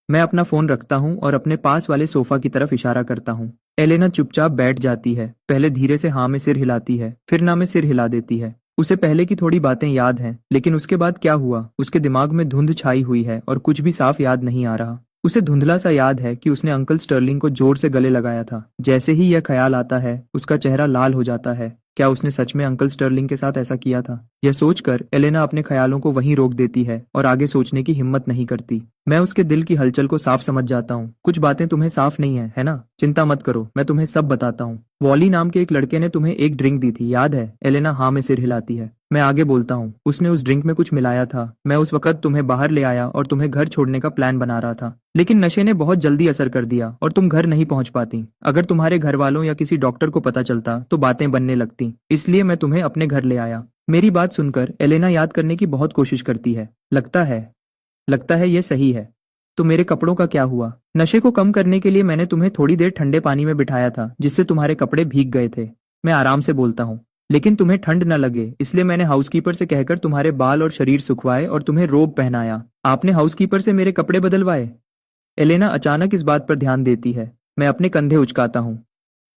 मैं अपना फोन रखता हूँ और अपने पास वाले सोफा की तरफ इशारा करता हूँ। एलेना चुपचाप बैठ जाती है, पहले धीरे से हाँ में सिर हिलाती है, फिर ना में सिर हिला देती है। उसे पहले की थोड़ी बातें याद हैं, लेकिन उसके बाद क्या हुआ उसके दिमाग में धुंध छाई हुई है और कुछ भी साफ याद नहीं आ रहा। उसे धुंधला सा याद है कि उसने अंकल स्टर्लिंग को जोर से गले लगाया था। जैसे ही यह ख्याल आता है, उसका चेहरा लाल हो जाता है। क्या उसने सच में अंकल स्टर्लिंग के साथ ऐसा किया था? यह सोचकर एलेना अपने ख्यालों को वहीं रोक देती है और आगे सोचने की हिम्मत नहीं करती। मैं उसके दिल की हलचल को साफ समझ जाता हूँ। कुछ बातें तुम्हें साफ नहीं है ना? चिंता मत करो, मैं तुम्हें सब बताता हूँ। वॉली नाम के एक लड़के ने तुम्हें एक ड्रिंक दी थी, याद है? एलेना हाँ में सिर हिलाती है। मैं आगे बोलता हूँ, उसने उस ड्रिंक में कुछ मिलाया था। मैं उस वक्त तुम्हें बाहर ले आया और तुम्हें घर छोड़ने का प्लान बना रहा था, लेकिन नशे ने बहुत जल्दी असर कर दिया और तुम घर नहीं पहुंच पाती। अगर तुम्हारे घर वालों या किसी डॉक्टर को पता चलता तो बातें बनने लगती, इसलिए मैं तुम्हें अपने घर ले आया। मेरी बात सुनकर एलेना याद करने की बहुत कोशिश करती है। लगता है ये सही है। तो मेरे कपड़ों का क्या हुआ? नशे को कम करने के लिए मैंने तुम्हें थोड़ी देर ठंडे पानी में बिठाया था, जिससे तुम्हारे कपड़े भीग गए थे। मैं आराम से बोलता हूँ, लेकिन तुम्हें ठंड न लगे इसलिए मैंने हाउसकीपर से कहकर तुम्हारे बाल और शरीर सुखवाए और तुम्हें रोब पहनाया। आपने हाउसकीपर से मेरे कपड़े बदलवाए? एलेना अचानक इस बात पर ध्यान देती है। मैं अपने कंधे उचकाता हूँ।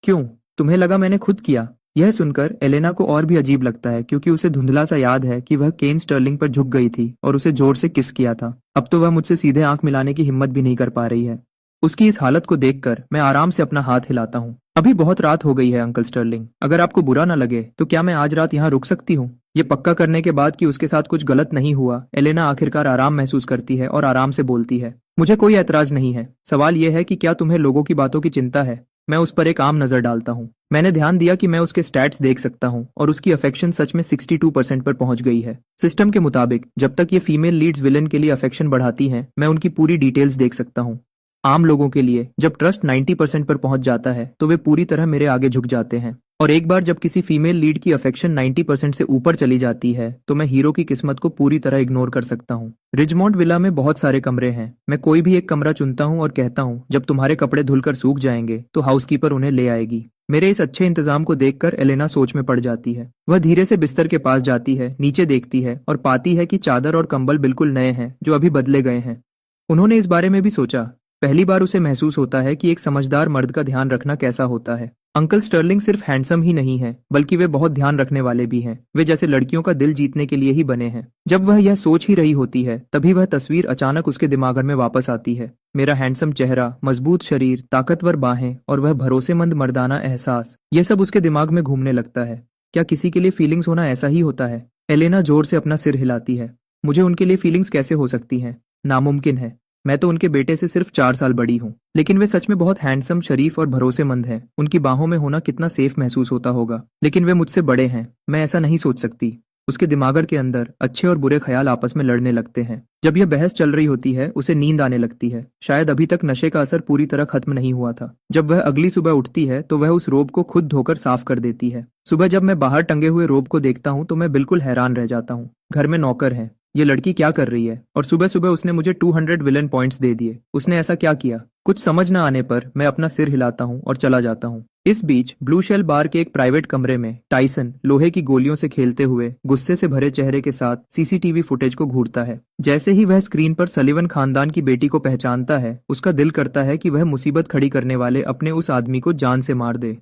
क्यों? तुम्हें लगा मैंने खुद किया? यह सुनकर एलेना को और भी अजीब लगता है, क्योंकि उसे धुंधला सा याद है कि वह केन स्टर्लिंग पर झुक गई थी और उसे जोर से किस किया था। अब तो वह मुझसे सीधे आंख मिलाने की हिम्मत भी नहीं कर पा रही है। उसकी इस हालत को देखकर मैं आराम से अपना हाथ हिलाता हूँ। अभी बहुत रात हो गई है अंकल स्टर्लिंग, अगर आपको बुरा ना लगे तो क्या मैं आज रात यहाँ रुक सकती हूँ? ये पक्का करने के बाद कि उसके साथ कुछ गलत नहीं हुआ, एलेना आखिरकार आराम महसूस करती है और आराम से बोलती है, मुझे कोई ऐतराज नहीं है। सवाल यह है कि क्या तुम्हें लोगों की बातों की चिंता है? मैं उस पर एक आम नजर डालता हूँ। मैंने ध्यान दिया कि मैं उसके स्टैट्स देख सकता हूँ और उसकी अफेक्शन सच में 62% पर पहुंच गई है। सिस्टम के मुताबिक जब तक ये फीमेल लीड्स विलन के लिए अफेक्शन बढ़ाती हैं, मैं उनकी पूरी डिटेल्स देख सकता हूँ। आम लोगों के लिए जब ट्रस्ट 90% पर पहुंच जाता है तो वे पूरी तरह मेरे आगे झुक जाते हैं, और एक बार जब किसी फीमेल लीड की अफेक्शन 90% से ऊपर चली जाती है तो मैं हीरो की किस्मत को पूरी तरह इग्नोर कर सकता हूँ। रिजमोंड विला में बहुत सारे कमरे हैं। मैं कोई भी एक कमरा चुनता हूँ और कहता हूँ, जब तुम्हारे कपड़े धुलकर सूख जाएंगे तो हाउसकीपर उन्हें ले आएगी। मेरे इस अच्छे इंतजाम को देखकर एलेना सोच में पड़ जाती है। वह धीरे से बिस्तर के पास जाती है, नीचे देखती है और पाती है कि चादर और कंबल बिल्कुल नए हैं, जो अभी बदले गए हैं। उन्होंने इस बारे में भी सोचा। पहली बार उसे महसूस होता है कि एक समझदार मर्द का ध्यान रखना कैसा होता है। अंकल स्टर्लिंग सिर्फ हैंडसम ही नहीं है, बल्कि वे बहुत ध्यान रखने वाले भी हैं। वे जैसे लड़कियों का दिल जीतने के लिए ही बने हैं। जब वह यह सोच ही रही होती है, तभी वह तस्वीर अचानक उसके दिमाग में वापस आती है। मेरा हैंडसम चेहरा, मजबूत शरीर, ताकतवर बाहें और वह भरोसेमंद मर्दाना एहसास, ये सब उसके दिमाग में घूमने लगता है। क्या किसी के लिए फीलिंग्स होना ऐसा ही होता है? एलेना जोर से अपना सिर हिलाती है। मुझे उनके लिए फीलिंग्स कैसे हो सकती हैं? नामुमकिन है। मैं तो उनके बेटे से सिर्फ 4 साल बड़ी हूँ, लेकिन वे सच में बहुत हैंडसम, शरीफ और भरोसेमंद हैं। उनकी बाहों में होना कितना सेफ महसूस होता होगा। लेकिन वे मुझसे बड़े हैं, मैं ऐसा नहीं सोच सकती। उसके दिमागर के अंदर अच्छे और बुरे ख्याल आपस में लड़ने लगते हैं। जब यह बहस चल रही होती है, उसे नींद आने लगती है। शायद अभी तक नशे का असर पूरी तरह खत्म नहीं हुआ था। जब वह अगली सुबह उठती है तो वह उस रोब को खुद धोकर साफ कर देती है। सुबह जब मैं बाहर टंगे हुए रोब को देखता हूँ तो मैं बिल्कुल हैरान रह जाता हूँ। घर में नौकर है, ये लड़की क्या कर रही है? और सुबह सुबह उसने मुझे 200 विलन पॉइंट्स दे दिए। उसने ऐसा क्या किया? कुछ समझ न आने पर मैं अपना सिर हिलाता हूँ और चला जाता हूँ। इस बीच ब्लू शेल बार के एक प्राइवेट कमरे में टाइसन लोहे की गोलियों से खेलते हुए गुस्से से भरे चेहरे के साथ सीसीटीवी फुटेज को घूरता है। जैसे ही वह स्क्रीन पर सलिवन खानदान की बेटी को पहचानता है, उसका दिल करता है कि वह मुसीबत खड़ी करने वाले अपने उस आदमी को जान से मार दे।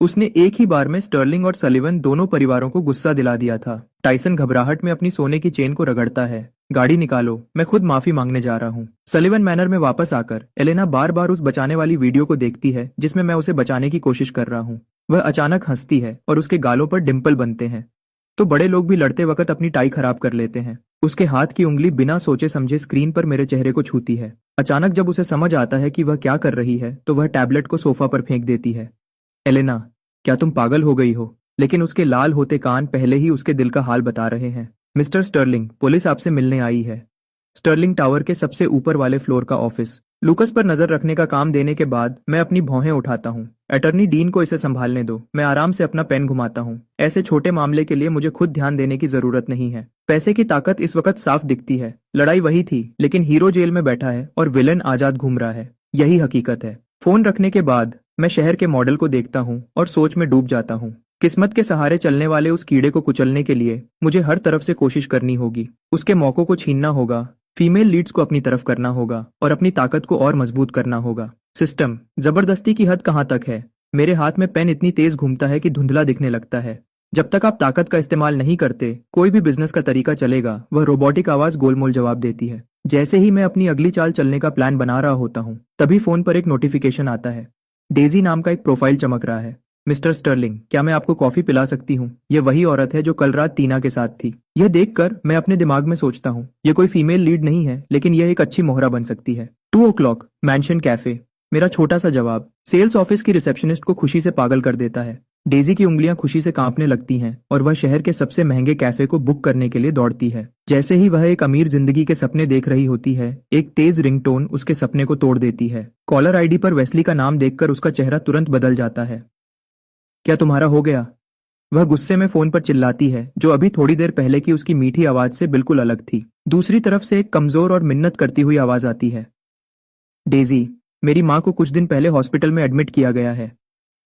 उसने एक ही बार में स्टर्लिंग और सलिवन दोनों परिवारों को गुस्सा दिला दिया था। टाइसन घबराहट में अपनी सोने की चेन को रगड़ता है। गाड़ी निकालो, मैं खुद माफी मांगने जा रहा हूँ। सलिवन मैनर में वापस आकर एलेना बार बार उस बचाने वाली वीडियो को देखती है जिसमें मैं उसे बचाने की कोशिश कर रहा हूँ। वह अचानक हंसती है और उसके गालों पर डिम्पल बनते हैं। तो बड़े लोग भी लड़ते वक्त अपनी टाई खराब कर लेते हैं। उसके हाथ की उंगली बिना सोचे समझे स्क्रीन पर मेरे चेहरे को छूती है। अचानक जब उसे समझ आता है कि वह क्या कर रही है तो वह टैबलेट को सोफा पर फेंक देती है। एलेना, क्या तुम पागल हो गई हो? लेकिन उसके लाल होते कान पहले ही उसके दिल का हाल बता रहे हैं। मिस्टर स्टर्लिंग, पुलिस आपसे मिलने आई है। स्टर्लिंग टावर के सबसे ऊपर वाले फ्लोर का ऑफिस। लूकस पर नजर रखने का काम देने के बाद मैं अपनी भौहें उठाता हूँ। अटर्नी डीन को इसे संभालने दो। मैं आराम से अपना पेन घुमाता हूँ। ऐसे छोटे मामले के लिए मुझे खुद ध्यान देने की जरूरत नहीं है। पैसे की ताकत इस वक्त साफ दिखती है। लड़ाई वही थी, लेकिन हीरो जेल में बैठा है और विलन आजाद घूम रहा है। यही हकीकत है। फोन रखने के बाद मैं शहर के मॉडल को देखता हूँ और सोच में डूब जाता हूँ। किस्मत के सहारे चलने वाले उस कीड़े को कुचलने के लिए मुझे हर तरफ से कोशिश करनी होगी। उसके मौकों को छीनना होगा, फीमेल लीड्स को अपनी तरफ करना होगा और अपनी ताकत को और मजबूत करना होगा। सिस्टम, जबरदस्ती की हद कहाँ तक है? मेरे हाथ में पेन इतनी तेज घूमता है कि धुंधला दिखने लगता है। जब तक आप ताकत का इस्तेमाल नहीं करते, कोई भी बिजनेस का तरीका चलेगा, वह रोबोटिक आवाज गोलमोल जवाब देती है। जैसे ही मैं अपनी अगली चाल चलने का प्लान बना रहा होता हूँ, तभी फोन पर एक नोटिफिकेशन आता है। डेजी नाम का एक प्रोफाइल चमक रहा है। मिस्टर स्टर्लिंग, क्या मैं आपको कॉफी पिला सकती हूँ? ये वही औरत है जो कल रात टीना के साथ थी। यह देखकर मैं अपने दिमाग में सोचता हूँ, ये कोई फीमेल लीड नहीं है, लेकिन यह एक अच्छी मोहरा बन सकती है। 2 o'clock, मैंशन कैफे। मेरा छोटा सा जवाब सेल्स ऑफिस की रिसेप्शनिस्ट को खुशी से पागल कर देता है। डेजी की उंगलियां खुशी से कांपने लगती हैं और वह शहर के सबसे महंगे कैफे को बुक करने के लिए दौड़ती है। जैसे ही वह एक अमीर जिंदगी के सपने देख रही होती है, एक तेज रिंगटोन उसके सपने को तोड़ देती है। कॉलर आईडी पर वेस्ली का नाम देखकर उसका चेहरा तुरंत बदल जाता है। क्या तुम्हारा हो गया? वह गुस्से में फोन पर चिल्लाती है, जो अभी थोड़ी देर पहले की उसकी मीठी आवाज से बिल्कुल अलग थी। दूसरी तरफ से एक कमजोर और मिन्नत करती हुई आवाज आती है। डेजी, मेरी माँ को कुछ दिन पहले हॉस्पिटल में एडमिट किया गया है।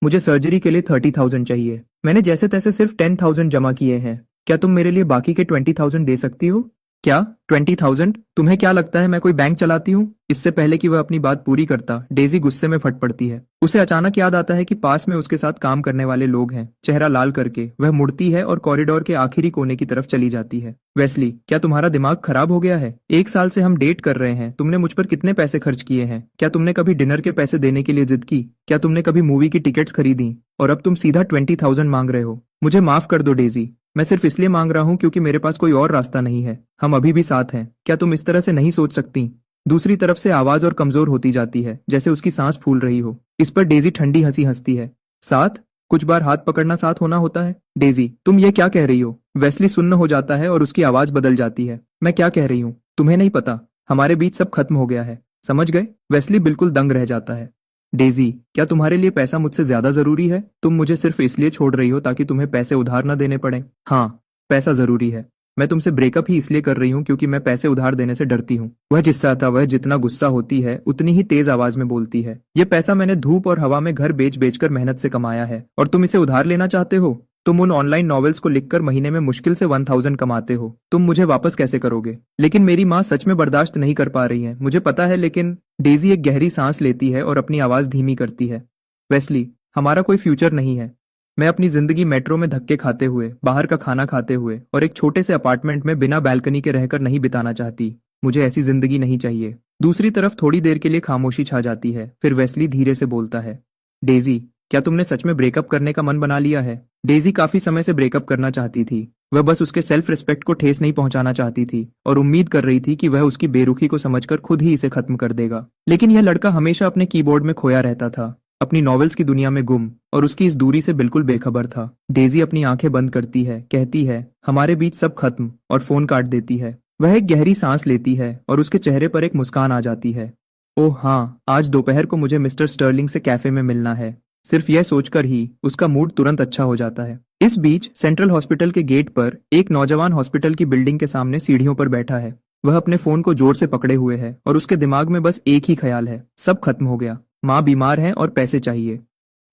मुझे सर्जरी के लिए 30,000 चाहिए। मैंने जैसे तैसे सिर्फ 10,000 जमा किए हैं। क्या तुम मेरे लिए बाकी के 20,000 दे सकती हो? क्या 20,000? तुम्हें क्या लगता है मैं कोई बैंक चलाती हूँ? इससे पहले कि वह अपनी बात पूरी करता, डेजी गुस्से में फट पड़ती है। उसे अचानक याद आता है कि पास में उसके साथ काम करने वाले लोग हैं। चेहरा लाल करके वह मुड़ती है और कॉरिडोर के आखिरी कोने की तरफ चली जाती है। वेस्ली, क्या तुम्हारा दिमाग खराब हो गया है? 1 साल से हम डेट कर रहे हैं। तुमने मुझ पर कितने पैसे खर्च किए हैं? क्या तुमने कभी डिनर के पैसे देने के लिए जिद की? क्या तुमने कभी मूवी की टिकट्स खरीदी? और अब तुम सीधा 20,000 मांग रहे हो? मुझे माफ कर दो डेजी, मैं सिर्फ इसलिए मांग रहा हूँ क्योंकि मेरे पास कोई और रास्ता नहीं है। हम अभी भी साथ हैं। क्या तुम इस तरह से नहीं सोच सकती? दूसरी तरफ से आवाज और कमजोर होती जाती है, जैसे उसकी सांस फूल रही हो। इस पर डेजी ठंडी हंसी हंसती है। साथ? कुछ बार हाथ पकड़ना साथ होना होता है। डेजी, तुम ये क्या कह रही हो? वेस्ली सुन्न हो जाता है और उसकी आवाज बदल जाती है। मैं क्या कह रही हूँ तुम्हें नहीं पता? हमारे बीच सब खत्म हो गया है, समझ गए? वेस्ली बिल्कुल दंग रह जाता है। डेजी, क्या तुम्हारे लिए पैसा मुझसे ज्यादा जरूरी है? तुम मुझे सिर्फ इसलिए छोड़ रही हो ताकि तुम्हें पैसे उधार न देने पड़े? हाँ, पैसा जरूरी है। मैं तुमसे ब्रेकअप ही इसलिए कर रही हूँ क्योंकि मैं पैसे उधार देने से डरती हूँ। वह वह जितना गुस्सा होती है उतनी ही तेज आवाज में बोलती है। ये पैसा मैंने धूप और हवा में घर बेच बेच कर मेहनत से कमाया है, और तुम इसे उधार लेना चाहते हो? तुम उन ऑनलाइन नॉवेल्स को लिखकर महीने में मुश्किल से 1,000 कमाते हो। तुम मुझे वापस कैसे करोगे? लेकिन मेरी माँ सच में बर्दाश्त नहीं कर पा रही है, मुझे पता है, लेकिन डेजी एक गहरी सांस लेती है और अपनी आवाज धीमी करती है। वेस्ली, हमारा कोई फ्यूचर नहीं है। मैं अपनी जिंदगी मेट्रो में धक्के खाते हुए, बाहर का खाना खाते हुए और एक छोटे से अपार्टमेंट में बिना बैल्कनी के रहकर नहीं बिताना चाहती। मुझे ऐसी जिंदगी नहीं चाहिए। दूसरी तरफ थोड़ी देर के लिए खामोशी छा जाती है। फिर वेस्ली धीरे से बोलता है, डेजी, क्या तुमने सच में ब्रेकअप करने का मन बना लिया है? डेजी काफी समय से ब्रेकअप करना चाहती थी। वह बस उसके सेल्फ रिस्पेक्ट को ठेस नहीं पहुंचाना चाहती थी और उम्मीद कर रही थी कि वह उसकी बेरुखी को समझकर खुद ही इसे खत्म कर देगा। लेकिन यह लड़का हमेशा अपने कीबोर्ड में खोया रहता था, अपनी नॉवेल्स की दुनिया में गुम, और उसकी इस दूरी से बिल्कुल बेखबर था। डेजी अपनी आंखें बंद करती है, कहती है, हमारे बीच सब खत्म, और फोन काट देती है। वह एक गहरी सांस लेती है और उसके चेहरे पर एक मुस्कान आ जाती है। ओह हाँ, आज दोपहर को मुझे मिस्टर स्टर्लिंग से कैफे में मिलना है। सिर्फ यह सोचकर ही उसका मूड तुरंत अच्छा हो जाता है। इस बीच सेंट्रल हॉस्पिटल के गेट पर एक नौजवान हॉस्पिटल की बिल्डिंग के सामने सीढ़ियों पर बैठा है। वह अपने फोन को जोर से पकड़े हुए है और उसके दिमाग में बस एक ही ख्याल है, सब खत्म हो गया। माँ बीमार है और पैसे चाहिए।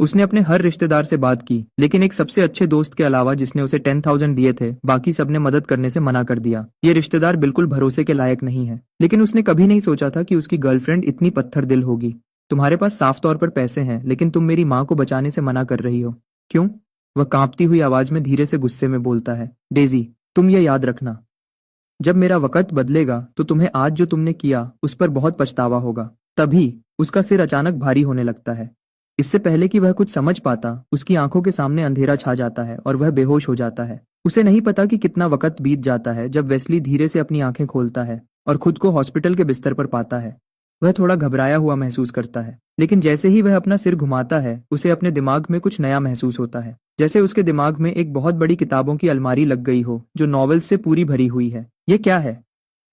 उसने अपने हर रिश्तेदार से बात की, लेकिन एक सबसे अच्छे दोस्त के अलावा जिसने उसे 10,000 दिए थे, बाकी सबने मदद करने से मना कर दिया। ये रिश्तेदार बिल्कुल भरोसे के लायक नहीं है। लेकिन उसने कभी नहीं सोचा था कि उसकी गर्लफ्रेंड इतनी पत्थर दिल होगी। तुम्हारे पास साफ तौर पर पैसे हैं, लेकिन तुम मेरी माँ को बचाने से मना कर रही हो, क्यों? वह कांपती हुई आवाज में धीरे से गुस्से में बोलता है। डेजी, तुम ये याद रखना, जब मेरा वक्त बदलेगा तो तुम्हें आज जो तुमने किया उस पर बहुत पछतावा होगा। तभी उसका सिर अचानक भारी होने लगता है। इससे पहले कि वह कुछ समझ पाता, उसकी आंखों के सामने अंधेरा छा जाता है और वह बेहोश हो जाता है। उसे नहीं पता कि कितना वक्त बीत जाता है जब वेस्ली धीरे से अपनी आंखें खोलता है और खुद को हॉस्पिटल के बिस्तर पर पाता है। वह थोड़ा घबराया हुआ महसूस करता है, लेकिन जैसे ही वह अपना सिर घुमाता है, उसे अपने दिमाग में कुछ नया महसूस होता है। जैसे उसके दिमाग में एक बहुत बड़ी किताबों की अलमारी लग गई हो, जो नॉवेल्स से पूरी भरी हुई है। ये क्या है?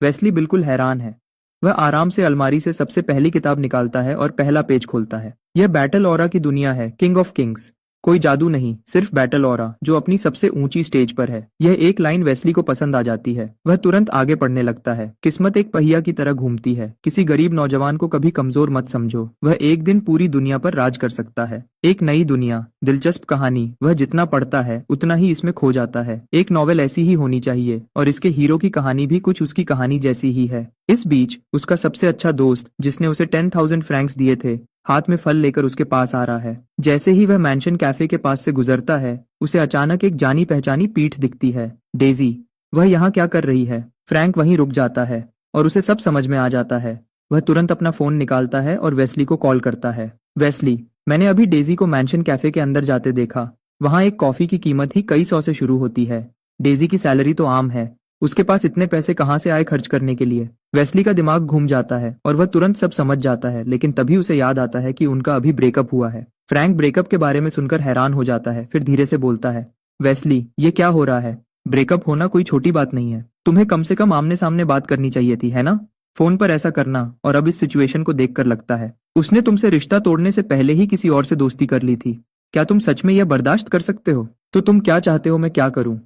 वेस्ली बिल्कुल हैरान है। वह आराम से अलमारी से सबसे पहली किताब निकालता है और पहला पेज खोलता है। यह बैटल ऑरा की दुनिया है, किंग ऑफ किंग्स। कोई जादू नहीं, सिर्फ बैटल ऑरा जो अपनी सबसे ऊंची स्टेज पर है। यह एक लाइन वेस्ली को पसंद आ जाती है। वह तुरंत आगे पढ़ने लगता है। किस्मत एक पहिया की तरह घूमती है। किसी गरीब नौजवान को कभी कमजोर मत समझो। वह एक दिन पूरी दुनिया पर राज कर सकता है। एक नई दुनिया, दिलचस्प कहानी। वह जितना पढ़ता है उतना ही इसमें खो जाता है। एक नॉवेल ऐसी ही होनी चाहिए और इसके हीरो की कहानी भी कुछ उसकी कहानी जैसी ही है। इस बीच उसका सबसे अच्छा दोस्त, जिसने उसे 10,000 फ्रैंक्स दिए थे, हाथ में फल लेकर उसके पास आ रहा है। जैसे ही वह मैंशन कैफे के पास से गुजरता है, उसे अचानक एक जानी पहचानी पीठ दिखती है। डेजी। वह यहाँ क्या कर रही है? फ्रैंक वहीं रुक जाता है और उसे सब समझ में आ जाता है। वह तुरंत अपना फोन निकालता है और वेस्ली को कॉल करता है। वेस्ली, मैंने अभी डेजी को मैंशन कैफे के अंदर जाते देखा। वहाँ एक कॉफी की कीमत ही कई सौ से शुरू होती है। डेजी की सैलरी तो आम है, उसके पास इतने पैसे कहाँ से आए खर्च करने के लिए? वेस्ली का दिमाग घूम जाता है और वह तुरंत सब समझ जाता है, लेकिन तभी उसे याद आता है कि उनका अभी ब्रेकअप हुआ है। फ्रैंक ब्रेकअप के बारे में सुनकर हैरान हो जाता है, फिर धीरे से बोलता है, वेस्ली, ये क्या हो रहा है? ब्रेकअप होना कोई छोटी बात नहीं है। तुम्हें कम से कम आमने सामने बात करनी चाहिए थी, है ना? फोन पर ऐसा करना, और अब इस सिचुएशन को देखकर लगता है उसने तुमसे रिश्ता तोड़ने से पहले ही किसी और से दोस्ती कर ली थी। क्या तुम सच में यह बर्दाश्त कर सकते हो? तो तुम क्या चाहते हो मैं क्या करूं?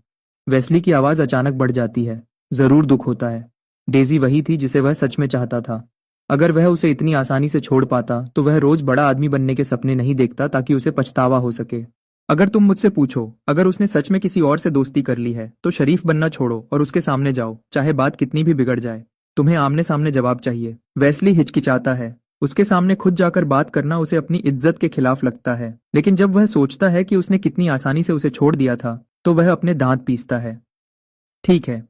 वेस्ली की आवाज अचानक बढ़ जाती है। जरूर दुख होता है। डेजी वही थी जिसे वह सच में चाहता था। अगर वह उसे इतनी आसानी से छोड़ पाता तो वह रोज बड़ा आदमी बनने के सपने नहीं देखता ताकि उसे पछतावा हो सके। अगर तुम मुझसे पूछो, अगर उसने सच में किसी और से दोस्ती कर ली है तो शरीफ बनना छोड़ो और उसके सामने जाओ, चाहे बात कितनी भी बिगड़ जाए। तुम्हें आमने सामने जवाब चाहिए। वेस्ली हिचकिचाता है। उसके सामने खुद जाकर बात करना उसे अपनी इज्जत के खिलाफ लगता है, लेकिन जब वह सोचता है कि उसने कितनी आसानी से उसे छोड़ दिया था तो वह अपने दांत पीसता है। ठीक है,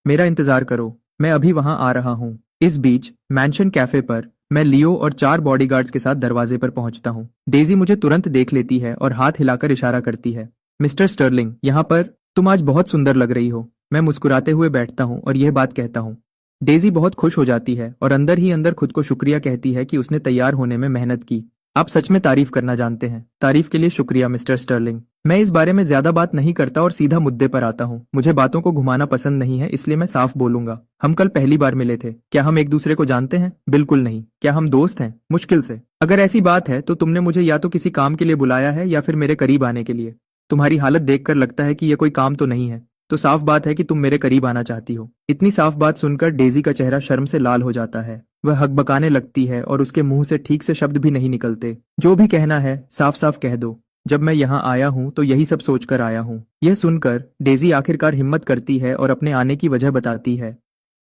मेरा इंतजार करो, मैं अभी वहां आ रहा हूँ। इस बीच मैंशन कैफे पर मैं लियो और 4 बॉडीगार्ड्स के साथ दरवाजे पर पहुंचता हूँ। डेजी मुझे तुरंत देख लेती है और हाथ हिलाकर इशारा करती है। मिस्टर स्टर्लिंग, यहाँ पर। तुम आज बहुत सुंदर लग रही हो। मैं मुस्कुराते हुए बैठता हूँ और यह बात कहता हूँ। डेजी बहुत खुश हो जाती है और अंदर ही अंदर खुद को शुक्रिया कहती है कि उसने तैयार होने में मेहनत की। आप सच में तारीफ करना जानते हैं। तारीफ के लिए शुक्रिया मिस्टर स्टर्लिंग। मैं इस बारे में ज्यादा बात नहीं करता और सीधा मुद्दे पर आता हूँ। मुझे बातों को घुमाना पसंद नहीं है, इसलिए मैं साफ बोलूंगा। हम कल पहली बार मिले थे। क्या हम एक दूसरे को जानते हैं? बिल्कुल नहीं। क्या हम दोस्त हैं? मुश्किल से। अगर ऐसी बात है तो तुमने मुझे या तो किसी काम के लिए बुलाया है या फिर मेरे करीब आने के लिए। तुम्हारी हालत देखकर लगता है कि यह कोई काम तो नहीं है, तो साफ बात है कि तुम मेरे करीब आना चाहती हो। इतनी साफ बात सुनकर डेजी का चेहरा शर्म से लाल हो जाता है। वह हकबकाने लगती है और उसके मुंह से ठीक से शब्द भी नहीं निकलते। जो भी कहना है साफ साफ कह दो। जब मैं यहाँ आया हूँ तो यही सब सोचकर आया हूँ। यह सुनकर डेजी आखिरकार हिम्मत करती है और अपने आने की वजह बताती है।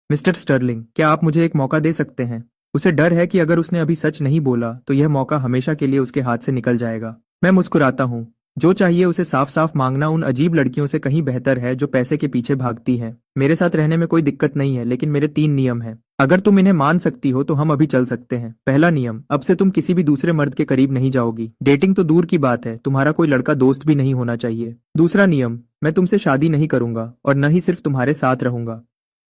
मिस्टर स्टर्लिंग, क्या आप मुझे एक मौका दे सकते हैं? उसे डर है कि अगर उसने अभी सच नहीं बोला तो यह मौका हमेशा के लिए उसके हाथ से निकल जाएगा। मैं मुस्कुराता हूँ। जो चाहिए उसे साफ साफ मांगना उन अजीब लड़कियों से कहीं बेहतर है जो पैसे के पीछे भागती हैं। मेरे साथ रहने में कोई दिक्कत नहीं है, लेकिन मेरे 3 नियम हैं। अगर तुम इन्हें मान सकती हो तो हम अभी चल सकते हैं। पहला नियम, अब से तुम किसी भी दूसरे मर्द के करीब नहीं जाओगी। डेटिंग तो दूर की बात है, तुम्हारा कोई लड़का दोस्त भी नहीं होना चाहिए। दूसरा नियम, मैं तुमसे शादी नहीं करूंगा और न ही सिर्फ तुम्हारे साथ रहूंगा।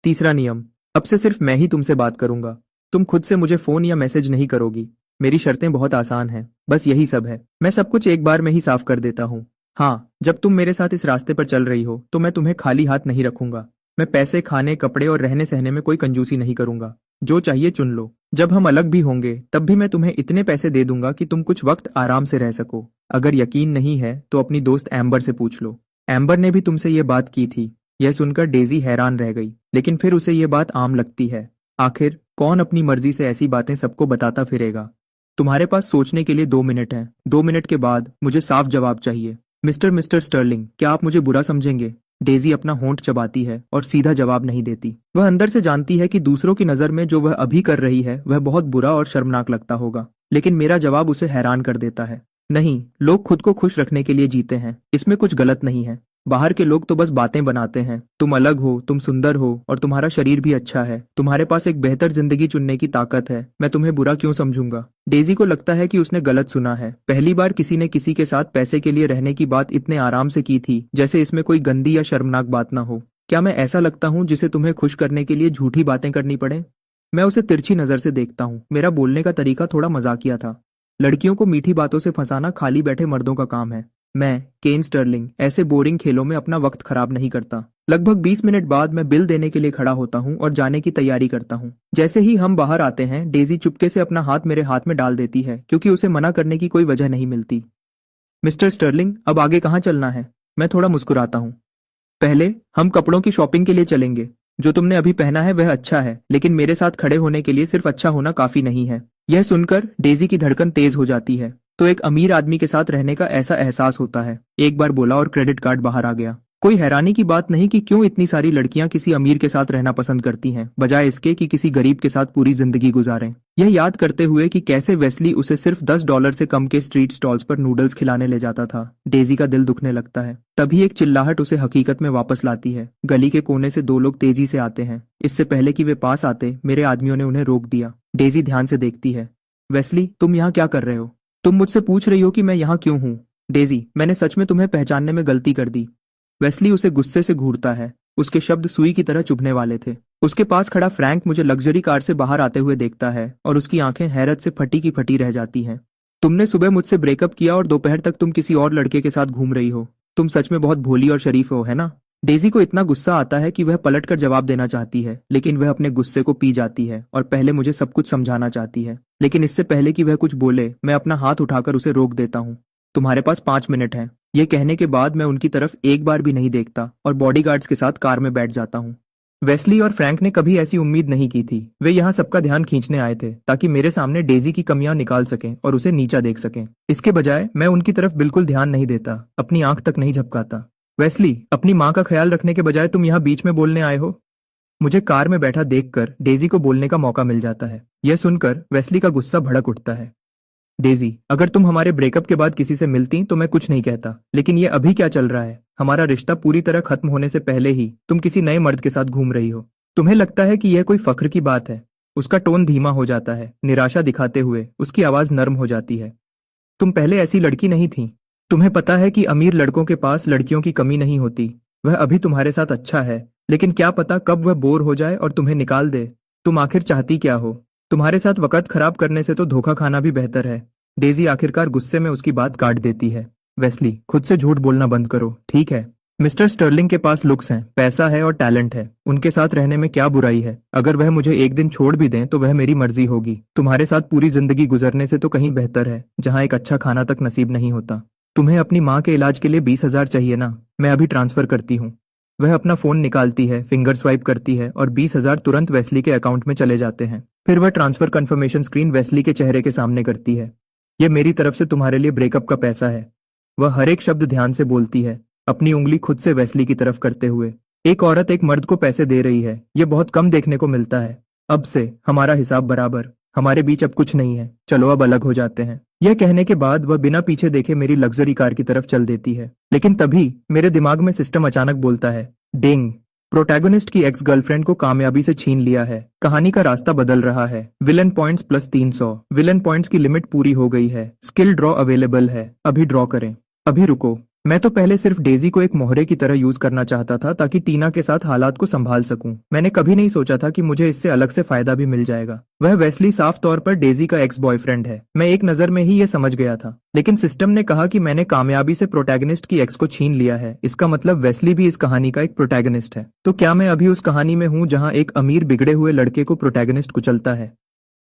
तीसरा नियम, अब से सिर्फ मैं ही तुमसे बात करूंगा। तुम खुद से मुझे फोन या मैसेज नहीं करोगी। मेरी शर्तें बहुत आसान हैं, बस यही सब है। मैं सब कुछ एक बार में ही साफ कर देता हूँ। हाँ, जब तुम मेरे साथ इस रास्ते पर चल रही हो तो मैं तुम्हें खाली हाथ नहीं रखूंगा। मैं पैसे, खाने, कपड़े और रहने सहने में कोई कंजूसी नहीं करूंगा। जो चाहिए चुन लो। जब हम अलग भी होंगे तब भी मैं तुम्हें इतने पैसे दे दूंगा कि तुम कुछ वक्त आराम से रह सको। अगर यकीन नहीं है तो अपनी दोस्त एम्बर से पूछ लो। एम्बर ने भी तुमसे ये बात की थी। यह सुनकर डेजी हैरान रह गई, लेकिन फिर उसे ये बात आम लगती है। आखिर कौन अपनी मर्जी से ऐसी बातें सबको बताता फिरेगा? तुम्हारे पास सोचने के लिए 2 मिनट हैं। 2 मिनट के बाद मुझे साफ जवाब चाहिए। मिस्टर स्टर्लिंग, क्या आप मुझे बुरा समझेंगे? डेजी अपना होंठ चबाती है और सीधा जवाब नहीं देती। वह अंदर से जानती है कि दूसरों की नजर में जो वह अभी कर रही है वह बहुत बुरा और शर्मनाक लगता होगा, लेकिन मेरा जवाब उसे हैरान कर देता है। नहीं, लोग खुद को खुश रखने के लिए जीते हैं, इसमें कुछ गलत नहीं है। बाहर के लोग तो बस बातें बनाते हैं। तुम अलग हो, तुम सुंदर हो और तुम्हारा शरीर भी अच्छा है। तुम्हारे पास एक बेहतर जिंदगी चुनने की ताकत है। मैं तुम्हें बुरा क्यों समझूंगा? डेजी को लगता है कि उसने गलत सुना है। पहली बार किसी ने किसी के साथ पैसे के लिए रहने की बात इतने आराम से की थी, जैसे इसमें कोई गंदी या शर्मनाक बात ना हो। क्या मैं ऐसा लगता हूँ जिसे तुम्हें खुश करने के लिए झूठी बातें करनी पड़े? मैं उसे तिरछी नजर से देखता हूँ। मेरा बोलने का तरीका थोड़ा मजाकिया था। लड़कियों को मीठी बातों से फंसाना खाली बैठे मर्दों का काम है। मैं, केन स्टर्लिंग, ऐसे बोरिंग खेलों में अपना वक्त खराब नहीं करता। लगभग 20 मिनट बाद मैं बिल देने के लिए खड़ा होता हूँ और जाने की तैयारी करता हूँ। जैसे ही हम बाहर आते हैं, डेजी चुपके से अपना हाथ मेरे हाथ में डाल देती है, क्योंकि उसे मना करने की कोई वजह नहीं मिलती। मिस्टर स्टर्लिंग, अब आगे कहाँ चलना है? मैं थोड़ा मुस्कुराता हूँ। पहले हम कपड़ों की शॉपिंग के लिए चलेंगे। जो तुमने अभी पहना है वह अच्छा है, लेकिन मेरे साथ खड़े होने के लिए सिर्फ अच्छा होना काफी नहीं है। यह सुनकर डेजी की धड़कन तेज हो जाती है। तो एक अमीर आदमी के साथ रहने का ऐसा एहसास होता है, एक बार बोला और क्रेडिट कार्ड बाहर आ गया। कोई हैरानी की बात नहीं कि क्यों इतनी सारी लड़कियां किसी अमीर के साथ रहना पसंद करती हैं, बजाय इसके कि किसी गरीब के साथ पूरी जिंदगी गुजारें। यह याद करते हुए कि कैसे वेस्ली उसे सिर्फ $10 से कम के स्ट्रीट स्टॉल्स पर नूडल्स खिलाने ले जाता था, डेजी का दिल दुखने लगता है। तभी एक चिल्लाहट उसे हकीकत में वापस लाती है। गली के कोने से दो लोग तेजी से आते हैं। इससे पहले कि वे पास आते, मेरे आदमियों ने उन्हें रोक दिया। डेजी ध्यान से देखती है। वेस्ली, तुम यहाँ क्या कर रहे हो? तुम मुझसे पूछ रही हो कि मैं यहाँ क्यों हूँ? डेजी, मैंने सच में तुम्हें पहचानने में गलती कर दी। वेस्ली उसे गुस्से से घूरता है। उसके शब्द सुई की तरह चुभने वाले थे। उसके पास खड़ा फ्रैंक मुझे लग्जरी कार से बाहर आते हुए देखता है और उसकी आंखें हैरत से फटी की फटी रह जाती हैं। तुमने सुबह मुझसे ब्रेकअप किया और दोपहर तक तुम किसी और लड़के के साथ घूम रही हो। तुम सच में बहुत भोली और शरीफ हो, है ना? डेजी को इतना गुस्सा आता है कि वह पलटकर जवाब देना चाहती है, लेकिन वह अपने गुस्से को पी जाती है और पहले मुझे सब कुछ समझाना चाहती है। लेकिन इससे पहले कि वह कुछ बोले, मैं अपना हाथ उठाकर उसे रोक देता हूँ। तुम्हारे पास 5 मिनट हैं। यह कहने के बाद मैं उनकी तरफ एक बार भी नहीं देखता और बॉडीगार्ड्स के साथ कार में बैठ जाता हूँ। वेस्ली और फ्रैंक ने कभी ऐसी उम्मीद नहीं की थी। वे यहाँ सबका ध्यान खींचने आए थे ताकि मेरे सामने डेजी की कमियां निकाल सकें और उसे नीचा देख सकें। इसके बजाय मैं उनकी तरफ बिल्कुल ध्यान नहीं देता, अपनी आंख तक नहीं झपकाता। वेस्ली, अपनी माँ का ख्याल रखने के बजाय तुम यहाँ बीच में बोलने आए हो। मुझे कार में बैठा देखकर डेजी को बोलने का मौका मिल जाता है। यह सुनकर वेस्ली का गुस्सा भड़क उठता है। डेजी, अगर तुम हमारे ब्रेकअप के बाद किसी से मिलती तो मैं कुछ नहीं कहता, लेकिन ये अभी क्या चल रहा है? हमारा रिश्ता पूरी तरह खत्म होने से पहले ही तुम किसी नए मर्द के साथ घूम रही हो। तुम्हें लगता है कि यह कोई फख्र की बात है? उसका टोन धीमा हो जाता है, निराशा दिखाते हुए उसकी आवाज नर्म हो जाती है। तुम पहले ऐसी लड़की नहीं थी। तुम्हें पता है कि अमीर लड़कों के पास लड़कियों की कमी नहीं होती। वह अभी तुम्हारे साथ अच्छा है, लेकिन क्या पता कब वह बोर हो जाए और तुम्हें निकाल दे। तुम आखिर चाहती क्या हो? तुम्हारे साथ वक्त खराब करने से तो धोखा खाना भी बेहतर है। डेजी आखिरकार गुस्से में उसकी बात काट देती है। वेस्ली, खुद से झूठ बोलना बंद करो, ठीक है? मिस्टर स्टर्लिंग के पास लुक्स हैं, पैसा है और टैलेंट है। उनके साथ रहने में क्या बुराई है? अगर वह मुझे एक दिन छोड़ भी दें तो वह मेरी मर्जी होगी। तुम्हारे साथ पूरी जिंदगी गुजरने से तो कहीं बेहतर है, जहां एक अच्छा खाना तक नसीब नहीं होता। तुम्हें अपनी माँ के इलाज के लिए 20,000 चाहिए ना? मैं अभी ट्रांसफर करती हूँ। वह अपना फोन निकालती है, फिंगर स्वाइप करती है और 20,000 तुरंत वेस्ली के अकाउंट में चले जाते हैं। फिर वह ट्रांसफर कंफर्मेशन स्क्रीन वेस्ली के चेहरे के सामने करती है। यह मेरी तरफ से तुम्हारे लिए ब्रेकअप का पैसा है। वह हर एक शब्द ध्यान से बोलती है, अपनी उंगली खुद से वेस्ली की तरफ करते हुए। एक औरत एक मर्द को पैसे दे रही है, यह बहुत कम देखने को मिलता है। अब से हमारा हिसाब बराबर। हमारे बीच अब कुछ नहीं है, चलो अब अलग हो जाते हैं। यह कहने के बाद वह बिना पीछे देखे मेरी लग्जरी कार की तरफ चल देती है। लेकिन तभी मेरे दिमाग में सिस्टम अचानक बोलता है, डिंग। प्रोटैगनिस्ट की एक्स गर्लफ्रेंड को कामयाबी से छीन लिया है। कहानी का रास्ता बदल रहा है। Villain points plus 300। Villain points की लिमिट पूरी हो गई है। स्किल ड्रॉ अवेलेबल है, अभी ड्रॉ करें। अभी रुको। मैं तो पहले सिर्फ डेजी को एक मोहरे की तरह यूज करना चाहता था ताकि टीना के साथ हालात को संभाल सकूं। मैंने कभी नहीं सोचा था कि मुझे इससे अलग से फायदा भी मिल जाएगा। वह वेस्ली साफ तौर पर डेजी का एक्स बॉयफ्रेंड है। मैं एक नजर में ही यह समझ गया था। लेकिन सिस्टम ने कहा कि मैंने कामयाबी से प्रोटैगनिस्ट की एक्स को छीन लिया है। इसका मतलब वेस्ली भी इस कहानी का एक प्रोटैगनिस्ट है। तो क्या मैं अभी उस कहानी में हूं जहां एक अमीर बिगड़े हुए लड़के को प्रोटैगनिस्ट कुचलता है?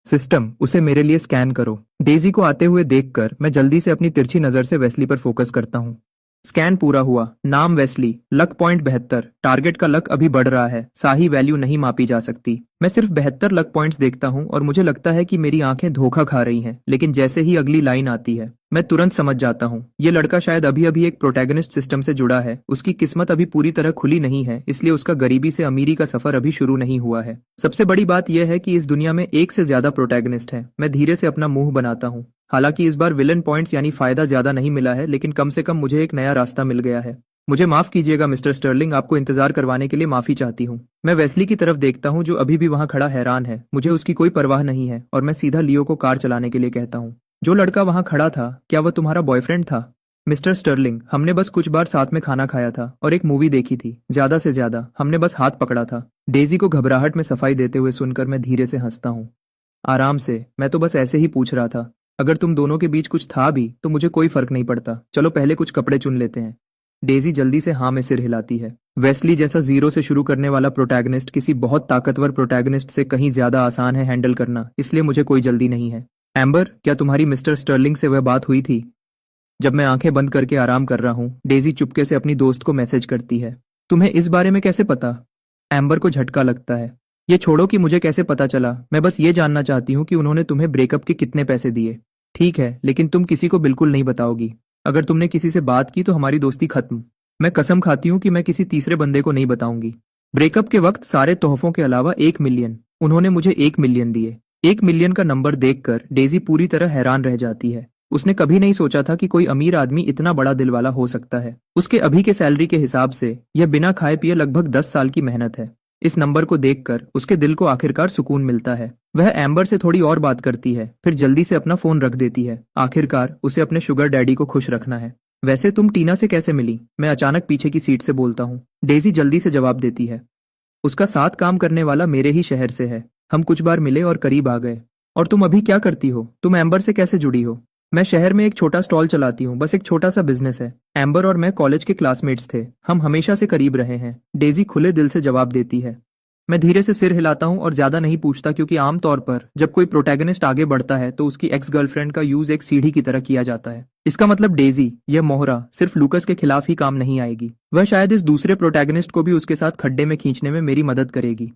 सिस्टम, उसे मेरे लिए स्कैन करो। डेजी को आते हुए देखकर मैं जल्दी से अपनी तिरछी नजर से वेस्ली पर फोकस करता हूँ। स्कैन पूरा हुआ। नाम वेस्ली, लक पॉइंट 72। टारगेट का लक अभी बढ़ रहा है, सही वैल्यू नहीं मापी जा सकती। मैं सिर्फ 72 लक पॉइंट्स देखता हूँ और मुझे लगता है कि मेरी आंखें धोखा खा रही हैं। लेकिन जैसे ही अगली लाइन आती है, मैं तुरंत समझ जाता हूँ। ये लड़का शायद अभी अभी एक प्रोटैगनिस्ट सिस्टम से जुड़ा है। उसकी किस्मत अभी पूरी तरह खुली नहीं है, इसलिए उसका गरीबी से अमीरी का सफर अभी शुरू नहीं हुआ है। सबसे बड़ी बात यह है कि इस दुनिया में एक से ज्यादा प्रोटैगनिस्ट है। मैं धीरे से अपना मुंह बनाता हूँ। हालांकि इस बार विलन पॉइंट्स यानी फायदा ज्यादा नहीं मिला है, लेकिन कम से कम मुझे एक नया रास्ता मिल गया है। मुझे माफ कीजिएगा मिस्टर स्टर्लिंग, आपको इंतजार करवाने के लिए माफी चाहती हूँ। मैं वेस्ली की तरफ देखता हूँ जो अभी भी वहां खड़ा हैरान है। मुझे उसकी कोई परवाह नहीं है और मैं सीधा लियो को कार चलाने के लिए कहता हूँ। जो लड़का वहां खड़ा था, क्या वह तुम्हारा बॉयफ्रेंड था? मिस्टर स्टर्लिंग, हमने बस कुछ बार साथ में खाना खाया था और एक मूवी देखी थी। ज्यादा से ज्यादा हमने बस हाथ पकड़ा था। डेजी को घबराहट में सफाई देते हुए सुनकर मैं धीरे से हंसता हूँ। आराम से, मैं तो बस ऐसे ही पूछ रहा था। अगर तुम दोनों के बीच कुछ था भी तो मुझे कोई फर्क नहीं पड़ता। चलो पहले कुछ कपड़े चुन लेते हैं। डेजी जल्दी से हाँ में सिर हिलाती है। वेस्ली जैसा जीरो से शुरू करने वाला प्रोटैगनिस्ट किसी बहुत ताकतवर प्रोटैगनिस्ट से कहीं ज्यादा आसान है हैंडल करना, इसलिए मुझे कोई जल्दी नहीं है। एम्बर, क्या तुम्हारी मिस्टर स्टर्लिंग से वह बात हुई थी? जब मैं आंखें बंद करके आराम कर रहा हूँ, डेजी चुपके से अपनी दोस्त को मैसेज करती है। तुम्हें इस बारे में कैसे पता? एम्बर को झटका लगता है। ये छोड़ो कि मुझे कैसे पता चला, मैं बस ये जानना चाहती हूँ कि उन्होंने तुम्हें ब्रेकअप के कितने पैसे दिए। ठीक है, लेकिन तुम किसी को बिल्कुल नहीं बताओगी। अगर तुमने किसी से बात की तो हमारी दोस्ती खत्म। मैं कसम खाती हूँ कि मैं किसी तीसरे बंदे को नहीं बताऊंगी। ब्रेकअप के वक्त सारे तोहफों के अलावा 1 मिलियन। उन्होंने मुझे 1 मिलियन दिए। 1 मिलियन का नंबर देखकर डेजी पूरी तरह हैरान रह जाती है। उसने कभी नहीं सोचा था कि कोई अमीर आदमी इतना बड़ा दिल वाला हो सकता है। उसके अभी के सैलरी के हिसाब से यह बिना खाए पिए लगभग 10 साल की मेहनत है। इस नंबर को देखकर उसके दिल को आखिरकार सुकून मिलता है। वह एम्बर से थोड़ी और बात करती है, फिर जल्दी से अपना फोन रख देती है। आखिरकार उसे अपने शुगर डैडी को खुश रखना है। वैसे तुम टीना से कैसे मिली? मैं अचानक पीछे की सीट से बोलता हूँ। डेजी जल्दी से जवाब देती है। उसका साथ काम करने वाला मेरे ही शहर से है। हम कुछ बार मिले और करीब आ गए। और तुम अभी क्या करती हो? तुम एम्बर से कैसे जुड़ी हो? मैं शहर में एक छोटा स्टॉल चलाती हूँ, बस एक छोटा सा बिजनेस है। एम्बर और मैं कॉलेज के क्लासमेट्स थे। हम हमेशा से करीब रहे हैं, डेजी खुले दिल से जवाब देती है। मैं धीरे से सिर हिलाता हूँ और ज्यादा नहीं पूछता, क्योंकि आमतौर पर जब कोई प्रोटैगनिस्ट आगे बढ़ता है तो उसकी एक्स गर्लफ्रेंड का यूज एक सीढ़ी की तरह किया जाता है। इसका मतलब डेजी, यह मोहरा सिर्फ लूकस के खिलाफ ही काम नहीं आएगी। वह शायद इस दूसरे प्रोटैगनिस्ट को भी उसके साथ खड्डे में खींचने में मेरी मदद करेगी।